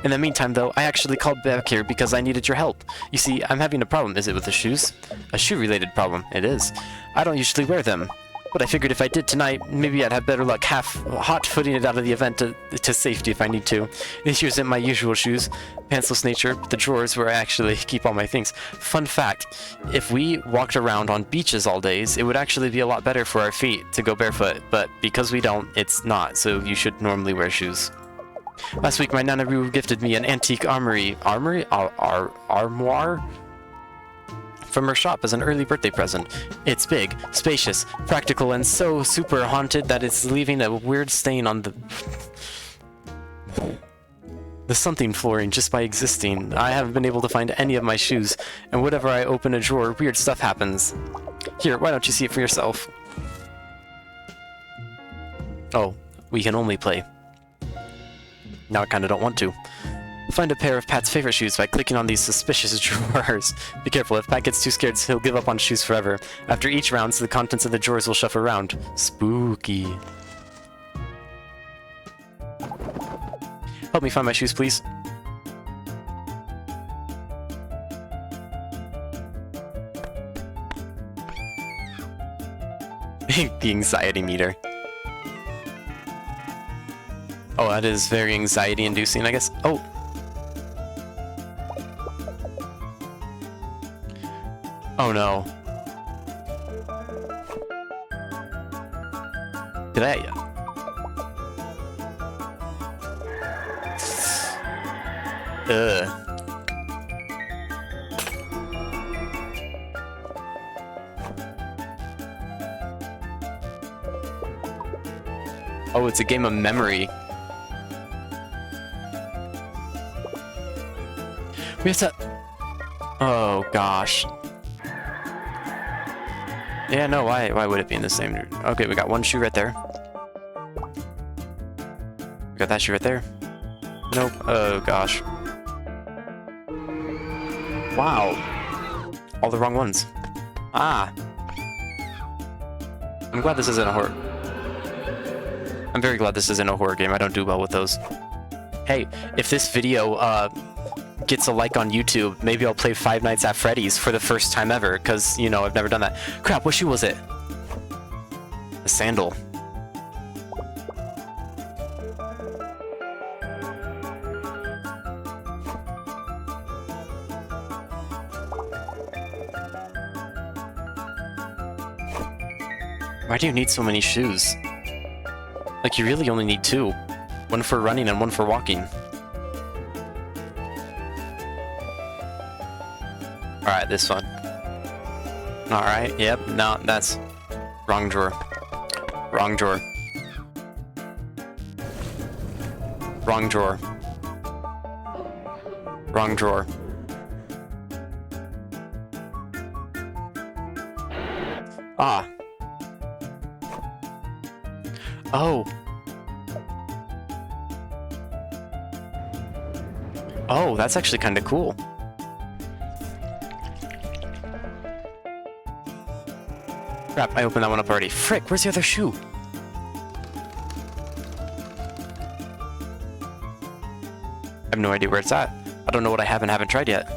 In the meantime, though, I actually called back here because I needed your help. You see, I'm having a problem. Is it with the shoes? A shoe-related problem. It is. I don't usually wear them. But I figured if I did tonight, maybe I'd have better luck hot-footing it out of the event to safety if I need to. These shoes aren't my usual shoes. Pantsless nature, the drawers where I actually keep all my things. Fun fact, if we walked around on beaches all days, it would actually be a lot better for our feet to go barefoot. But because we don't, it's not, so you should normally wear shoes. Last week, my Nana Roo gifted me an antique armoire? From her shop as an early birthday present. It's big, spacious, practical, and so super haunted that it's leaving a weird stain on the something flooring just by existing. I haven't been able to find any of my shoes, and whenever I open a drawer, weird stuff happens. Here, why don't you see it for yourself? Oh, we can only play. Now I kinda don't want to. Find a pair of Pat's favorite shoes by clicking on these suspicious drawers. Be careful, if Pat gets too scared, he'll give up on shoes forever. After each round, the contents of the drawers will shuffle around. Spooky. Help me find my shoes, please. The anxiety meter. Oh, that is very anxiety-inducing, I guess. Oh! Oh no. Did I? Oh, it's a game of memory. We have to... Oh, gosh. Yeah, no, why would it be in the same... Okay, we got one shoe right there. We got that shoe right there. Nope. Oh, gosh. Wow. All the wrong ones. Ah. I'm glad this isn't a horror... I'm very glad this isn't a horror game. I don't do well with those. Hey, if this video, gets a like on YouTube, maybe I'll play Five Nights at Freddy's for the first time ever, because, you know, I've never done that. Crap, what shoe was it? A sandal. Why do you need so many shoes? Like, you really only need two. One for running and one for walking. Alright, this one. Alright, yep, no, that's... wrong drawer. Wrong drawer. Wrong drawer. Wrong drawer. Ah. Oh. Oh, that's actually kind of cool. Crap, I opened that one up already. Frick, where's the other shoe? I have no idea where it's at. I don't know what I have and haven't tried yet.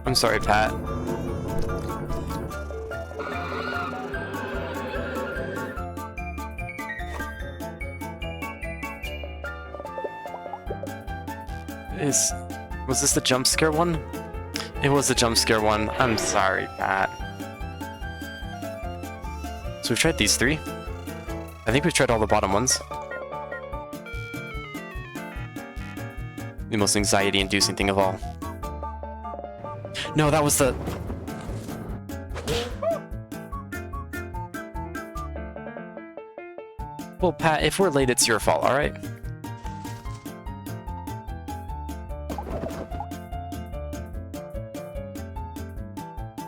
I'm sorry, Pat. Was this the jump scare one? It was the jump scare one. I'm sorry, Pat. So we've tried these three. I think we've tried all the bottom ones. The most anxiety-inducing thing of all. No, that was the... Well, Pat, if we're late, it's your fault, alright?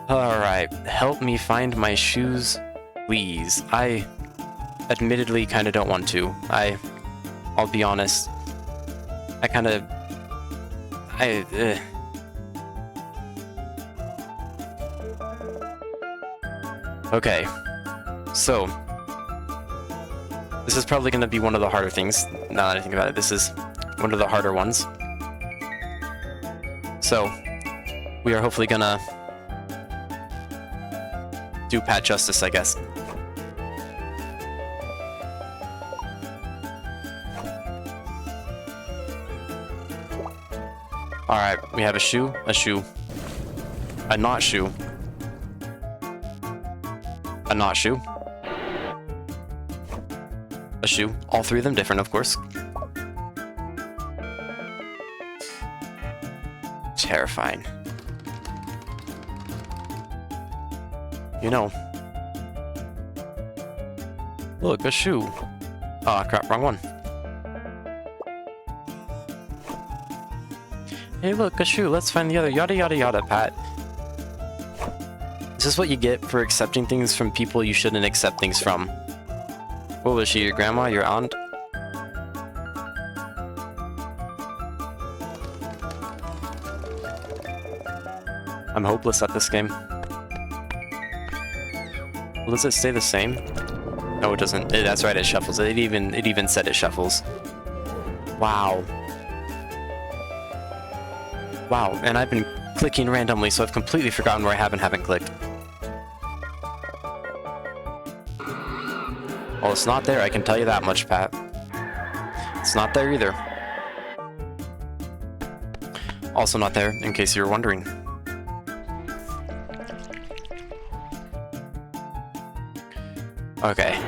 Alright, help me find my shoes, please. I admittedly kind of don't want to. I'll be honest. I kind of... Okay, so... This is probably going to be one of the harder things, now that I think about it. This is one of the harder ones. So, we are hopefully gonna do Pat justice, I guess. Alright, we have a shoe, a not shoe, a not shoe, a shoe, all three of them different, of course. Terrifying. You know. Look, a shoe. Ah, crap, wrong one. Hey, look, a shoe. Let's find the other. Yada, yada, yada, Pat. This is what you get for accepting things from people you shouldn't accept things from. What was she, your grandma, your aunt? I'm hopeless at this game. Well, does it stay the same? No, it doesn't. That's right, it shuffles. It even said it shuffles. Wow. Wow, and I've been clicking randomly, so I've completely forgotten where I have and haven't clicked. Well, it's not there, I can tell you that much, Pat. It's not there either. Also not there, in case you were wondering. Okay.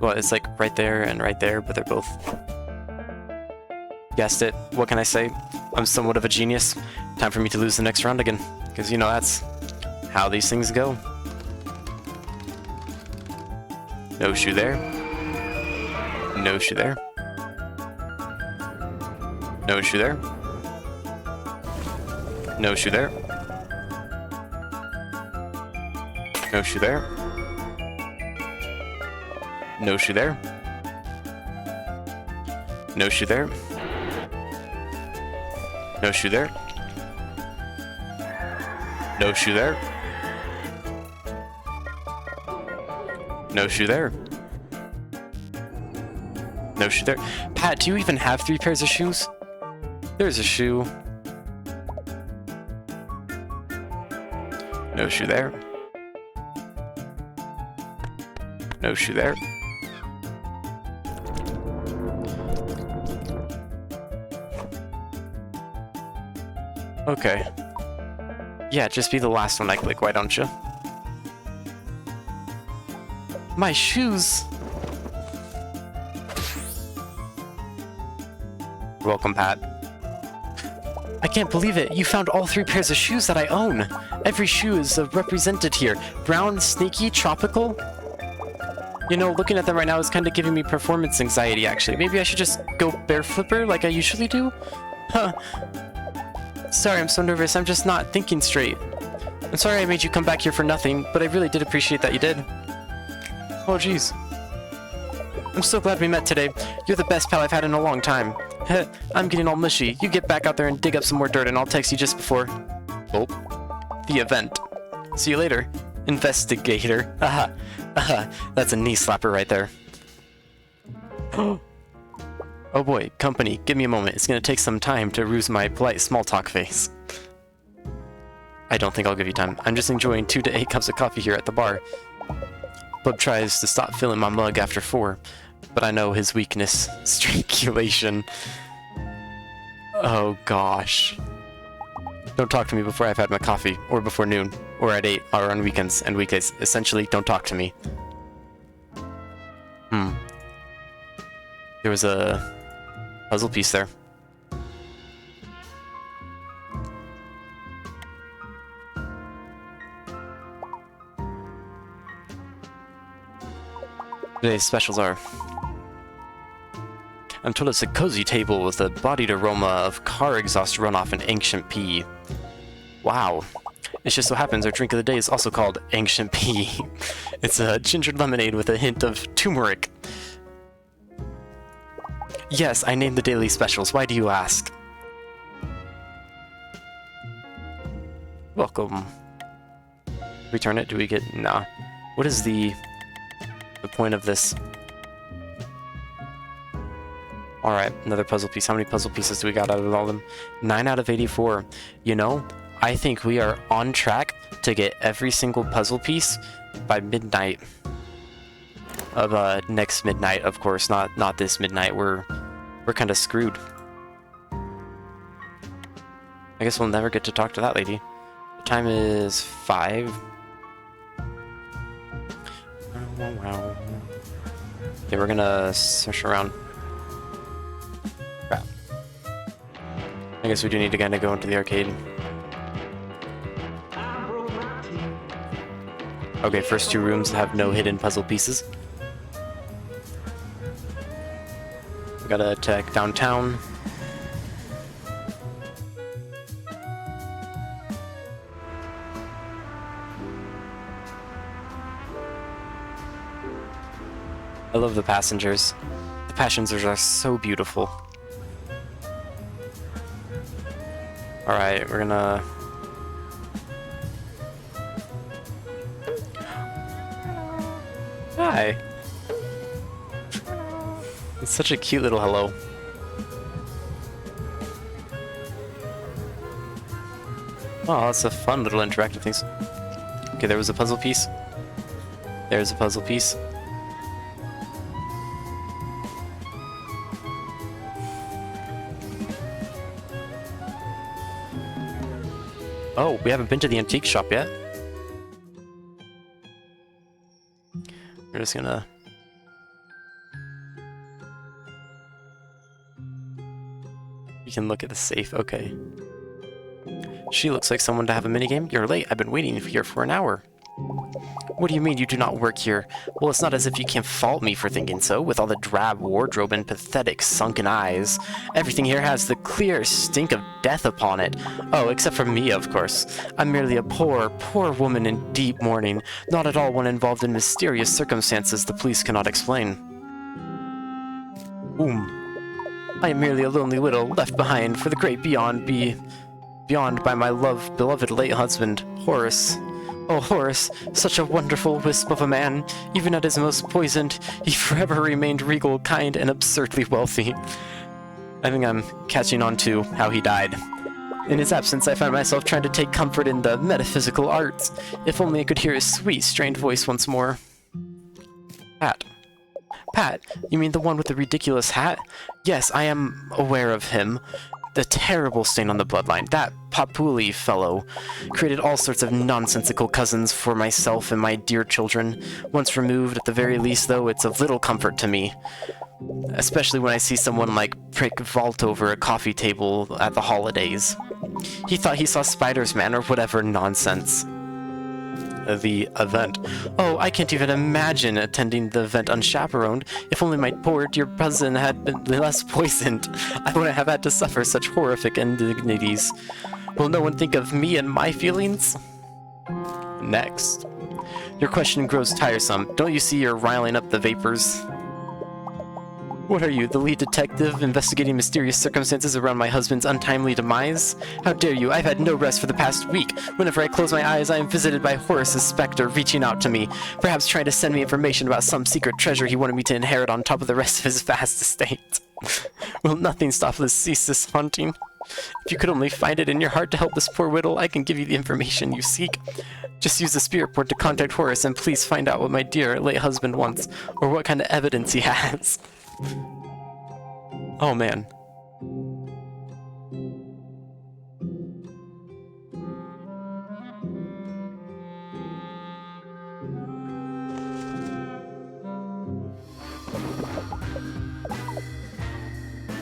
Well, it's like right there and right there, but they're both... Guessed it. What can I say? I'm somewhat of a genius. Time for me to lose the next round again. Because, you know, that's how these things go. No shoe there. No shoe there. No shoe there. No shoe there. No shoe there. No shoe there. No shoe there. No shoe there. No shoe there. No shoe there. No shoe there. Pat, do you even have 3 pairs of shoes? There's a shoe. No shoe there. No shoe there. Okay. Yeah, just be the last one I click, why don't you? My shoes! Welcome, Pat. I can't believe it! You found all 3 pairs of shoes that I own! Every shoe is represented here. Brown, sneaky, tropical. You know, looking at them right now is kind of giving me performance anxiety, actually. Maybe I should just go bare flipper like I usually do? Huh. Sorry, I'm so nervous. I'm just not thinking straight. I'm sorry I made you come back here for nothing, but I really did appreciate that you did. Oh, jeez. I'm so glad we met today. You're the best pal I've had in a long time. I'm getting all mushy. You get back out there and dig up some more dirt, and I'll text you just before... Oh. The event. See you later. Investigator. Aha. Aha. That's a knee slapper right there. Oh boy, company, give me a moment. It's gonna take some time to ruse my polite small talk face. I don't think I'll give you time. I'm just enjoying 2 to 8 cups of coffee here at the bar. Bub tries to stop filling my mug after 4, but I know his weakness, strangulation. Oh gosh. Don't talk to me before I've had my coffee, or before noon, or at 8, or on weekends and weekdays. Essentially, don't talk to me. There was a puzzle piece there. Today's specials are... I'm told it's a cozy table with a bodied aroma of car exhaust runoff and ancient pea. Wow. It just so happens our drink of the day is also called ancient pea. It's a ginger lemonade with a hint of turmeric. Yes, I named the daily specials. Why do you ask? Welcome. Return it? Do we get... Nah. What is the point of this? Alright, another puzzle piece. How many puzzle pieces do we got out of all of them? 9 out of 84. You know, I think we are on track to get every single puzzle piece by midnight. Of next midnight, of course, not this midnight. We're kind of screwed. I guess we'll never get to talk to that lady. The time is 5. Okay, we're gonna search around. Crap. I guess we do need to kind of go into the arcade. Okay, first 2 rooms have no hidden puzzle pieces. We gotta attack downtown. I love the passengers. The passengers are so beautiful. Alright, we're gonna... Hi! It's such a cute little hello. Oh, that's a fun little interactive things. Okay, there was a puzzle piece. There's a puzzle piece. Oh, we haven't been to the antique shop yet. We're just gonna... You can look at the safe, okay. She looks like someone to have a minigame. You're late. I've been waiting here for an hour. What do you mean you do not work here? Well, it's not as if you can fault me for thinking so, with all the drab wardrobe and pathetic sunken eyes. Everything here has the clear stink of death upon it. Oh, except for me, of course. I'm merely a poor, poor woman in deep mourning, not at all one involved in mysterious circumstances the police cannot explain. I am merely a lonely widow left behind for the great beyond by my beloved late husband, Horace. Oh, Horace, such a wonderful wisp of a man. Even at his most poisoned, he forever remained regal, kind, and absurdly wealthy. I think I'm catching on to how he died. In his absence, I find myself trying to take comfort in the metaphysical arts. If only I could hear his sweet, strained voice once more. Pat. Pat, you mean the one with the ridiculous hat? Yes, I am aware of him. The terrible stain on the bloodline. That Papuli fellow created all sorts of nonsensical cousins for myself and my dear children. Once removed, at the very least, though, it's of little comfort to me. Especially when I see someone like Prick vault over a coffee table at the holidays. He thought he saw spiders, man, or whatever nonsense. The event. Oh, I can't even imagine attending the event unchaperoned. If only my poor dear cousin had been less poisoned, I wouldn't have had to suffer such horrific indignities. Will no one think of me and my feelings? Next. Your question grows tiresome. Don't you see you're riling up the vapors? What are you, the lead detective investigating mysterious circumstances around my husband's untimely demise? How dare you? I've had no rest for the past week. Whenever I close my eyes, I am visited by Horace's specter reaching out to me, perhaps trying to send me information about some secret treasure he wanted me to inherit on top of the rest of his vast estate. Will nothing stop this ceaseless haunting? If you could only find it in your heart to help this poor widow, I can give you the information you seek. Just use the spirit board to contact Horace, and please find out what my dear late husband wants, or what kind of evidence he has. Oh man.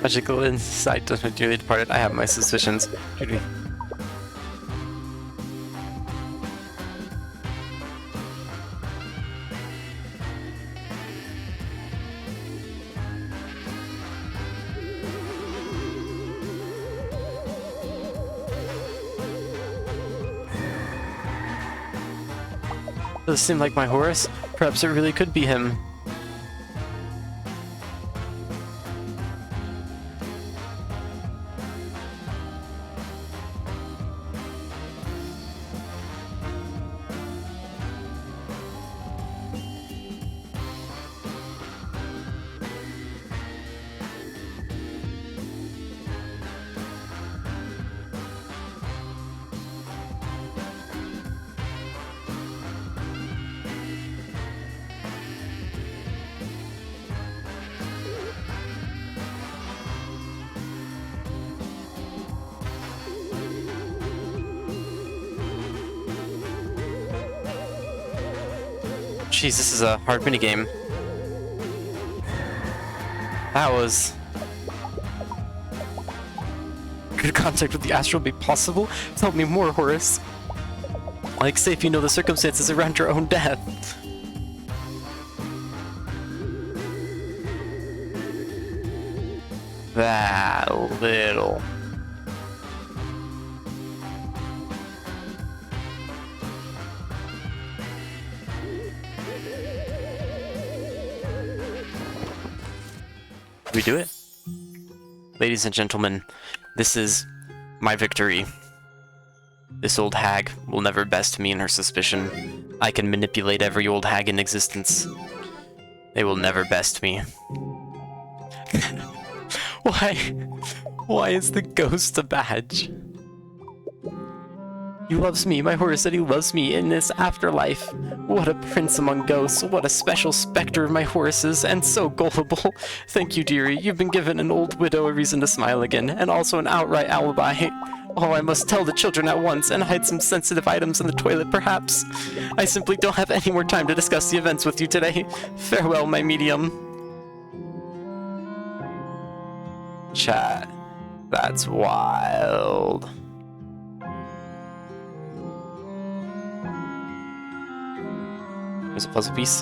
Magical insight doesn't dearly departed. I have my suspicions. Judy. Does it seem like my Horace? Perhaps it really could be him. Jeez, this is a hard minigame. That was... Could contact with the astral be possible? Tell me more, Horace. Like, say if you know the circumstances around your own death. That little... We do it? Ladies and gentlemen, this is my victory. This old hag will never best me in her suspicion. I can manipulate every old hag in existence. They will never best me. Why? Why is the ghost a badge? He loves me. My Horace said he loves me in this afterlife. What a prince among ghosts. What a special specter of my Horace's, and so gullible. Thank you, dearie. You've been given an old widow a reason to smile again, and also an outright alibi. Oh, I must tell the children at once, and hide some sensitive items in the toilet, perhaps. I simply don't have any more time to discuss the events with you today. Farewell, my medium. Chat. That's wild. There's a puzzle piece.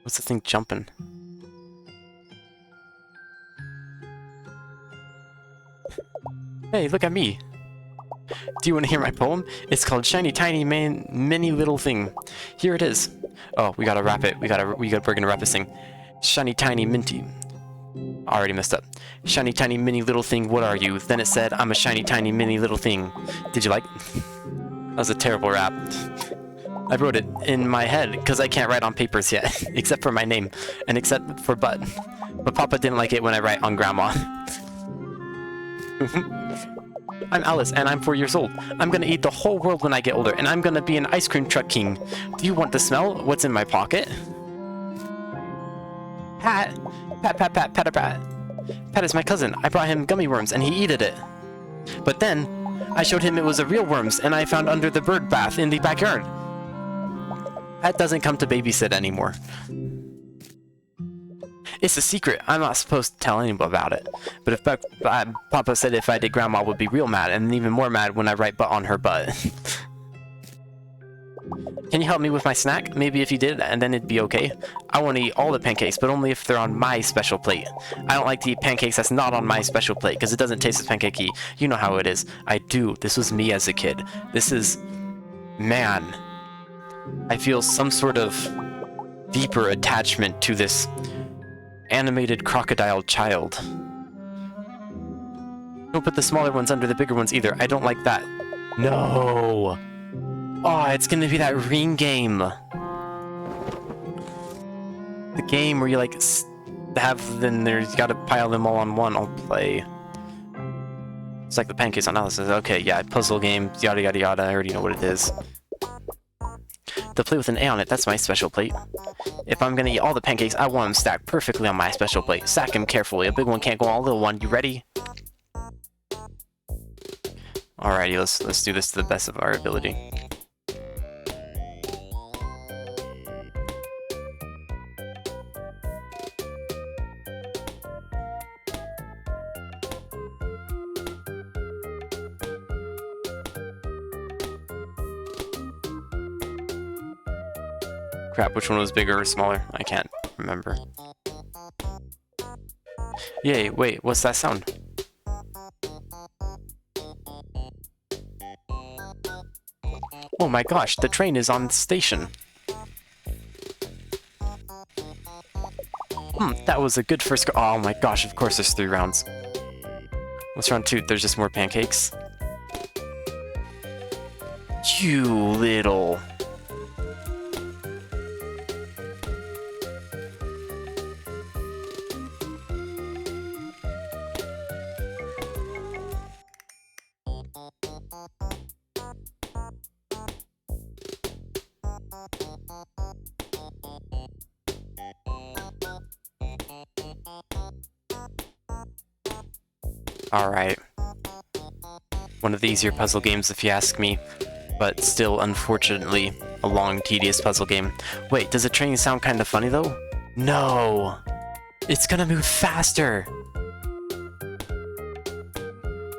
What's the thing jumping? Hey, look at me. Do you want to hear my poem? It's called Shiny Tiny Man Many Little Thing. Here it is. Oh, we gotta wrap it. We're gonna wrap this thing. Shiny Tiny Minty. Already messed up. Shiny, tiny, mini, little thing, what are you? Then it said, I'm a shiny, tiny, mini, little thing. Did you like? That was a terrible rap. I wrote it in my head, because I can't write on papers yet, except for my name, and except for but. But Papa didn't like it when I write on Grandma. I'm Alice, and I'm 4 years old. I'm gonna eat the whole world when I get older, and I'm gonna be an ice cream truck king. Do you want to smell what's in my pocket? Pat! Pat, pat, pat, pat, pat. Pat is my cousin. I brought him gummy worms, and he eated it. But then, I showed him it was a real worms, and I found under the bird bath in the backyard. Pat doesn't come to babysit anymore. It's a secret. I'm not supposed to tell anyone about it. But if Papa said if I did, Grandma would be real mad, and even more mad when I write butt on her butt. Can you help me with my snack? Maybe if you did, and then it'd be okay. I want to eat all the pancakes, but only if they're on my special plate. I don't like to eat pancakes that's not on my special plate, because it doesn't taste as pancakey. You know how it is. I do. This was me as a kid. This is... Man. I feel some sort of deeper attachment to this animated crocodile child. Don't put the smaller ones under the bigger ones either. I don't like that. No! Oh, it's gonna be that ring game. The game where you like then you gotta pile them all on one. I'll play. It's like the pancakes analysis. Okay, yeah, puzzle game, yada yada yada. I already know what it is. The plate with an A on it, that's my special plate. If I'm gonna eat all the pancakes, I want them stacked perfectly on my special plate. Stack them carefully. A big one can't go on a little one. You ready? Alrighty, let's do this to the best of our ability. Crap, which one was bigger or smaller? I can't remember. Yay, wait, what's that sound? Oh my gosh, the train is on station. That was a good first go- Oh my gosh, of course there's 3 rounds. What's round 2? There's just more pancakes? You little... Alright. One of the easier puzzle games if you ask me, but still, unfortunately, a long, tedious puzzle game. Wait, does the train sound kinda funny though? No! It's gonna move faster!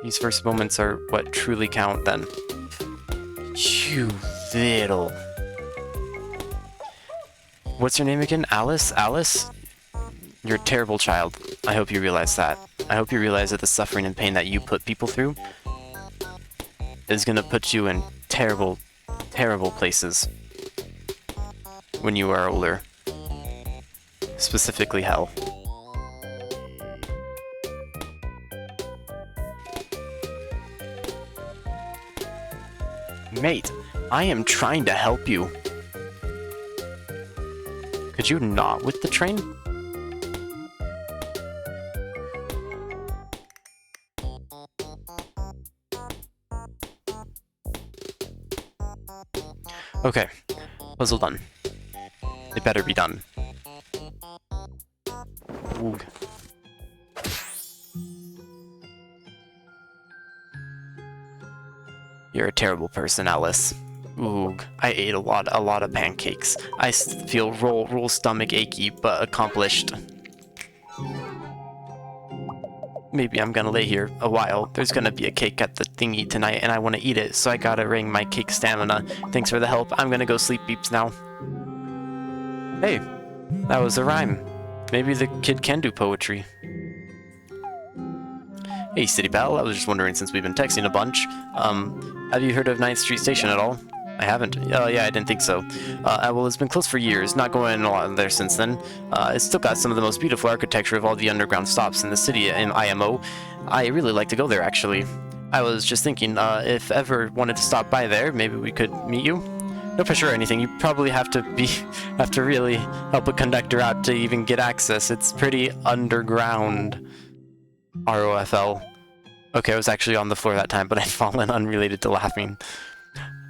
These first moments are what truly count then. You little... What's your name again? Alice? Alice? You're a terrible child. I hope you realize that. I hope you realize that the suffering and pain that you put people through is gonna put you in terrible, terrible places when you are older. Specifically hell. Mate, I am trying to help you. Could you not with the train? Okay, puzzle done. It better be done. Oog. You're a terrible person, Alice. Oog. I ate a lot of pancakes. I feel roll stomach achy, but accomplished. Maybe I'm gonna lay here a while. There's gonna be a cake at the thingy tonight, and I want to eat it, so I gotta ring my cake stamina. Thanks for the help. I'm gonna go sleep beeps now. Hey, that was a rhyme. Maybe the kid can do poetry. Hey, City Pal. I was just wondering, since we've been texting a bunch, have you heard of 9th Street Station at all? I haven't. Oh, yeah, I didn't think so. Well, it's been closed for years, not going a lot there since then. It's still got some of the most beautiful architecture of all the underground stops in the city in IMO. I really like to go there, actually. I was just thinking, if ever wanted to stop by there, maybe we could meet you? No pressure or anything. You probably have to really help a conductor out to even get access. It's pretty underground. ROFL. Okay, I was actually on the floor that time, but I'd fallen unrelated to laughing.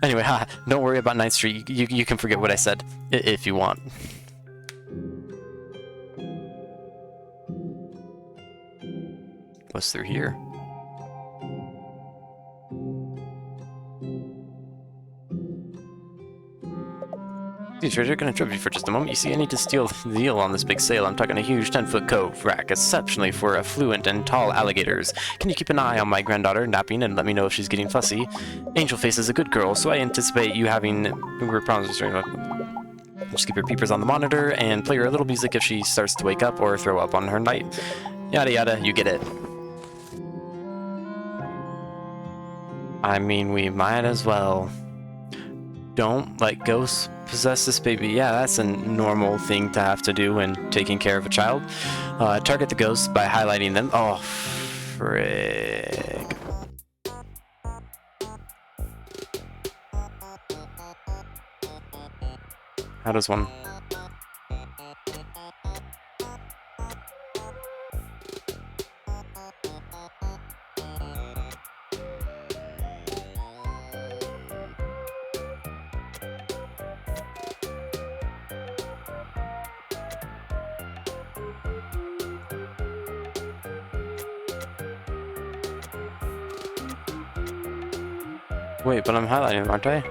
Anyway, don't worry about 9th Street. You can forget what I said, if you want. What's through here? Please, Treasure, can I interrupt you for just a moment? You see, I need to steal the deal on this big sale. I'm talking a huge 10-foot cove rack, exceptionally for affluent and tall alligators. Can you keep an eye on my granddaughter napping and let me know if she's getting fussy? Angel Face is a good girl, so I anticipate you having problems. Just keep her peepers on the monitor and play her a little music if she starts to wake up or throw up on her night. Yada yada, you get it. I mean, we might as well. Don't let ghosts possess this baby. Yeah, that's a normal thing to have to do when taking care of a child. Target the ghosts by highlighting them. Oh, frick. How does one? Wait, but I'm highlighting them, aren't I?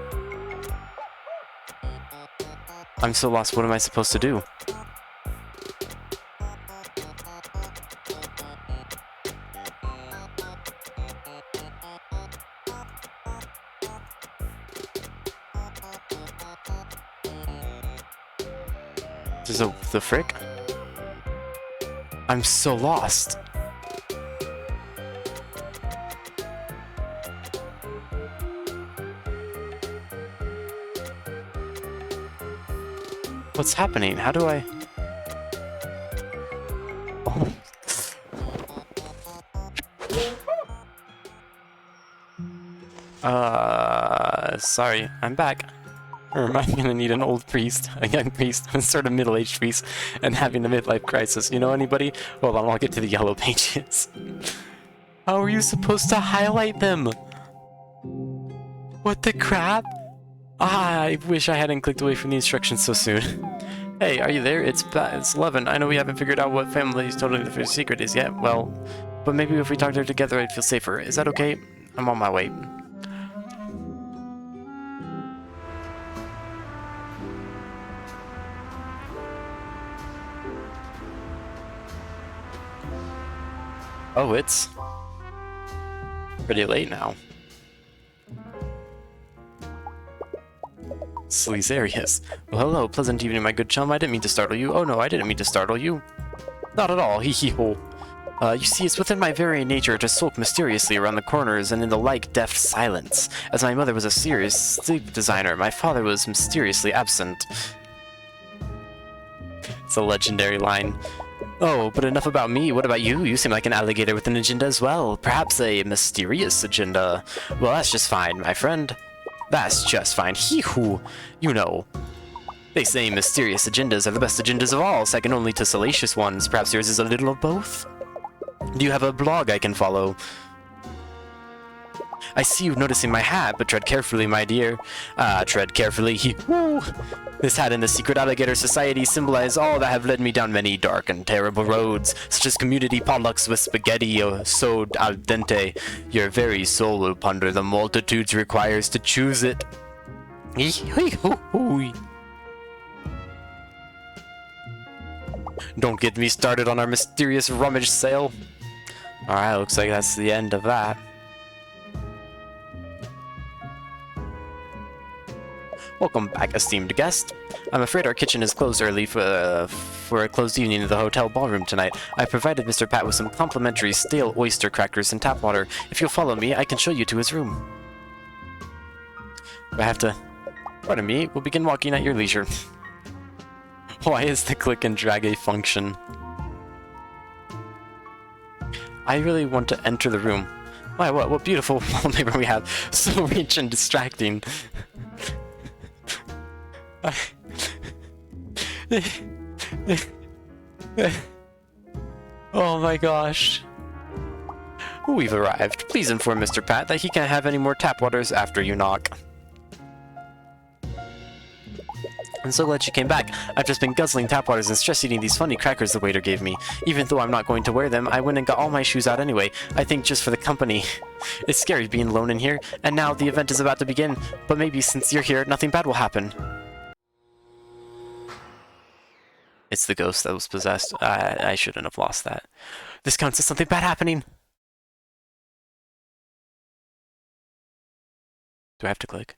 I'm so lost, what am I supposed to do? Is the frick? I'm so lost. What's happening? How do I... Sorry, I'm back. Or am I gonna need an old priest, a young priest, a sort of middle-aged priest, and having a midlife crisis? You know anybody? Hold on, I'll get to the yellow pages. How are you supposed to highlight them? What the crap? I wish I hadn't clicked away from the instructions so soon. Hey, are you there? It's 11. I know we haven't figured out what family's totally the first secret is yet. Well, but maybe if we talked there together, I'd feel safer. Is that okay? I'm on my way. Oh, it's pretty late now. Sleazarius. Well, hello, pleasant evening, my good chum. I didn't mean to startle you. Oh no, I didn't mean to startle you. Not at all, hee hee ho. You see, it's within my very nature to sulk mysteriously around the corners and in the like deft silence. As my mother was a serious sleep designer, my father was mysteriously absent. It's a legendary line. Oh, but enough about me. What about you? You seem like an alligator with an agenda as well. Perhaps a mysterious agenda. Well, that's just fine, my friend. That's just fine. Hee-hoo. You know. They say mysterious agendas are the best agendas of all, second only to salacious ones. Perhaps yours is a little of both? Do you have a blog I can follow? I see you noticing my hat, but tread carefully, my dear. Tread carefully. Hee-hoo. This hat and the secret alligator society symbolize all that have led me down many dark and terrible roads, such as community potlucks with spaghetti sewed al dente. Your very soul will ponder the multitudes requires to choose it. Don't get me started on our mysterious rummage sale. Alright, looks like that's the end of that. Welcome back, esteemed guest. I'm afraid our kitchen is closed early for a closed evening in the hotel ballroom tonight. I provided Mr. Pat with some complimentary stale oyster crackers and tap water. If you'll follow me, I can show you to his room. Do I have to Pardon me, we'll begin walking at your leisure. Why is the click and drag a function? I really want to enter the room. Why, what beautiful wallpaper we have. So rich and distracting. Oh my gosh. We've arrived. Please inform Mr. Pat that he can't have any more tap waters after you knock. I'm so glad you came back. I've just been guzzling tap waters and stress eating these funny crackers the waiter gave me. Even though I'm not going to wear them, I went and got all my shoes out anyway. I think just for the company. It's scary being alone in here, and now the event is about to begin. But maybe since you're here, nothing bad will happen. It's the ghost that was possessed. I shouldn't have lost that. This counts as something bad happening. Do I have to click?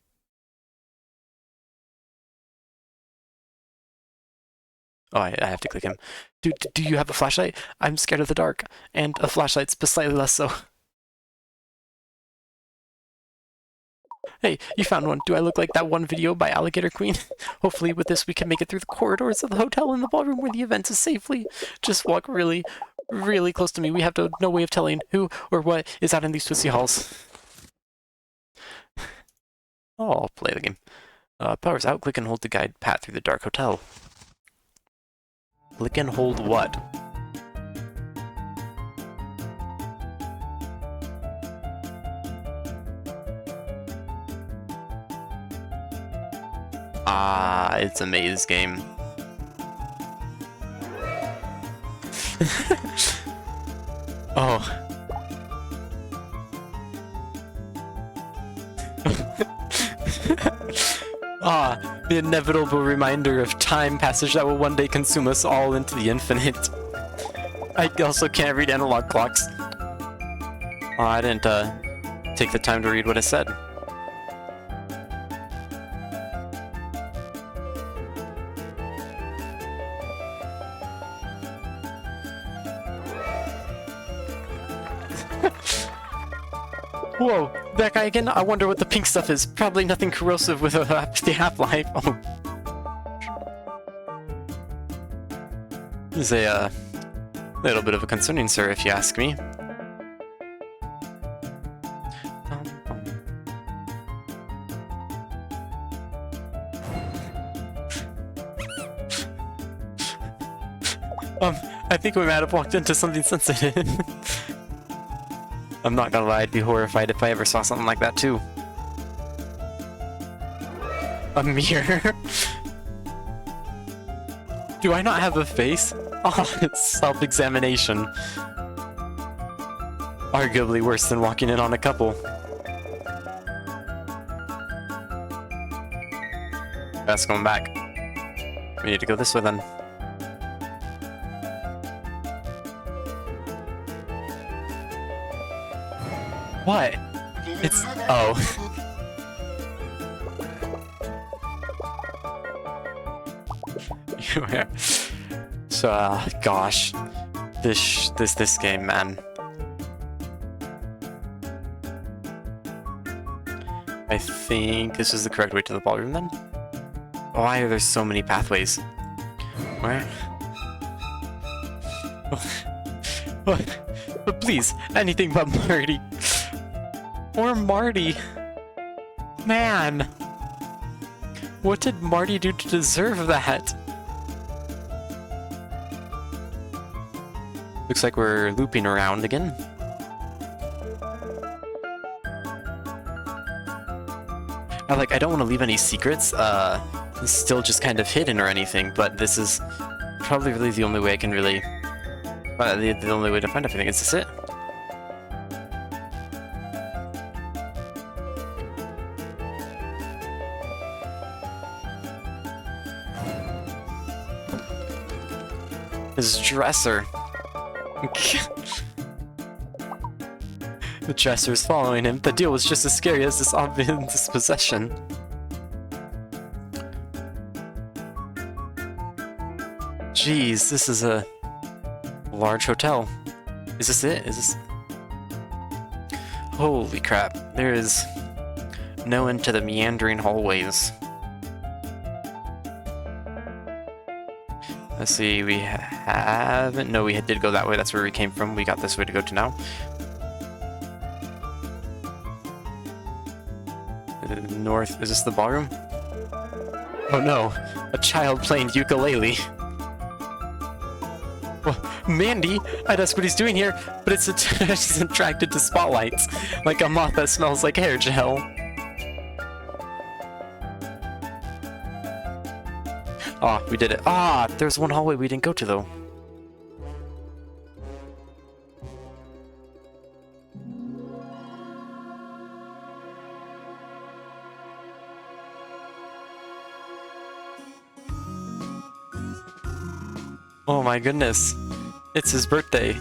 Oh, I have to click him. Do you have a flashlight? I'm scared of the dark, and a flashlight's slightly less so. Hey, you found one. Do I look like that one video by Alligator Queen? Hopefully with this we can make it through the corridors of the hotel and the ballroom where the event is safely. Just walk really, really close to me. We have no way of telling who or what is out in these twisty halls. Oh, I'll play the game. Power's out. Click and hold to guide Pat through the dark hotel. Click and hold what? Ah, it's a maze game. Oh. Ah, the inevitable reminder of time passage that will one day consume us all into the infinite. I also can't read analog clocks. Oh, I didn't take the time to read what it said. Whoa, that guy again? I wonder what the pink stuff is. Probably nothing corrosive with a half-life. Oh. This is a little bit of a concerning, sir, if you ask me. I think we might have walked into something sensitive. I'm not gonna lie, I'd be horrified if I ever saw something like that too. A mirror? Do I not have a face? Oh, it's self-examination. Arguably worse than walking in on a couple. That's going back. We need to go this way then. What? It's... oh. So, gosh. This game, man. I think this is the correct way to the ballroom then? Why are there so many pathways? Where? But please, anything but Marty. Or Marty. Man. What did Marty do to deserve that? Looks like we're looping around again. I don't want to leave any secrets, still just kind of hidden or anything, but this is probably really the only way I can really... the only way to find everything. Is this it? His dresser. The dresser's following him. The deal was just as scary as this obvious possession. Jeez, this is a large hotel. Is this it? Is this... Holy crap. There is no end to the meandering hallways. Let's see, we haven't... No, we did go that way. That's where we came from. We got this way to go to now. North... Is this the ballroom? Oh no, a child playing ukulele. Well, Mandy, I'd ask what he's doing here, but she's attracted to spotlights, like a moth that smells like hair gel. Ah, we did it. Ah, there's one hallway we didn't go to, though. Oh my goodness. It's his birthday.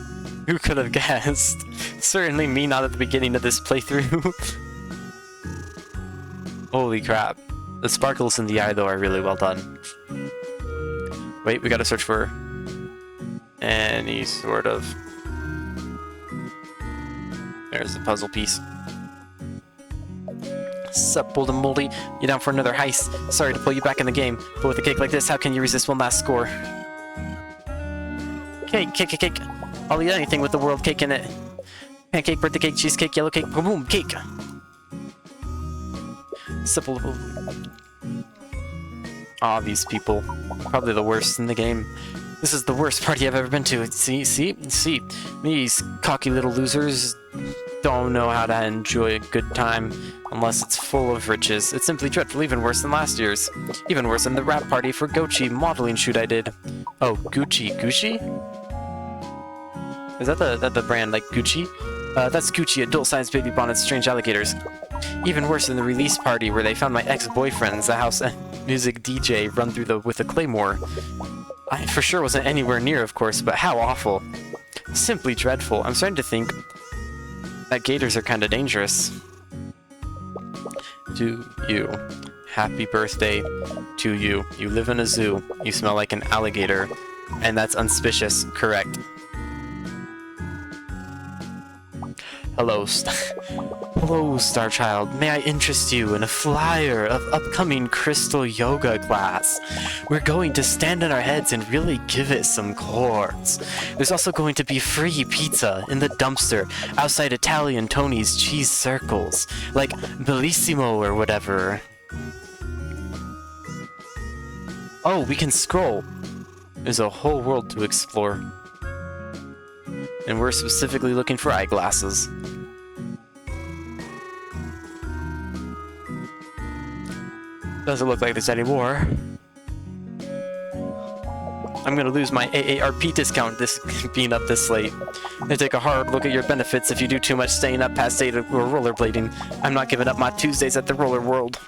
Who could have guessed? Certainly me not at the beginning of this playthrough. Holy crap. The sparkles in the eye, though, are really well done. Wait, we gotta search for any sort of... There's the puzzle piece. Sup, Bold and Moldy? You down for another heist? Sorry to pull you back in the game, but with a cake like this, how can you resist one last score? Cake, cake, cake, cake. I'll eat anything with the world cake in it. Pancake, birthday cake, cheesecake, yellow cake, boom, boom, cake. Simple. Aw, these people. Probably the worst in the game. This is the worst party I've ever been to. See? These cocky little losers don't know how to enjoy a good time unless it's full of riches. It's simply dreadful, even worse than last year's. Even worse than the rap party for Gucci modeling shoot I did. Oh, Gucci? Is that the brand, like Gucci? That's Gucci, adult-sized baby bonnets, strange alligators. Even worse than the release party where they found my ex-boyfriend's a house music DJ run through with a claymore. I for sure wasn't anywhere near, of course, but how awful. Simply dreadful. I'm starting to think that gators are kind of dangerous. To you. Happy birthday to you. You live in a zoo. You smell like an alligator. And that's unsuspicious. Correct. Hello, Hello, Star Child. May I interest you in a flyer of upcoming crystal yoga class? We're going to stand on our heads and really give it some chords. There's also going to be free pizza in the dumpster outside Italian Tony's cheese circles, like Bellissimo or whatever. Oh, we can scroll. There's a whole world to explore. And we're specifically looking for eyeglasses. Doesn't look like there's any more. I'm gonna lose my AARP discount this being up this late. They take a hard look at your benefits if you do too much staying up past 8 or rollerblading. I'm not giving up my Tuesdays at the Roller World.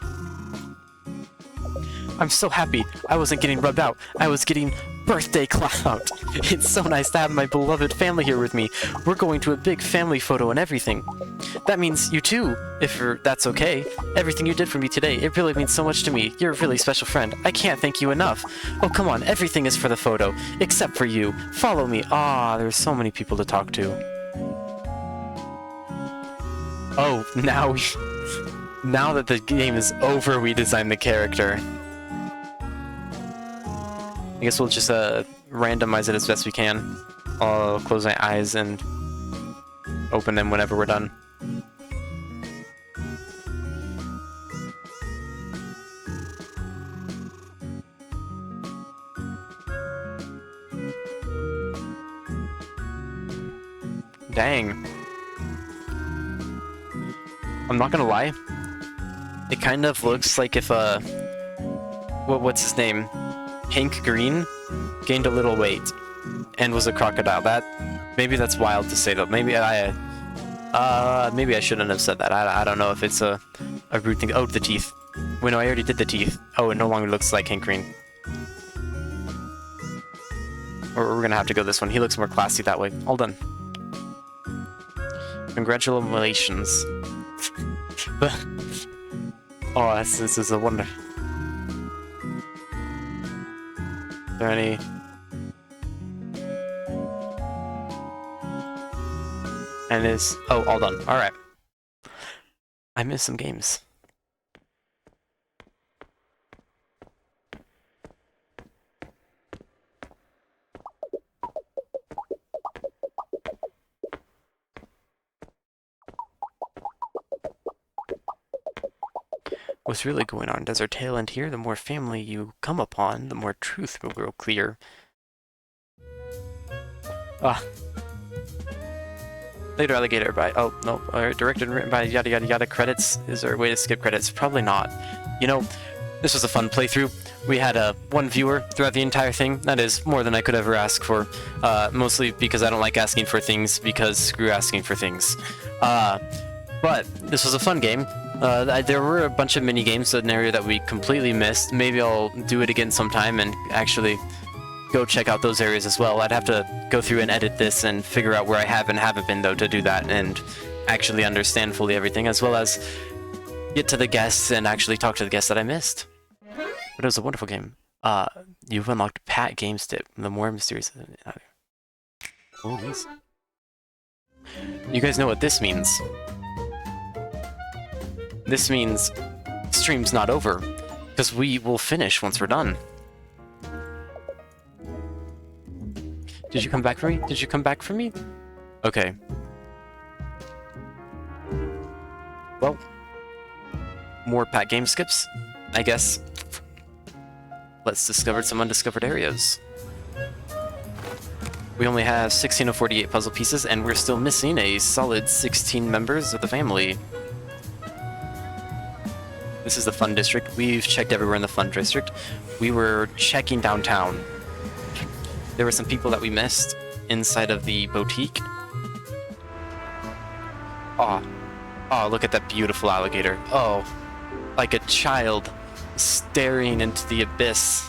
I'm so happy. I wasn't getting rubbed out. I was getting birthday clout. It's so nice to have my beloved family here with me. We're going to a big family photo and everything. That means you too, if that's okay. Everything you did for me today, it really means so much to me. You're a really special friend. I can't thank you enough. Oh, come on. Everything is for the photo, except for you. Follow me. Ah, there's so many people to talk to. Oh, now that the game is over, we design the character. I guess we'll just randomize it as best we can. I'll close my eyes and open them whenever we're done. Dang. I'm not gonna lie. It kind of looks like if what's his name? Hank Green gained a little weight and was a crocodile. Maybe that's wild to say though. Maybe I shouldn't have said that. I don't know if it's a rude thing. Oh, the teeth. Wait, no, I already did the teeth. Oh, it no longer looks like Hank Green. Or we're gonna have to go this one. He looks more classy that way. All done. Congratulations. Oh, this is a wonder. Is there any... And is... Oh, all done. Alright. I missed some games. What's really going on? Does our tale end here? The more family you come upon, the more truth will grow clear. Ah. Later, alligator by... Oh, no. Directed and written by yada yada yada. Credits? Is there a way to skip credits? Probably not. You know, this was a fun playthrough. We had one viewer throughout the entire thing. That is more than I could ever ask for. Mostly because I don't like asking for things, because screw asking for things. But this was a fun game. There were a bunch of mini games in an area that we completely missed. Maybe I'll do it again sometime and actually go check out those areas as well. I'd have to go through and edit this and figure out where I have and haven't been, though, to do that and actually understand fully everything, as well as get to the guests and actually talk to the guests that I missed. But it was a wonderful game. You've unlocked Pat Games Tip, the more mysterious... Oh, these. You guys know what this means. This means stream's not over, because we will finish once we're done. Did you come back for me? Did you come back for me? Okay. Well, more Pat game skips, I guess. Let's discover some undiscovered areas. We only have 16 of 48 puzzle pieces, and we're still missing a solid 16 members of the family. This is the Fun District. We've checked everywhere in the Fun District. We were checking downtown. There were some people that we missed inside of the boutique. Aw. Oh, look at that beautiful alligator. Oh, like a child staring into the abyss.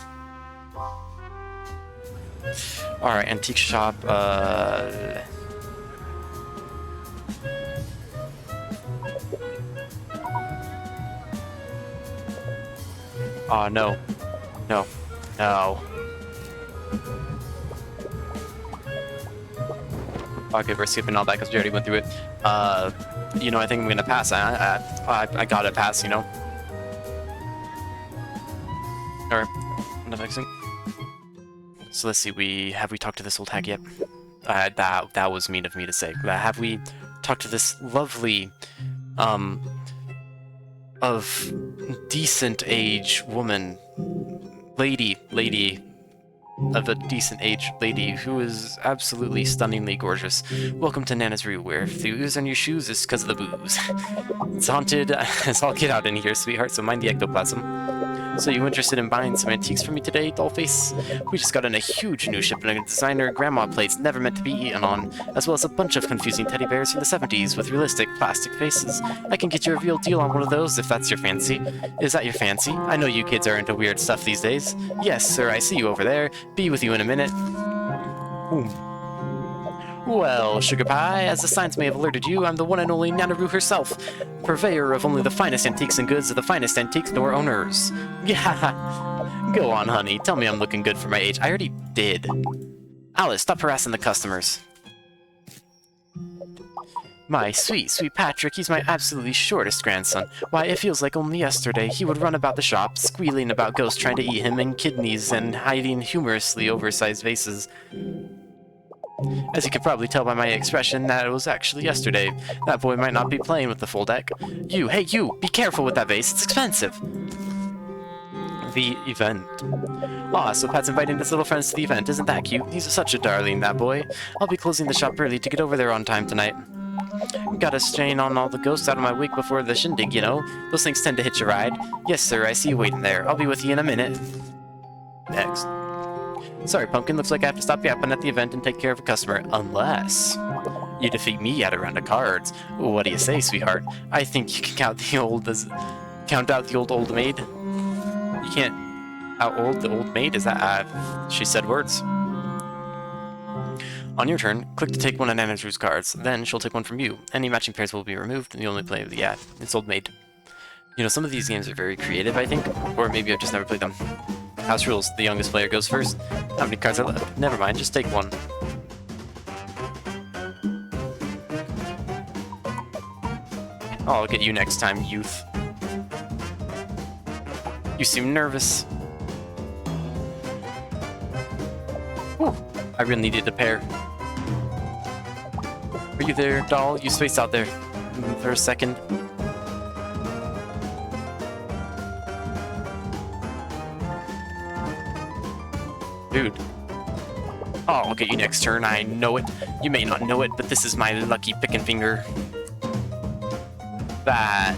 Alright, antique shop, oh, no. No. No. Okay, we're skipping all that because we already went through it. You know, I think I'm gonna pass. I gotta pass, you know? Alright, another thing. So let's see, have we talked to this old hag yet? That was mean of me to say. Have we talked to this lovely, of decent age woman, lady of a decent age lady who is absolutely stunningly gorgeous. Welcome to Nana's Roo, where if the ooze on your shoes is because of the booze. It's haunted as all get out in here, sweetheart, so mind the ectoplasm. So you interested in buying some antiques from me today, dollface? We just got in a huge new shipment of designer grandma plates never meant to be eaten on, as well as a bunch of confusing teddy bears from the 70s with realistic plastic faces. I can get you a real deal on one of those if that's your fancy. Is that your fancy? I know you kids are into weird stuff these days. Yes, sir, I see you over there. Be with you in a minute. Boom. Well, Sugar Pie, as the signs may have alerted you, I'm the one and only Nanaroo herself, purveyor of only the finest antiques and goods of the finest antique store owners. Yeah, go on, honey. Tell me I'm looking good for my age. I already did. Alice, stop harassing the customers. My sweet, sweet Patrick, he's my absolutely shortest grandson. Why, it feels like only yesterday he would run about the shop, squealing about ghosts trying to eat him and kidneys and hiding humorously oversized vases. As you can probably tell by my expression, that it was actually yesterday. That boy might not be playing with the full deck. You, hey you, be careful with that vase, it's expensive. The event. Aw, so Pat's inviting his little friends to the event, isn't that cute? He's such a darling, that boy. I'll be closing the shop early to get over there on time tonight. Gotta strain on all the ghosts out of my wig before the shindig, you know? Those things tend to hitch a ride. Yes, sir, I see you waiting there. I'll be with you in a minute. Next. Sorry, Pumpkin, looks like I have to stop yapping at the event and take care of a customer, unless you defeat me at a round of cards. What do you say, sweetheart? I think you can count out the old maid. You can't out-old the old maid? Is that, she said words. On your turn, click to take one of Nana's Roo's cards. Then she'll take one from you. Any matching pairs will be removed, and you only play with it's old maid. You know, some of these games are very creative, I think, or maybe I've just never played them. House rules, the youngest player goes first. How many cards are left? Never mind, just take one. I'll get you next time, youth. You seem nervous. Whew, I really needed a pair. Are you there, doll? You spaced out there for a second. Dude. Oh, I'll get you next turn. I know it. You may not know it, but this is my lucky pickin' finger. That.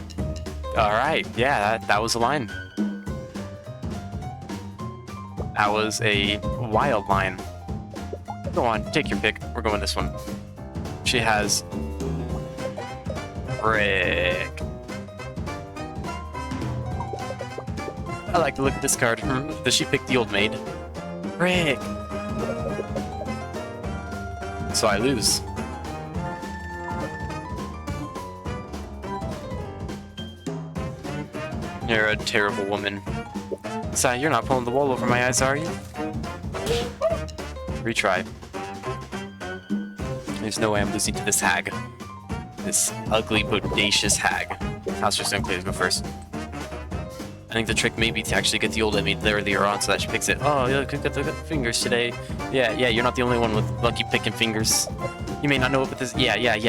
Alright, yeah, that was a line. That was a wild line. Go on, take your pick. We're going this one. She has... Frick. I like to look at this card. Does she pick the old maid? Frick. So I lose. You're a terrible woman. Si, you're not pulling the wool over my eyes, are you? Retry. There's no way I'm losing to this hag. This ugly, bodacious hag. House just unclear to go first. I think the trick may be to actually get the old maid earlier on so that she picks it. Oh, yeah, could get the fingers today. Yeah, you're not the only one with lucky picking fingers. You may not know it, but this... Yeah. You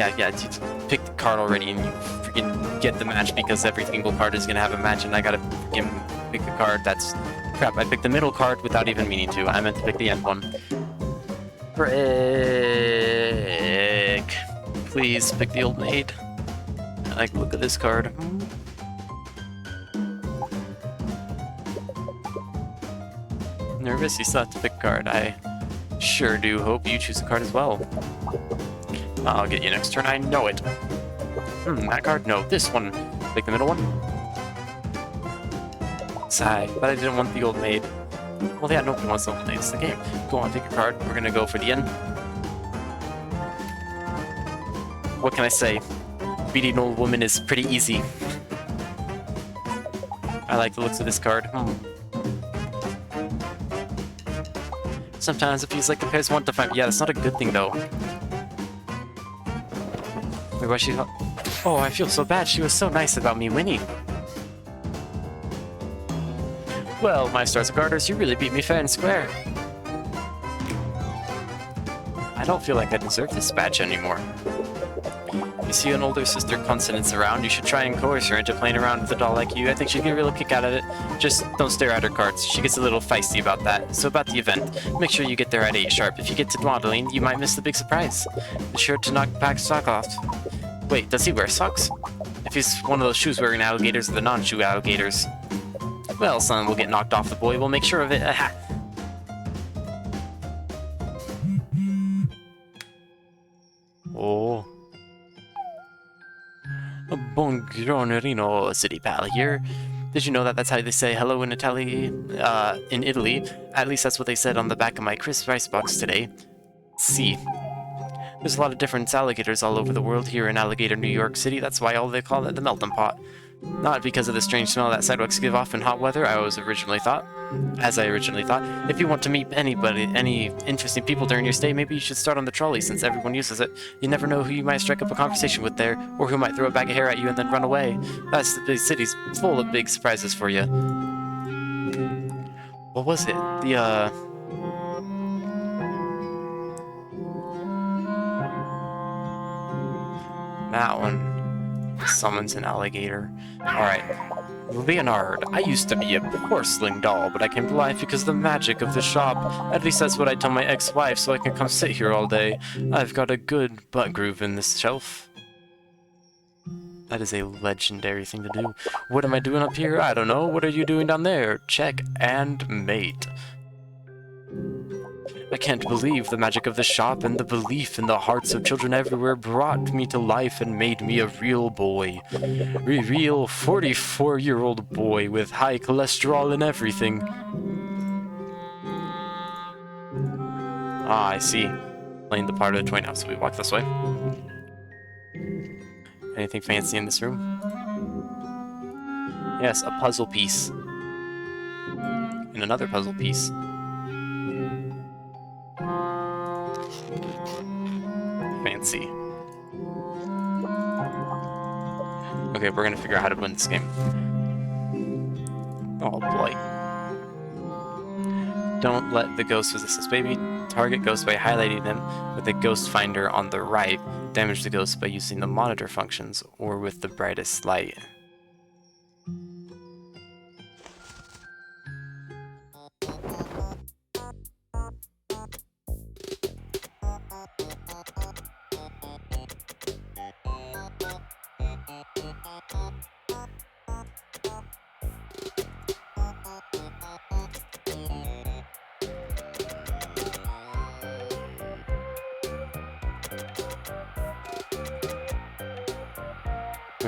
picked the card already and you freaking get the match because every single card is gonna have a match and I gotta freaking pick the card. That's... Crap, I picked the middle card without even meaning to. I meant to pick the end one. Frick. Please pick the old maid. Like, look at this card. Nervous? You still have to pick a card. I sure do hope you choose a card as well. I'll get you next turn. I know it. That card? No, this one. Pick the middle one. Sigh, but I didn't want the old maid. Well, yeah, nobody wants the old maid. It's the game. Go on, take your card. We're gonna go for the end. What can I say? Beating an old woman is pretty easy. I like the looks of this card. Sometimes it feels like the pairs want to fight. Yeah, that's not a good thing, though. Wait, why she... Oh, I feel so bad. She was so nice about me winning. Well, my stars of garters, you really beat me fair and square. I don't feel like I deserve this badge anymore. You see an older sister Constance around, you should try and coerce her into playing around with a doll like you. I think she'd get a real kick out of it. Just don't stare at her cards. She gets a little feisty about that. So about the event, make sure you get there at 8 sharp. If you get to modeling, you might miss the big surprise. Be sure to knock back sock off. Wait, does he wear socks? If he's one of those shoes-wearing alligators or the non-shoe alligators. Well, son will get knocked off the boy. We'll make sure of it. Aha! Oh. Buongiorno, city pal here. Did you know that that's how they say hello in Italy? In Italy. At least that's what they said on the back of my crisp rice box today. See. There's a lot of different alligators all over the world here in Alligator, New York City. That's why all they call it the melting pot. Not because of the strange smell that sidewalks give off in hot weather, as I originally thought. If you want to meet any interesting people during your stay, maybe you should start on the trolley since everyone uses it. You never know who you might strike up a conversation with there, or who might throw a bag of hair at you and then run away. That's the big city's full of big surprises for you. What was it? That one. Summons an alligator. Alright. Leonard, I used to be a porcelain doll, but I came to life because of the magic of the shop. At least that's what I tell my ex-wife, so I can come sit here all day. I've got a good butt groove in this shelf. That is a legendary thing to do. What am I doing up here? I don't know. What are you doing down there? Check and mate. I can't believe the magic of the shop and the belief in the hearts of children everywhere brought me to life and made me a real boy. A real 44-year-old boy with high cholesterol and everything. Ah, I see. Playing the part of the toy now, so we walk this way. Anything fancy in this room? Yes, a puzzle piece. And another puzzle piece. Fancy. Okay, we're gonna figure out how to win this game. Oh boy. Don't let the ghost possess this baby. Target ghost by highlighting them with the ghost finder on the right. Damage the ghost by using the monitor functions or with the brightest light.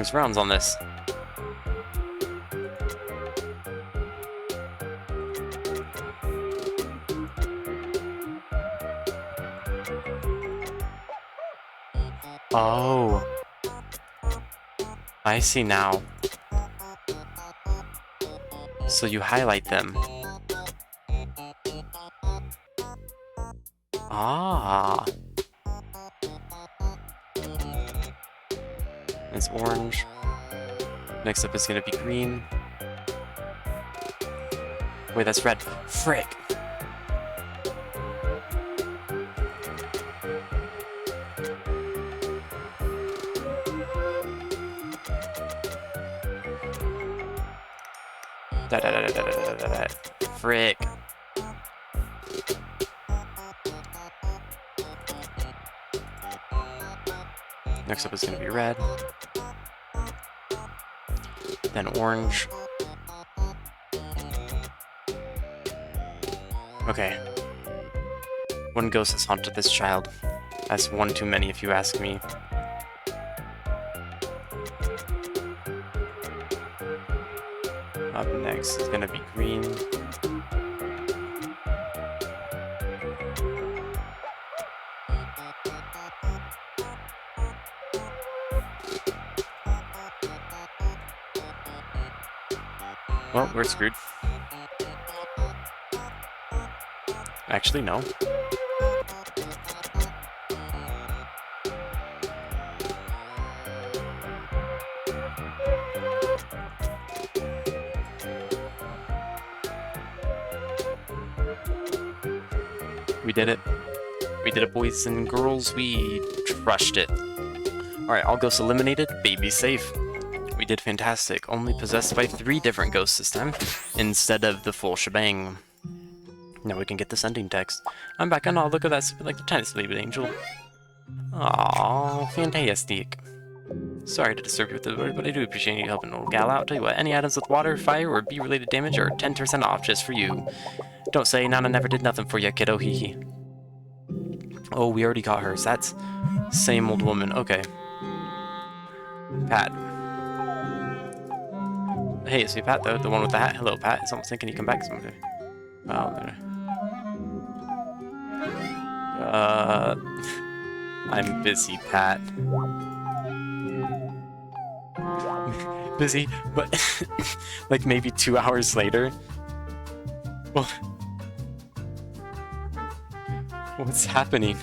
There's rounds on this. Oh. I see now. So you highlight them. Ah. It's orange. Next up is gonna be green. Wait, that's red. Frick! Frick. Next up is gonna be red. Then orange. Okay. One ghost has haunted this child. That's one too many if you ask me. Up next is gonna be green. Well, we're screwed. Actually, no. We did it. We did it, boys and girls. We crushed it. Alright, all ghosts eliminated. Baby safe. We did fantastic. Only possessed by 3 different ghosts this time, instead of the full shebang. Now we can get this ending text. I'm back on. Oh, look at that. Like the tiniest baby angel. Aww, fantastic. Sorry to disturb you with the word, but I do appreciate you helping old gal out. Tell you what, any items with water, fire, or bee-related damage are 10% off just for you. Don't say Nana never did nothing for you, kiddo, hee hee. Oh, we already got hers. That's same old woman. Okay. Pat. Hey, it's me, Pat, though. The one with the hat. Hello, Pat. Someone's saying, can you come back someday? Well, I'm busy, Pat. Busy, but like maybe 2 hours later. Well, what's happening?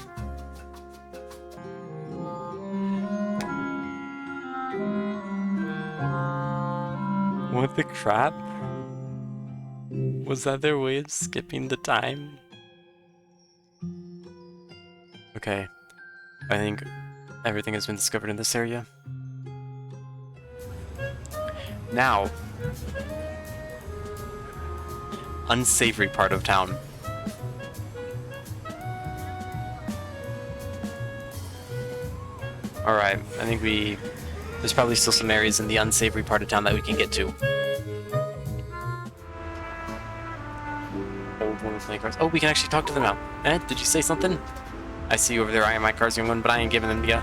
What the crap? Was that their way of skipping the time? Okay, I think everything has been discovered in this area. Now, unsavory part of town. Alright, I think there's probably still some areas in the unsavory part of town that we can get to. Old woman playing cards. Oh, we can actually talk to them now. Eh, did you say something? I see you over there eyeing my cards, young one, but I ain't giving them to you.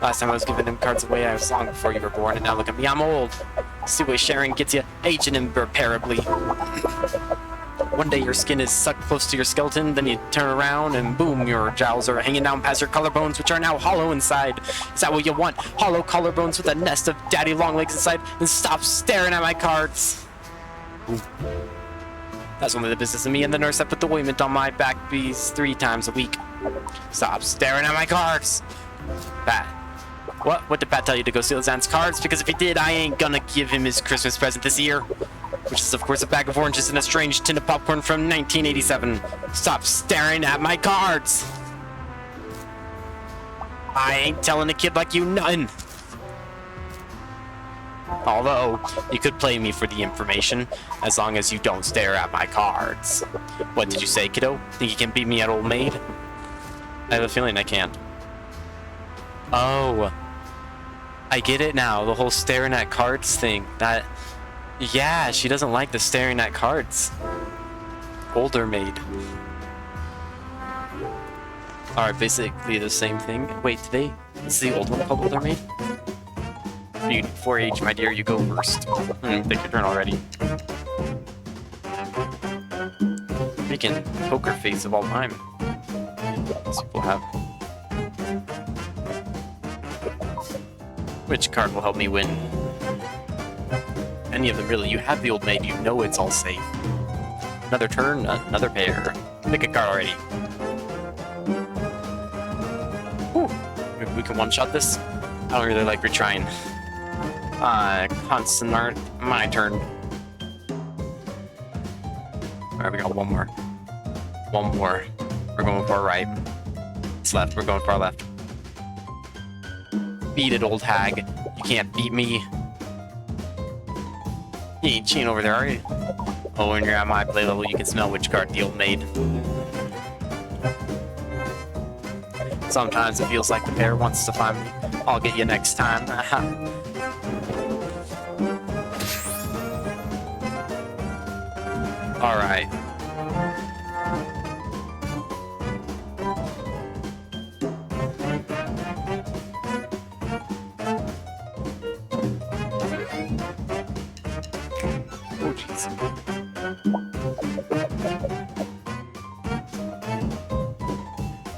Last time I was giving them cards away, I was long before you were born, and now look at me, I'm old. See what sharing gets you, aging irreparably. One day your skin is sucked close to your skeleton, then you turn around and boom, your jowls are hanging down past your collarbones, which are now hollow inside. Is that what you want? Hollow collarbones with a nest of daddy long legs inside? Then stop staring at my cards. Boom. That's only the business of me and the nurse that put the ointment on my back bees 3 times a week. Stop staring at my cards. Pat. What did Pat tell you to go steal his aunt's cards? Because if he did, I ain't gonna give him his Christmas present this year. Which is, of course, a bag of oranges and a strange tin of popcorn from 1987. Stop staring at my cards! I ain't telling a kid like you nothing. Although, you could play me for the information, as long as you don't stare at my cards. What did you say, kiddo? Think you can beat me at Old Maid? I have a feeling I can. Oh. I get it now, the whole staring at cards thing. Yeah, she doesn't like the staring at cards. Older maid. Alright, basically the same thing. Wait, is the old one called Older Maid? 4H, my dear, you go first. Take your turn already. Freaking poker face of all time. These people have. Which card will help me win? Any of them, really. You have the old maid, you know it's all safe. Another turn, another pair. Pick a card already. Whew. Maybe we can one-shot this? I don't really like retrying. Constant art, my turn. Alright, we got one more. One more. We're going far right. It's left, we're going far left. Beat it, old hag. You can't beat me. You ain't cheating over there, are you? Oh, when you're at my play level, you can smell which card the old maid. Sometimes it feels like the pair wants to find me. I'll get you next time. Alright. Oh, jeez.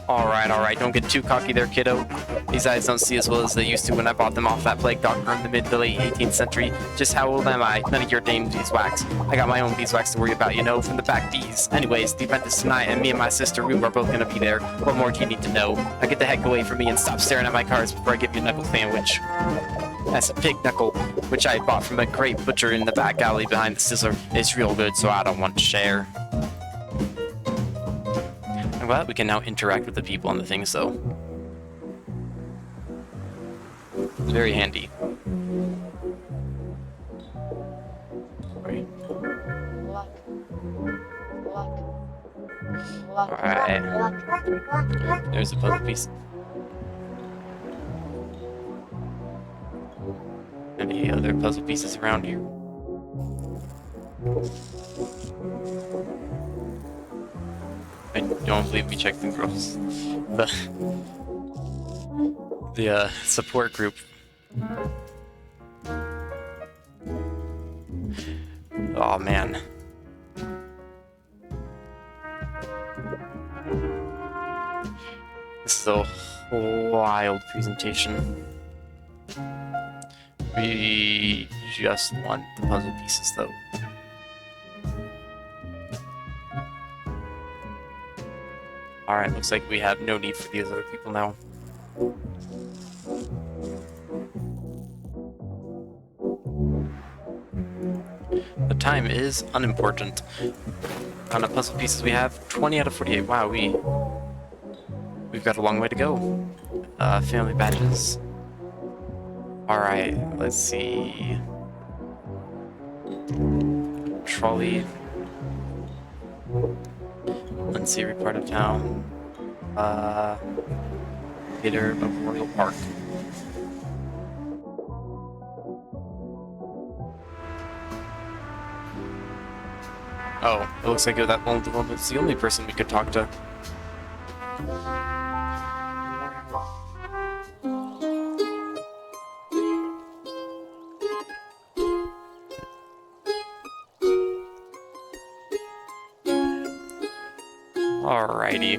Alright, don't get too cocky there, kiddo. These eyes don't see as well as they used to when I bought them off that plague doctor in the mid to late 18th century. Just how old am I? None of your dame beeswax. I got my own beeswax to worry about, you know, from the back bees. Anyways, the event is tonight, and me and my sister Rue are both gonna be there. What more do you need to know? Now get the heck away from me and stop staring at my cards before I give you a knuckle sandwich. That's a pig knuckle, which I bought from a great butcher in the back alley behind the sizzler. It's real good, so I don't want to share. I'm glad we can now interact with the people on the things, though. Very handy. Alright. There's a puzzle piece. Any other puzzle pieces around here? I don't believe we checked the girls. The support group. Oh man. This is a wild presentation. We just want the puzzle pieces though. Alright, looks like we have no need for these other people now. The time is unimportant. On the puzzle pieces we have 20 out of 48. Wow, we've got a long way to go. Family badges. Alright, let's see. Trolley. Unsavory part of town. Theater Memorial Park. Oh, it looks like that one was the only person we could talk to. Alrighty.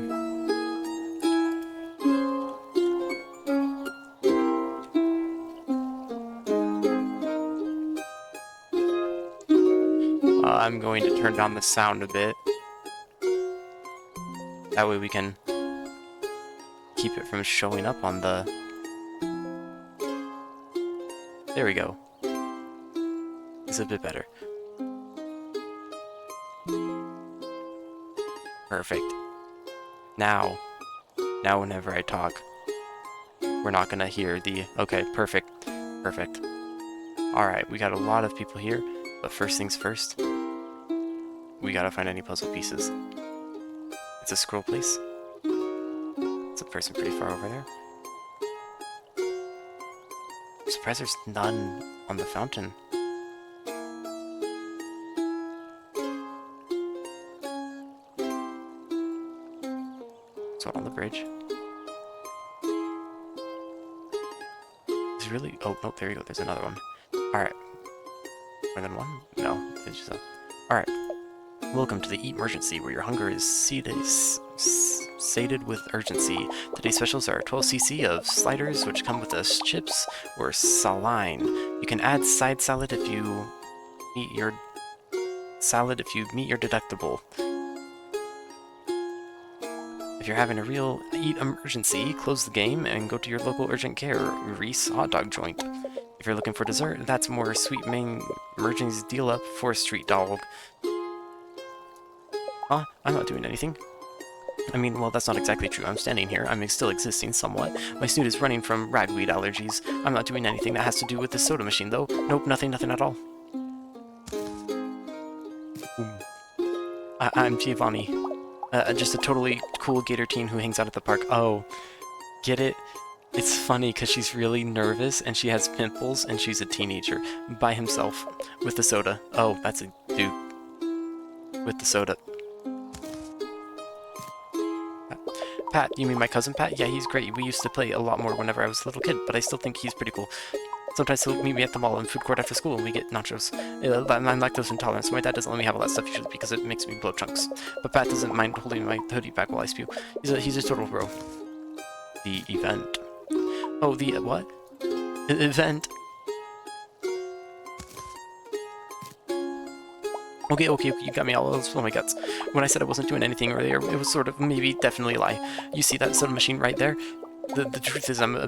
I'm going to turn down the sound a bit. That way we can keep it from showing up on the... There we go. It's a bit better. Perfect. Now whenever I talk, we're not gonna hear the... Okay, perfect. Perfect. Alright, we got a lot of people here, but first things first, we gotta find any puzzle pieces. It's a scroll place. It's a person pretty far over there. I'm surprised there's none on the fountain. There's one on the bridge. There's She's really... Oh, no, there you go. There's another one. Alright. More than one? No. It's just a... Alright. Welcome to the Eat-mergency, where your hunger is sated with urgency. Today's specials are 12 cc of sliders, which come with us chips or saline. You can add side salad if you meet your deductible. If you're having a real eat emergency, close the game and go to your local urgent care Reese hot dog joint. If you're looking for dessert, that's more sweet main emergency deal up for street dog. Huh? I'm not doing anything. I mean, well, that's not exactly true. I'm standing here. I'm still existing somewhat. My snoot is running from ragweed allergies. I'm not doing anything that has to do with the soda machine, though. Nope, nothing at all. I'm Giovanni. Just a totally cool gator teen who hangs out at the park. Oh, get it? It's funny because she's really nervous and she has pimples and she's a teenager by himself with the soda. Oh, that's a dude with the soda. Pat, you mean my cousin Pat? Yeah, he's great. We used to play a lot more whenever I was a little kid, but I still think he's pretty cool. Sometimes he'll meet me at the mall and food court after school and we get nachos. I'm lactose intolerant, so my dad doesn't let me have all that stuff usually because it makes me blow chunks. But Pat doesn't mind holding my hoodie back while I spew. He's a total bro. The event. Oh, the what? Event. Okay, you got me all those my guts. When I said I wasn't doing anything earlier, it was sort of, maybe, definitely a lie. You see that soda machine right there? The truth is I'm a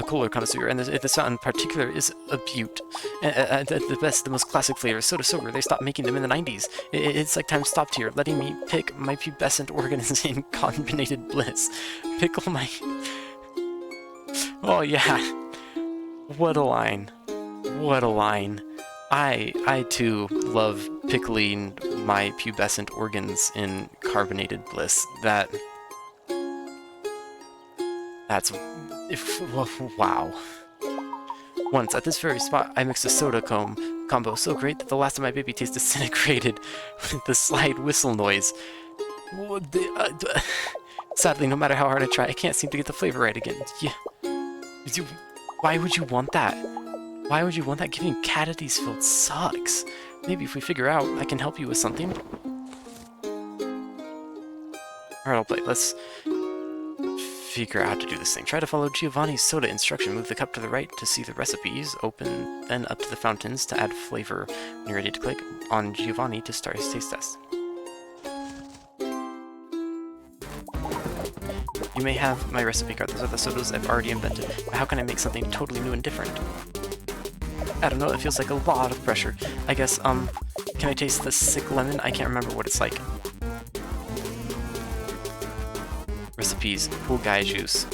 cooler connoisseur, and this in particular is a beaut. The best, the most classic flavor, soda sober. They stopped making them in the 90s. It's like time stopped here, letting me pick my pubescent organs in combinated bliss. Pickle my... Oh yeah. What a line. What a line. I too love pickling my pubescent organs in carbonated bliss. That's wow. Once at this very spot, I mixed a soda combo so great that the last of my baby taste disintegrated with the slide whistle noise. Sadly, no matter how hard I try, I can't seem to get the flavor right again. Yeah. Why would you want that? Why would you want that? Giving cat at these fields sucks. Maybe if we figure out, I can help you with something. Alright, I'll play. Let's figure out how to do this thing. Try to follow Giovanni's soda instruction. Move the cup to the right to see the recipes. Open, then up to the fountains to add flavor. When you're ready to click on Giovanni to start his taste test. You may have my recipe card. Those are the sodas I've already invented. But how can I make something totally new and different? I don't know, it feels like a lot of pressure. I guess, can I taste the sick lemon? I can't remember what it's like. Recipes. Cool guy juice.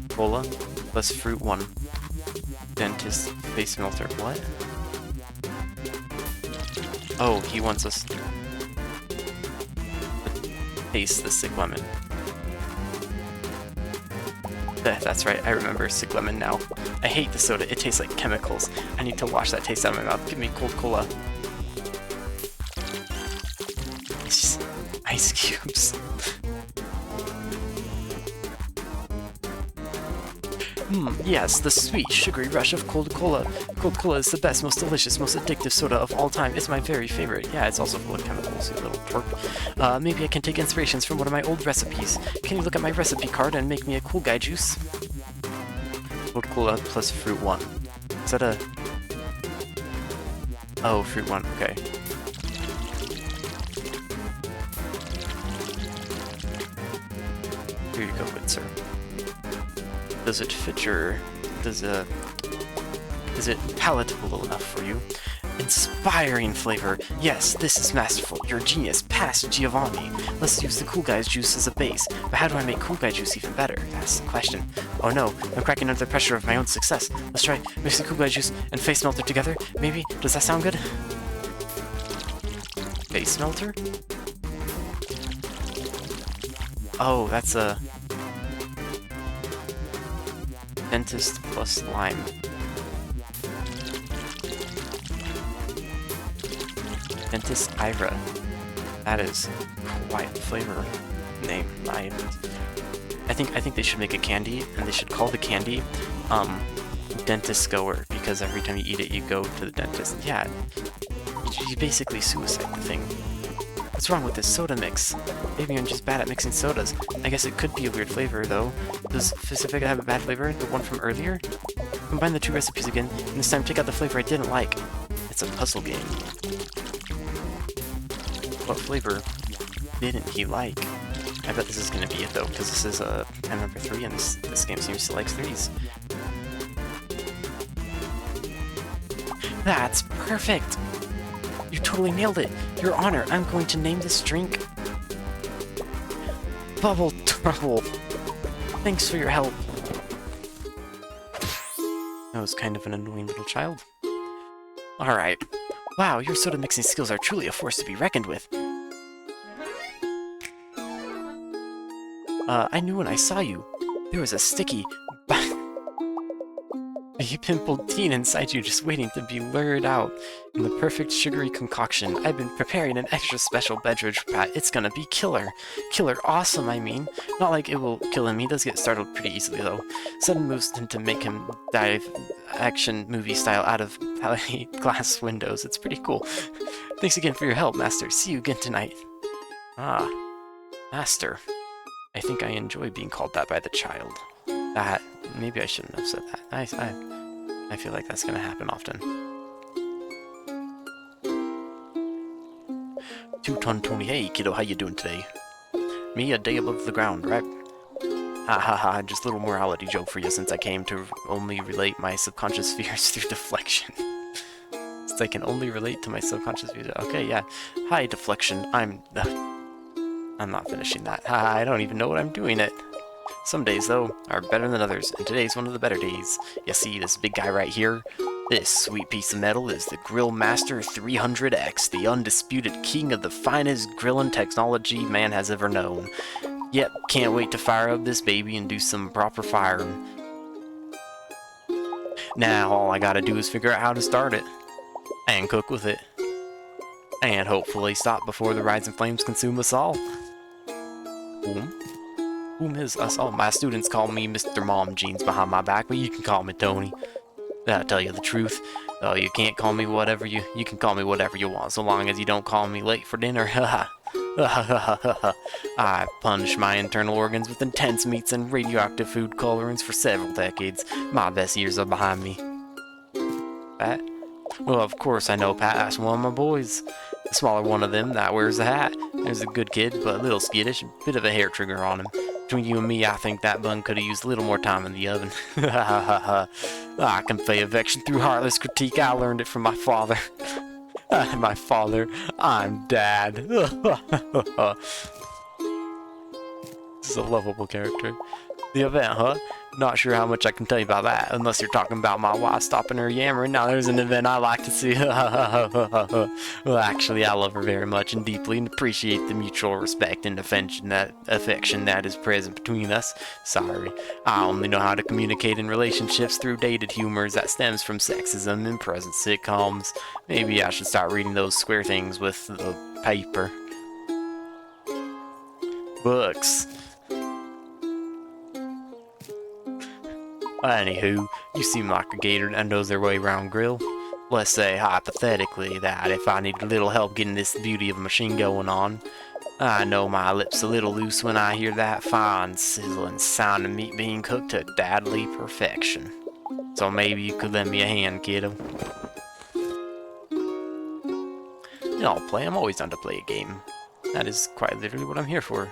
Cola plus fruit 1. Dentist face melter. What? Oh, he wants us to taste the sick lemon. That's right, I remember sick lemon now. I hate the soda, it tastes like chemicals. I need to wash that taste out of my mouth. Give me cold cola. It's just ice cubes. Yes, the sweet, sugary rush of cold cola. Cold cola is the best, most delicious, most addictive soda of all time. It's my very favorite. Yeah, it's also full of chemicals, you little twerp. Maybe I can take inspirations from one of my old recipes. Can you look at my recipe card and make me a cool guy juice? Cold cola plus fruit 1. Is that a... Oh, fruit 1, okay. Here you go, good sir. Does it fit your... Is it palatable enough for you? Inspiring flavor. Yes, this is masterful. You're a genius. Pass, Giovanni. Let's use the cool guy's juice as a base. But how do I make cool guy juice even better? That's the question. Oh no, I'm cracking under the pressure of my own success. Let's try mix the cool guy juice and face melter together. Maybe? Does that sound good? Face melter? Oh, that's a... Dentist plus lime. Dentist Ira. That is quite a flavor name. I think they should make a candy, and they should call the candy dentist goer because every time you eat it, you go to the dentist. Yeah, you basically suicide the thing. What's wrong with this soda mix? Maybe I'm just bad at mixing sodas. I guess it could be a weird flavor, though. Does Pacific have a bad flavor? The one from earlier? Combine the two recipes again, and this time take out the flavor I didn't like. It's a puzzle game. What flavor didn't he like? I bet this is going to be it, though, because this is time number 3, and this game seems to like 3s. That's perfect! You totally nailed it! Your Honor, I'm going to name this drink Bubble Trouble. Thanks for your help. That was kind of an annoying little child. Alright. Wow, your soda mixing skills are truly a force to be reckoned with. I knew when I saw you. There was a sticky, pimpled teen inside you just waiting to be lured out in the perfect sugary concoction. I've been preparing an extra special beverage for Pat. It's gonna be killer. Killer awesome, I mean. Not like it will kill him. He does get startled pretty easily, though. Sudden moves tend to make him dive action movie style out of glass windows. It's pretty cool. Thanks again for your help, Master. See you again tonight. Ah, Master. I think I enjoy being called that by the child. That, maybe I shouldn't have said that. I feel like that's gonna happen often. 2-ton Tony, hey kiddo, how you doing today? Me, a day above the ground, right? Ha ha ha, just a little morality joke for you since I came to only relate my subconscious fears through deflection. Since I can only relate to my subconscious fears. Okay, yeah. Hi, deflection, I'm not finishing that. I don't even know what I'm doing it. Some days, though, are better than others, and today's one of the better days. You see this big guy right here? This sweet piece of metal is the Grill Master 300X, the undisputed king of the finest grilling technology man has ever known. Yep, can't wait to fire up this baby and do some proper firing. Now, all I gotta do is figure out how to start it, and cook with it, and hopefully stop before the rising flames consume us all. Whom is us all? My students call me Mr. Mom Jeans behind my back, but you can call me Tony. I'll tell you the truth. Though you can't call me whatever you can call me whatever you want, so long as you don't call me late for dinner. I punished my internal organs with intense meats and radioactive food colorings for several decades. My best years are behind me. Pat? Well, of course I know Pat. That's one of my boys. The smaller one of them that wears a hat. There's a good kid, but a little skittish. Bit of a hair trigger on him. Between you and me, I think that bun could have used a little more time in the oven. I convey affection through heartless critique. I learned it from my father. My father, I'm Dad. This is a lovable character. The event, huh? Not sure how much I can tell you about that, unless you're talking about my wife stopping her yammering. Now there's an event I like to see. Well, actually, I love her very much and deeply and appreciate the mutual respect and affection that is present between us. Sorry, I only know how to communicate in relationships through dated humors that stems from sexism in present sitcoms. Maybe I should start reading those square things with the paper. Books. Anywho, you seem like a gator that knows their way around grill. Let's say, hypothetically, that if I need a little help getting this beauty of a machine going on, I know my lips a little loose when I hear that fine, sizzling sound of meat being cooked to dadly perfection. So maybe you could lend me a hand, kiddo. I'll play. I'm always down to play a game. That is quite literally what I'm here for.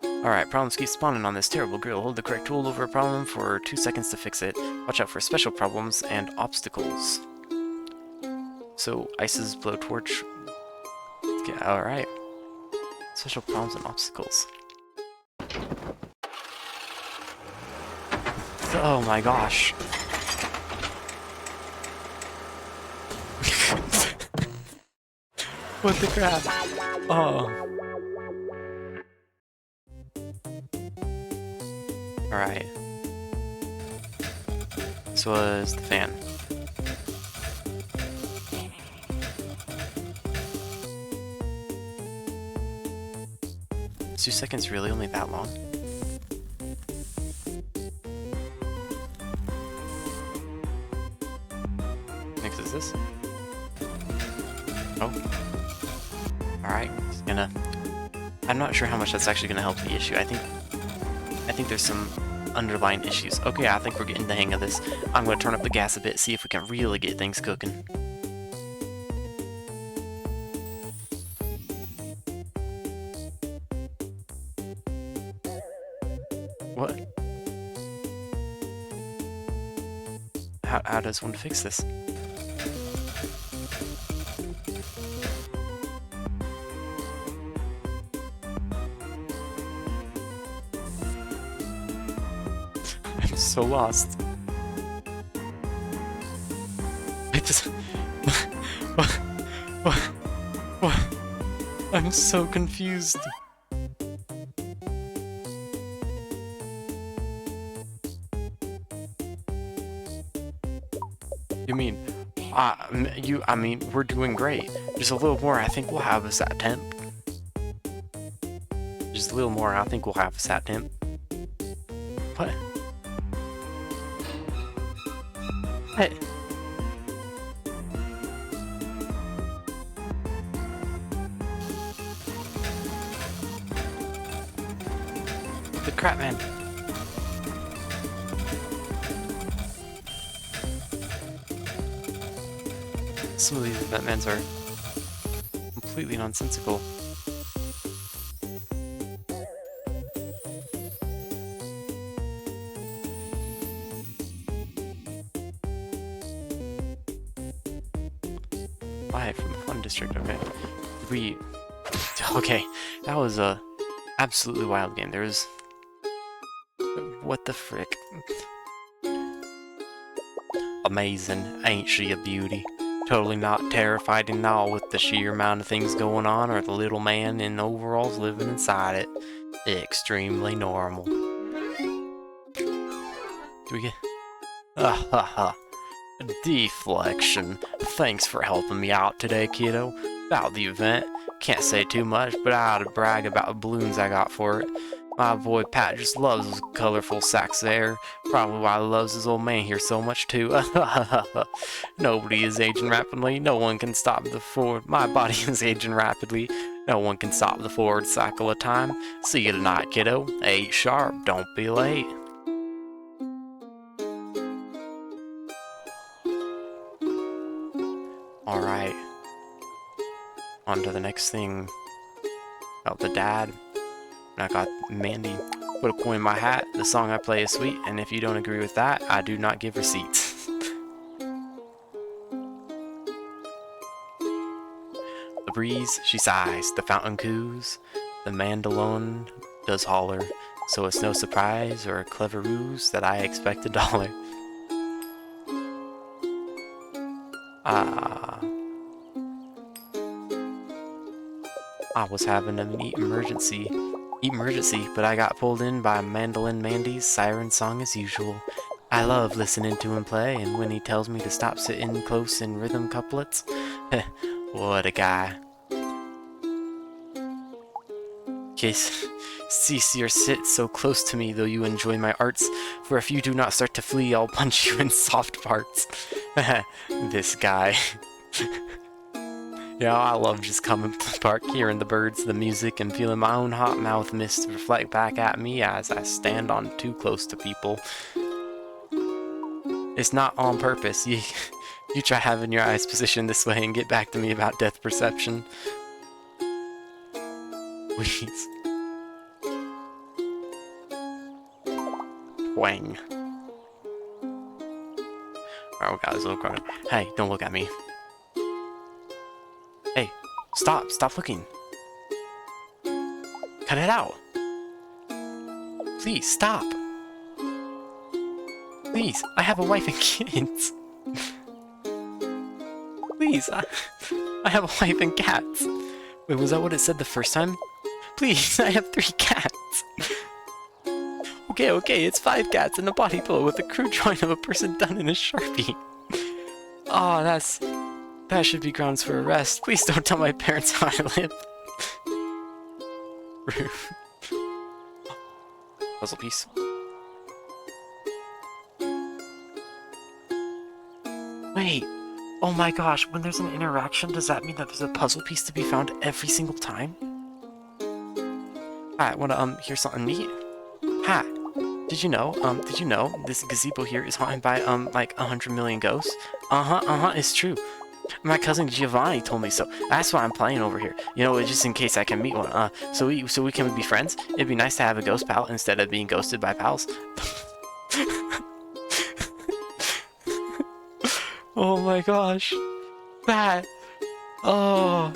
Alright, problems keep spawning on this terrible grill. Hold the correct tool over a problem for 2 seconds to fix it. Watch out for special problems and obstacles. So, Ice's blowtorch. Yeah, alright. Special problems and obstacles. Oh my gosh. What the crap? Oh. Alright. This was the fan. Is 2 seconds really only that long? Oh. Alright, just gonna... I'm not sure how much that's actually gonna help the issue. I think there's some underlying issues. Okay, I think we're getting the hang of this. I'm gonna turn up the gas a bit, see if we can really get things cooking. What? How does one fix this? I'm so lost. I just... What? I'm so confused. You mean, I mean, we're doing great. Just a little more, I think we'll have us at temp. Just a little more, I think we'll have us at temp. What? What? The crap, man. Some of these Batmans are completely nonsensical. Live from the Fun District, okay. Okay, that was a absolutely wild game. There was... What the frick? Amazing, ain't she a beauty? Totally not terrified at all with the sheer amount of things going on or the little man in overalls living inside it. Extremely normal. Do we get... Ah ha ha. Deflection. Thanks for helping me out today, kiddo. About the event, can't say too much, but I ought to brag about the balloons I got for it. My boy Pat just loves those colorful sacks of air. Probably why he loves his old man here so much too. Nobody is aging rapidly. No one can stop the forward. My body is aging rapidly. No one can stop the forward cycle of time. See you tonight, kiddo. 8 sharp. Don't be late. Alright. On to the next thing. About the dad. And I got Mandy. Put a coin in my hat. The song I play is sweet, and if you don't agree with that, I do not give receipts. The breeze, she sighs. The fountain coos. The mandolin does holler. So it's no surprise or a clever ruse that I expect $1. I was having a neat emergency, but I got pulled in by Mandolin Mandy's siren song as usual. I love listening to him play, and when he tells me to stop sitting close in rhythm couplets, what a guy. Case, cease your sit so close to me, though you enjoy my arts, for if you do not start to flee, I'll punch you in soft parts. This guy. Yeah, I love just coming to the park, hearing the birds, the music, and feeling my own hot mouth mist reflect back at me as I stand on too close to people. It's not on purpose. You try having your eyes positioned this way and get back to me about depth perception. Please. Wang. Alright, we got this little corner. Hey, don't look at me. Hey, stop looking. Cut it out. Please, stop. Please, I have a wife and kids. Please, I have a wife and cats. Wait, was that what it said the first time? Please, I have 3 cats. Okay, it's 5 cats and a body pillow with a crude drawing of a person done in a Sharpie. Oh, that should be grounds for arrest. Please don't tell my parents how I live. Rude. Puzzle piece. Wait, Oh my gosh, when there's an interaction, does that mean that there's a puzzle piece to be found every single time? Hi, wanna, hear something neat? Hi, did you know this gazebo here is haunted by, like 100 million ghosts? It's true. My cousin Giovanni told me so. That's why I'm playing over here. You know, just in case I can meet one. So we can be friends. It'd be nice to have a ghost pal instead of being ghosted by pals. Oh my gosh. That. Oh.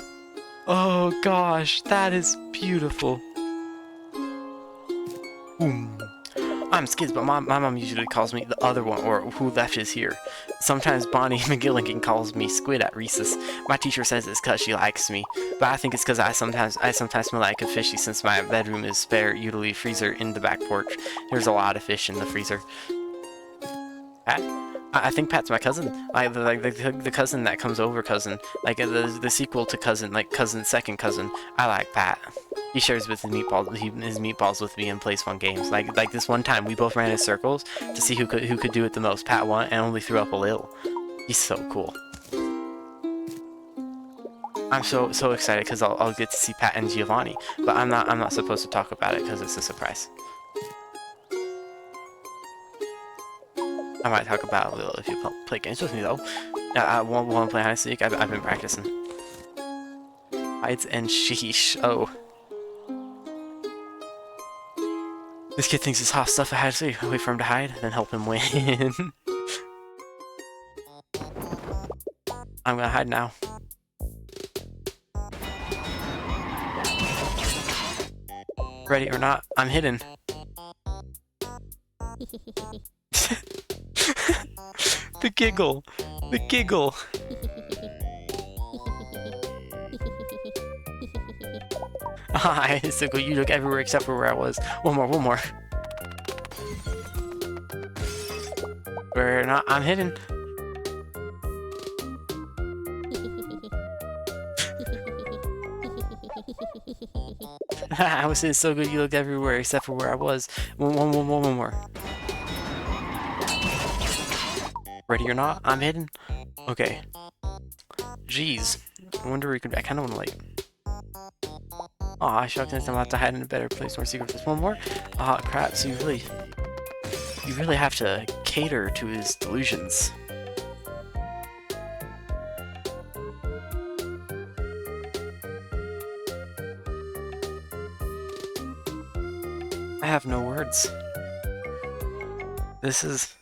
Oh gosh, that is beautiful. I'm Skids, but my mom usually calls me the other one, or who left is here. Sometimes Bonnie McGilligan calls me Squid at recess. My teacher says it's cause she likes me, but I think it's cause I sometimes smell like a fishy since my bedroom is spare, usually freezer in the back porch. There's a lot of fish in the freezer. Pat? I think Pat's my cousin. Like the cousin that comes over cousin. Like the sequel to cousin, like cousin second cousin. I like Pat. He shares with his meatballs with me and plays fun games. Like this one time we both ran in circles to see who could do it the most. Pat won and only threw up a little. He's so cool. I'm so excited because I'll get to see Pat and Giovanni, but I'm not supposed to talk about it because it's a surprise. I might talk about it a little if you play games with me though. I want to play hide and seek. I've been practicing. Hides and sheesh. Oh. This kid thinks it's hot stuff I had to see. Wait for him to hide, then help him win. I'm gonna hide now. Ready or not, I'm hidden. The giggle. The giggle. Hi, so cool. You look everywhere except for where I was. One more. Where not, I'm hidden. I was saying so good. You looked everywhere except for where I was. One more. Ready or not, I'm hidden. Okay. Jeez. I wonder where you could. I kind of want to like. Aw, shucks, I'm about to hide in a better place, more secret. Just one more? Aw, crap, so you really have to cater to his delusions. I have no words. This is...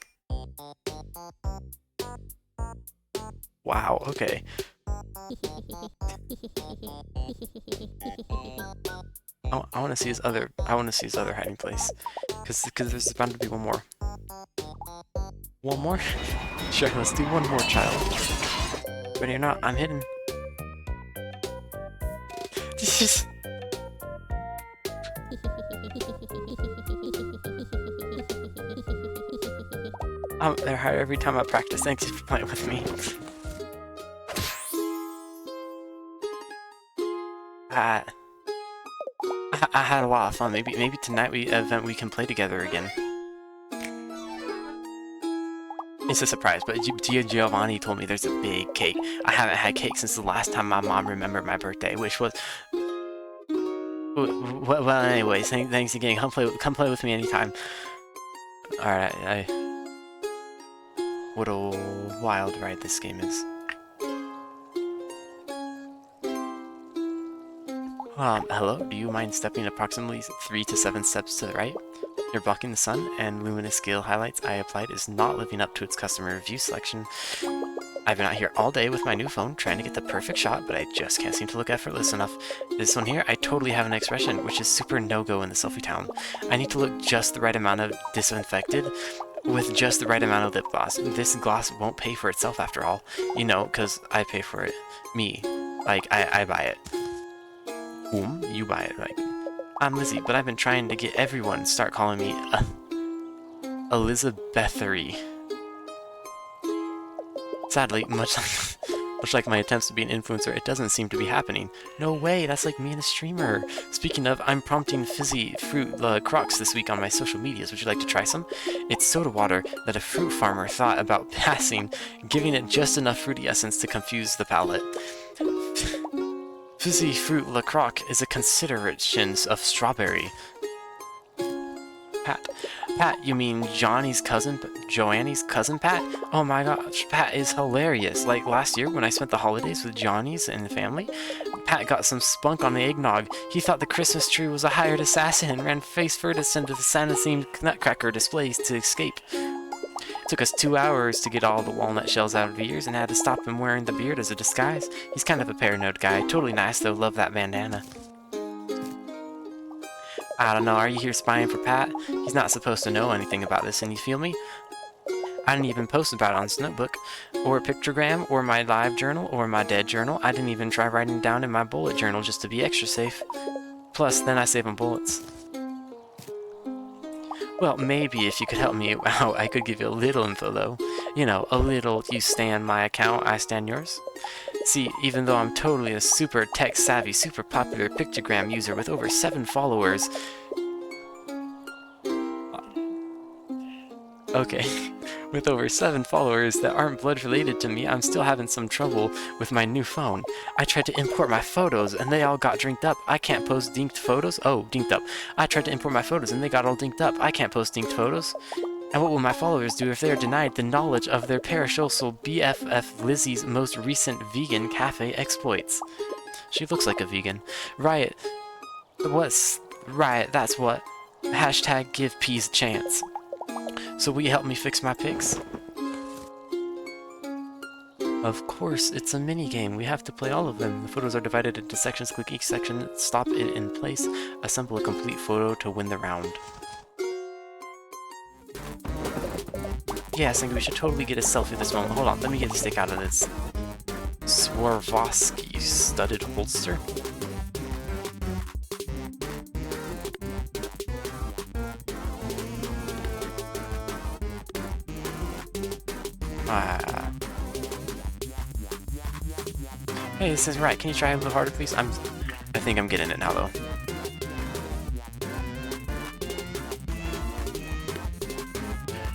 Wow, okay. I want to see his other hiding place, because there's bound to be one more. One more? Sure, let's do one more, child. Ready or not, I'm hidden. They're hard every time I practice. Thanks for playing with me. I had a lot of fun. Maybe tonight we can play together again. It's a surprise, but Giovanni told me there's a big cake. I haven't had cake since the last time my mom remembered my birthday, which was... Well, anyways, thanks again. Come play with me anytime. Alright, what a wild ride this game is. Hello? Do you mind stepping approximately 3 to 7 steps to the right? You're blocking the sun, and luminous scale highlights I applied is not living up to its customer review selection. I've been out here all day with my new phone trying to get the perfect shot, but I just can't seem to look effortless enough. This one here, I totally have an expression, which is super no-go in the selfie town. I need to look just the right amount of disinfected, with just the right amount of lip gloss. This gloss won't pay for itself after all. You know, because I pay for it. Me. Like, I buy it. Whom? You buy it, like... I'm Lizzie, but I've been trying to get everyone to start calling me Elizabethery. Sadly, Much like my attempts to be an influencer, it doesn't seem to be happening. No way, that's like me and a streamer. Speaking of, I'm prompting fizzy fruit crocs this week on my social medias. Would you like to try some? It's soda water that a fruit farmer thought about passing, giving it just enough fruity essence to confuse the palate. Fizzy fruit La Croc is a consideration of strawberry. Pat. Pat, you mean Johnny's cousin, Joanne's cousin Pat? Oh my gosh, Pat is hilarious. Like last year when I spent the holidays with Johnny's and the family, Pat got some spunk on the eggnog. He thought the Christmas tree was a hired assassin and ran face first into the Santa-themed nutcracker displays to escape. It took us 2 hours to get all the walnut shells out of his ears and had to stop him wearing the beard as a disguise. He's kind of a paranoid guy. Totally nice though, love that bandana. I don't know, are you here spying for Pat? He's not supposed to know anything about this, and you feel me? I didn't even post about it on Snowbook, or a pictogram, or my live journal, or my dead journal. I didn't even try writing down in my bullet journal just to be extra safe. Plus, then I save on bullets. Well, maybe if you could help me out, I could give you a little info though. You know, a little you stan my account, I stan yours. See, even though I'm totally a super tech-savvy, super popular pictogram user with over 7 followers... Okay, with over 7 followers that aren't blood-related to me, I'm still having some trouble with my new phone. I tried to import my photos, and they all got dinked up. I can't post dinked photos. Oh, dinked up. I tried to import my photos, and they got all dinked up. I can't post dinked photos. And what will my followers do if they are denied the knowledge of their parasocial BFF Lizzie's most recent vegan cafe exploits? She looks like a vegan. Riot. What's... Riot, that's what. Hashtag give peas a chance. So will you help me fix my pics? Of course, it's a mini-game. We have to play all of them. The photos are divided into sections. Click each section, stop it in place, assemble a complete photo to win the round. Yeah, I think we should totally get a selfie this moment. Hold on, let me get the stick out of this Swarovski studded holster. Hey, this is right. Can you try a little harder, please? I think I'm getting it now, though.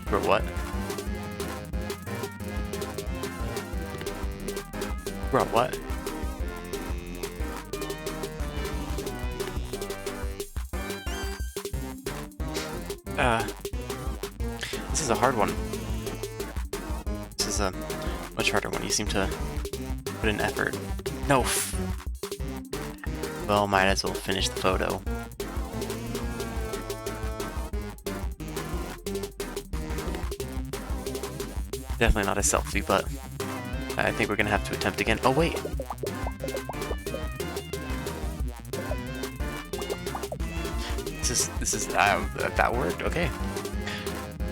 For what? Bro, what? This is a hard one. This is a much harder one. You seem to put in effort. No. Well, might as well finish the photo. Definitely not a selfie, but I think we're gonna have to attempt again. Oh, wait! This is, that worked? Okay.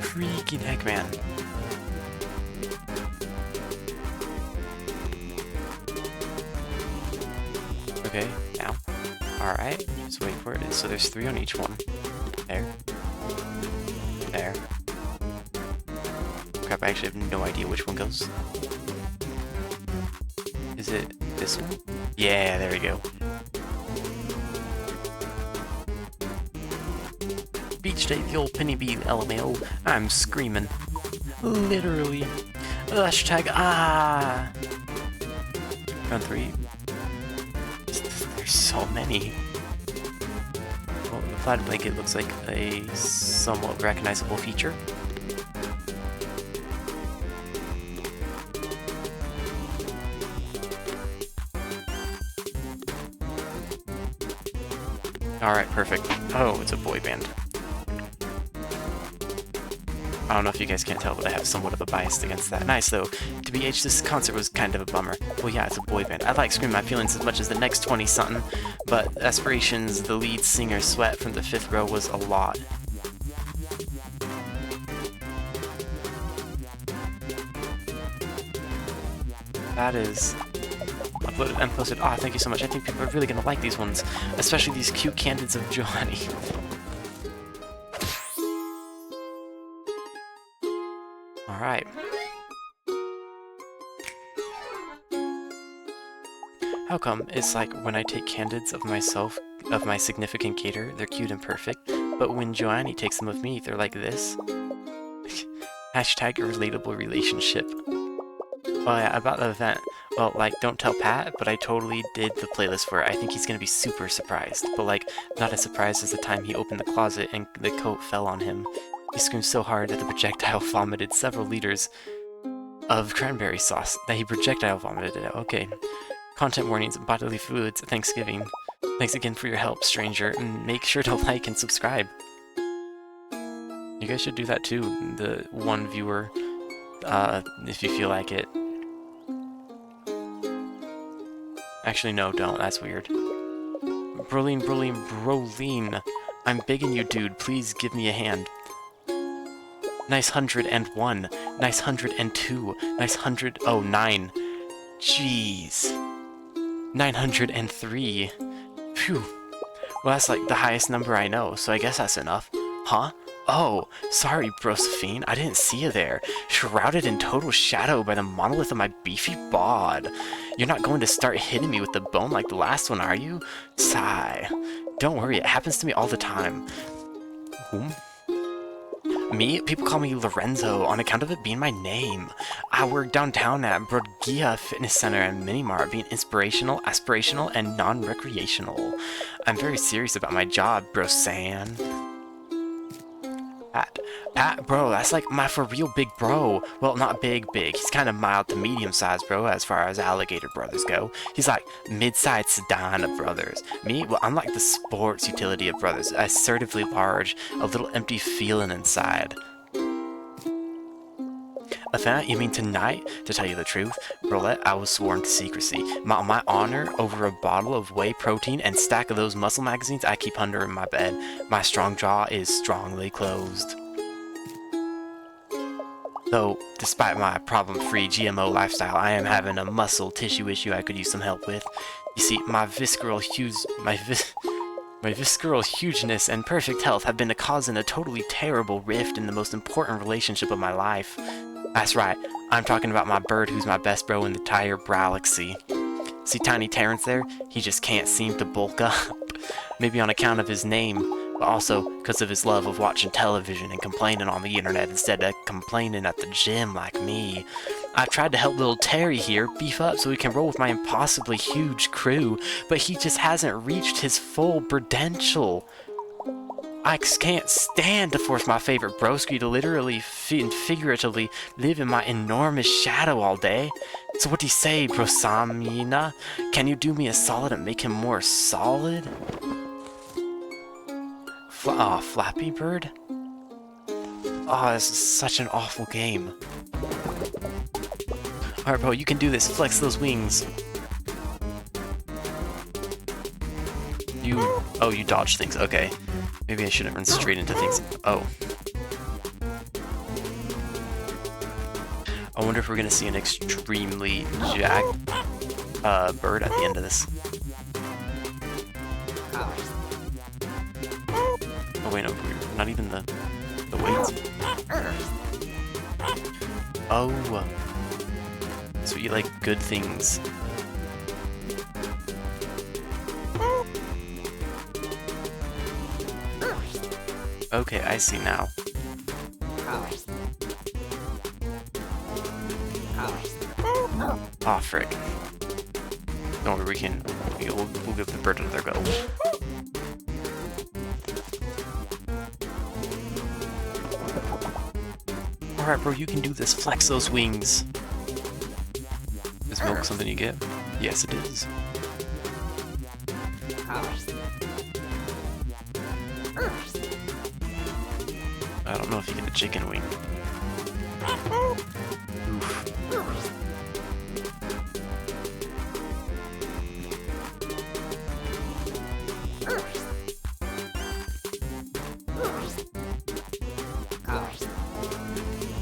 Freaking heck, man. Okay, now. Alright, just wait for it. So there's 3 on each one. There. There. Crap, I actually have no idea which one goes. Is it this one? Yeah, there we go. Beach day, the old penny bean, LMAO. I'm screaming. Literally. Hashtag ah. Round 3. There's so many. Well, the plaid blanket looks like a somewhat recognizable feature. Alright, perfect. Oh, it's a boy band. I don't know if you guys can't tell, but I have somewhat of a bias against that. Nice, though. To BH, this concert was kind of a bummer. Well, yeah, it's a boy band. I like Scream My Feelings as much as the next 20-something, but Aspirations, the lead singer, Sweat from the 5th row was a lot. That is uploaded and posted. Ah, thank you so much. I think people are really going to like these ones, especially these cute candids of Johnny. Alright. How come? It's like when I take candids of myself, of my significant gator, they're cute and perfect, but when Joannie takes them of me, they're like this. Hashtag relatable relationship. Oh yeah, about the event. Well, like, don't tell Pat, but I totally did the playlist for it. I think he's gonna be super surprised. But like, not as surprised as the time he opened the closet and the coat fell on him. He screamed so hard that the projectile vomited several liters of cranberry sauce. That he projectile vomited it out. Okay. Content warnings, bodily fluids, Thanksgiving. Thanks again for your help, stranger. And make sure to like and subscribe. You guys should do that too, the one viewer, if you feel like it. Actually, no, don't. That's weird. Broline. I'm begging you, dude. Please give me a hand. Nice 101. Nice 102. Nice 109. Jeez. 903. Phew. Well, that's like the highest number I know, so I guess that's enough. Huh? Oh, sorry, Brosephine. I didn't see you there. Shrouded in total shadow by the monolith of my beefy bod. You're not going to start hitting me with the bone like the last one, are you? Sigh. Don't worry, it happens to me all the time. Whom? Me? People call me Lorenzo on account of it being my name. I work downtown at Broadgia Fitness Center and Minimart, being inspirational, aspirational, and non-recreational. I'm very serious about my job, Brosan. Pat, bro, that's like my for real big bro. Well, not big. He's kind of mild to medium-sized, bro, as far as alligator brothers go. He's like mid-sized sedan of brothers. Me, well, I'm like the sports utility of brothers, assertively large, a little empty feeling inside. Event? You mean tonight? To tell you the truth, Brolette, I was sworn to secrecy. My honor over a bottle of whey protein and stack of those muscle magazines I keep under in my bed. My strong jaw is strongly closed. Though, despite my problem-free GMO lifestyle, I am having a muscle tissue issue I could use some help with. You see, my visceral hugeness and perfect health have been causing a totally terrible rift in the most important relationship of my life. That's right, I'm talking about my bird who's my best bro in the entire galaxy. See Tiny Terrence there? He just can't seem to bulk up. Maybe on account of his name, but also because of his love of watching television and complaining on the internet instead of complaining at the gym like me. I've tried to help little Terry here beef up so he can roll with my impossibly huge crew, but he just hasn't reached his full potential. I can't stand to force my favorite broski to literally and figuratively live in my enormous shadow all day. So what do you say, Brosamina? Can you do me a solid and make him more solid? Flappy Bird? Oh, this is such an awful game. Alright, bro, you can do this. Flex those wings. You dodge things. Okay. Maybe I shouldn't run straight into things. Oh. I wonder if we're gonna see an extremely jacked bird at the end of this. Oh wait, no, not even the weights. Oh. So you like good things. Okay, I see now. Aw, frick. Don't worry, we'll give the bird another go. Alright, bro, you can do this. Flex those wings. Is milk something you get? Yes, it is. I don't know if you get a chicken wing. Oof.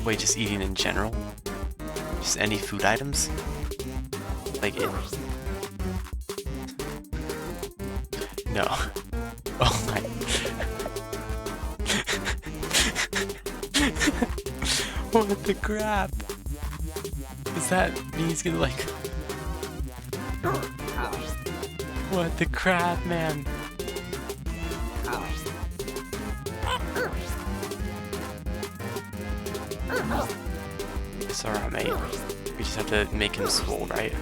Wait, just eating in general? Just any food items? Like it... No. Oh my... What the crap? Does that mean he's gonna like... What the crap, man? It's alright, mate. We just have to make him swole, right?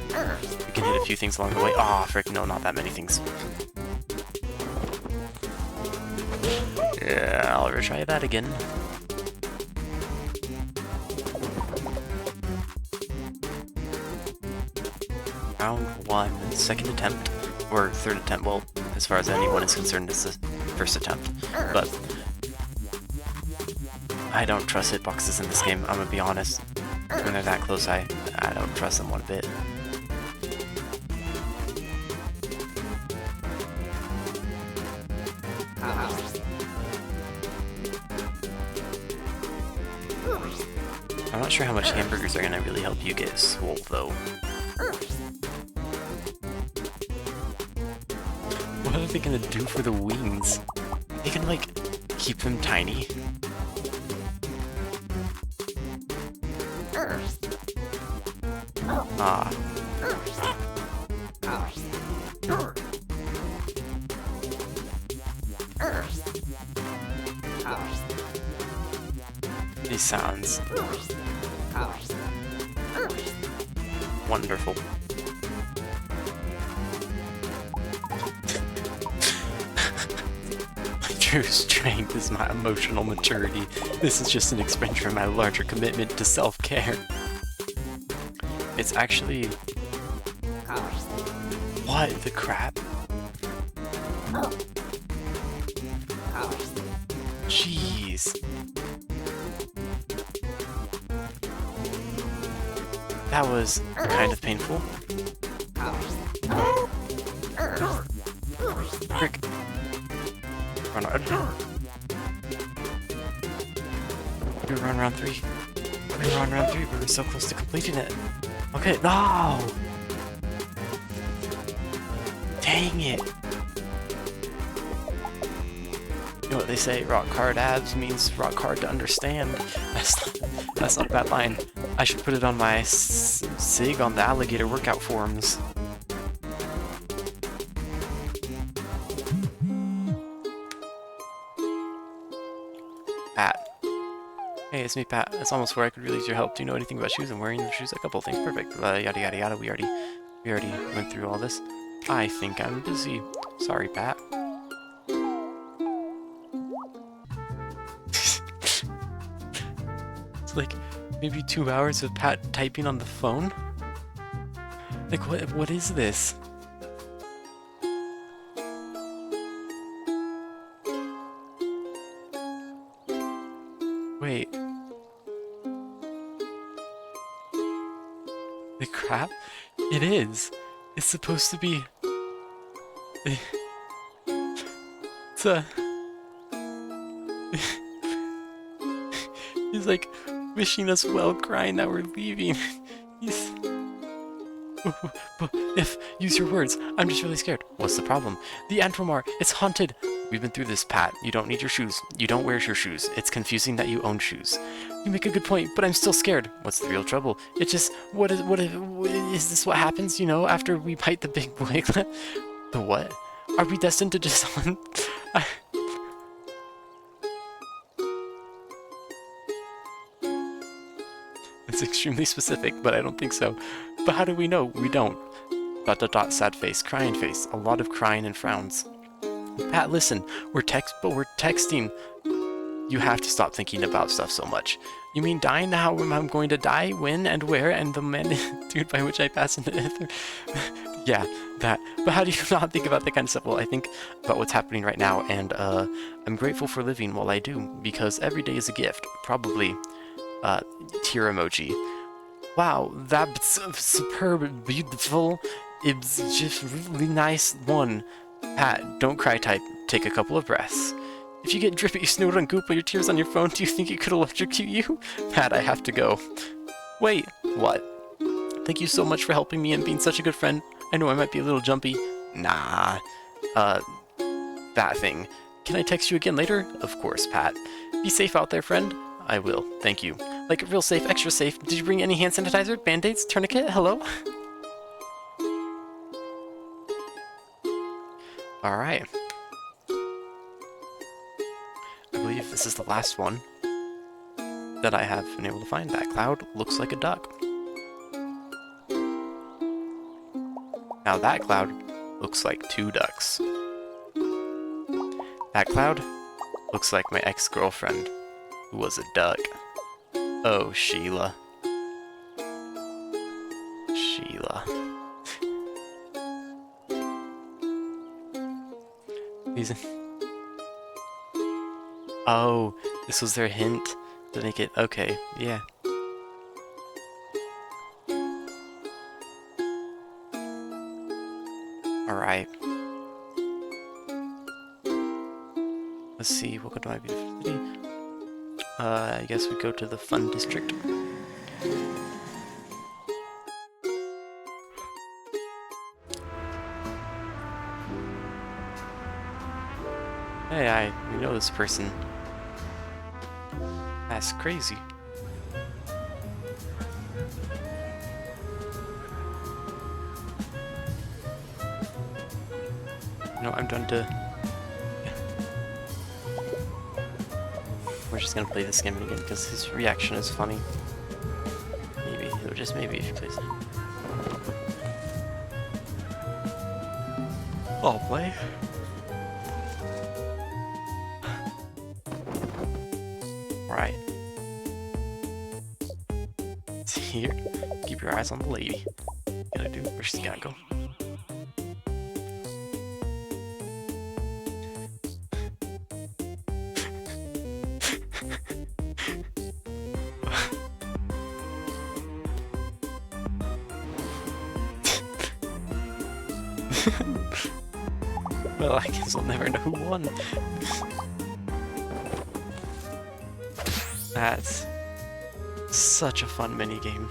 We can hit a few things along the way. Aw, frick, no, not that many things. Yeah, I'll retry that again. Round 1, second attempt, or third attempt. Well, as far as anyone is concerned, it's the first attempt. But I don't trust hitboxes in this game, I'm gonna be honest. When they're that close, I don't trust them one bit. I'm not sure how much hamburgers are gonna really help you get swole, though. What are they gonna do for the wings? They can, like, keep them tiny. Ah. These sounds. Wonderful. My true strength is my emotional maturity. This is just an expression of my larger commitment to self-care. It's actually... What the crap? Jeez. That was kind of painful. Frick. Run on. We're on round 3. We're on round 3, but we're so close to completing it. Okay, no! Dang it! You know what they say, rock hard abs means rock hard to understand. That's not a bad line. I should put it on my SIG on the alligator workout forums. Pat. Hey, it's me, Pat. It's almost where I could really use your help. Do you know anything about shoes? I'm wearing the shoes. A couple things. Perfect. Yada yada yada. We already went through all this. I think I'm busy. Sorry, Pat. It's like maybe 2 hours of Pat typing on the phone? Like, what is this? Wait. The crap? It is. It's supposed to be... It's a... He's like wishing us well, crying that we're leaving. He's... Use your words. I'm just really scared. What's the problem? The Antromar, it's haunted. We've been through this, Pat. You don't need your shoes. You don't wear your shoes. It's confusing that you own shoes. You make a good point, but I'm still scared. What's the real trouble? It's just, is this what happens, you know, after we bite the big boy? The what? Are we destined to just It's extremely specific, but I don't think so. But how do we know? We don't. ... sad face, crying face, a lot of crying and frowns. Pat, listen, we're texting. You have to stop thinking about stuff so much. You mean dying? How I'm going to die? When and where? And the magnitude by which I pass into the ether? Yeah, that. But how do you not think about that kind of stuff? Well, I think about what's happening right now, and I'm grateful for living while I do, because every day is a gift. Probably, tear emoji. Wow, that's superb, beautiful. It's just really nice one. Pat, don't cry type. Take a couple of breaths. If you get drippy snowed on goop or your tears on your phone, do you think it could electrocute you? Pat, I have to go. Wait, what? Thank you so much for helping me and being such a good friend. I know I might be a little jumpy. Nah. That thing. Can I text you again later? Of course, Pat. Be safe out there, friend. I will. Thank you. Like, real safe, extra safe. Did you bring any hand sanitizer, band-aids, tourniquet? Hello? Alright. I believe this is the last one that I have been able to find. That cloud looks like a duck. Now that cloud looks like 2 ducks. That cloud looks like my ex-girlfriend, who was a duck. Oh, Sheila. Sheila. These... Oh, this was their hint to make it... Okay, yeah. Alright. Let's see, welcome to my beautiful city. I guess we go to the fun district. Hey, we know this person. That's crazy. No, I'm done to... We're just gonna play this game again because his reaction is funny. Maybe, or just maybe if he plays it. I'll play. Right. Here, keep your eyes on the lady. Gotta do where she's gotta go. Well, I guess I'll never know who won. That's such a fun minigame.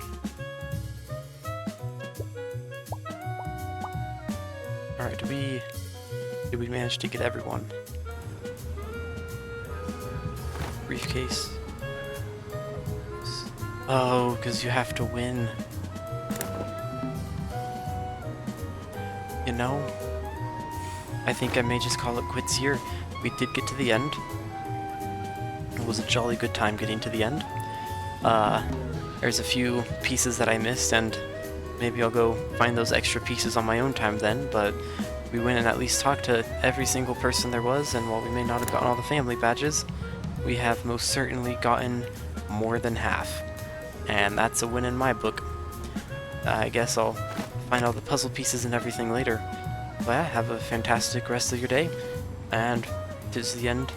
Alright, did we manage to get everyone? Briefcase. Oh, because you have to win. You know, I think I may just call it quits here. We did get to the end. It was a jolly good time getting to the end. There's a few pieces that I missed, and maybe I'll go find those extra pieces on my own time then, but we went and at least talked to every single person there was, and while we may not have gotten all the family badges, we have most certainly gotten more than half. And that's a win in my book. I guess I'll find all the puzzle pieces and everything later. But yeah, have a fantastic rest of your day, and this is the end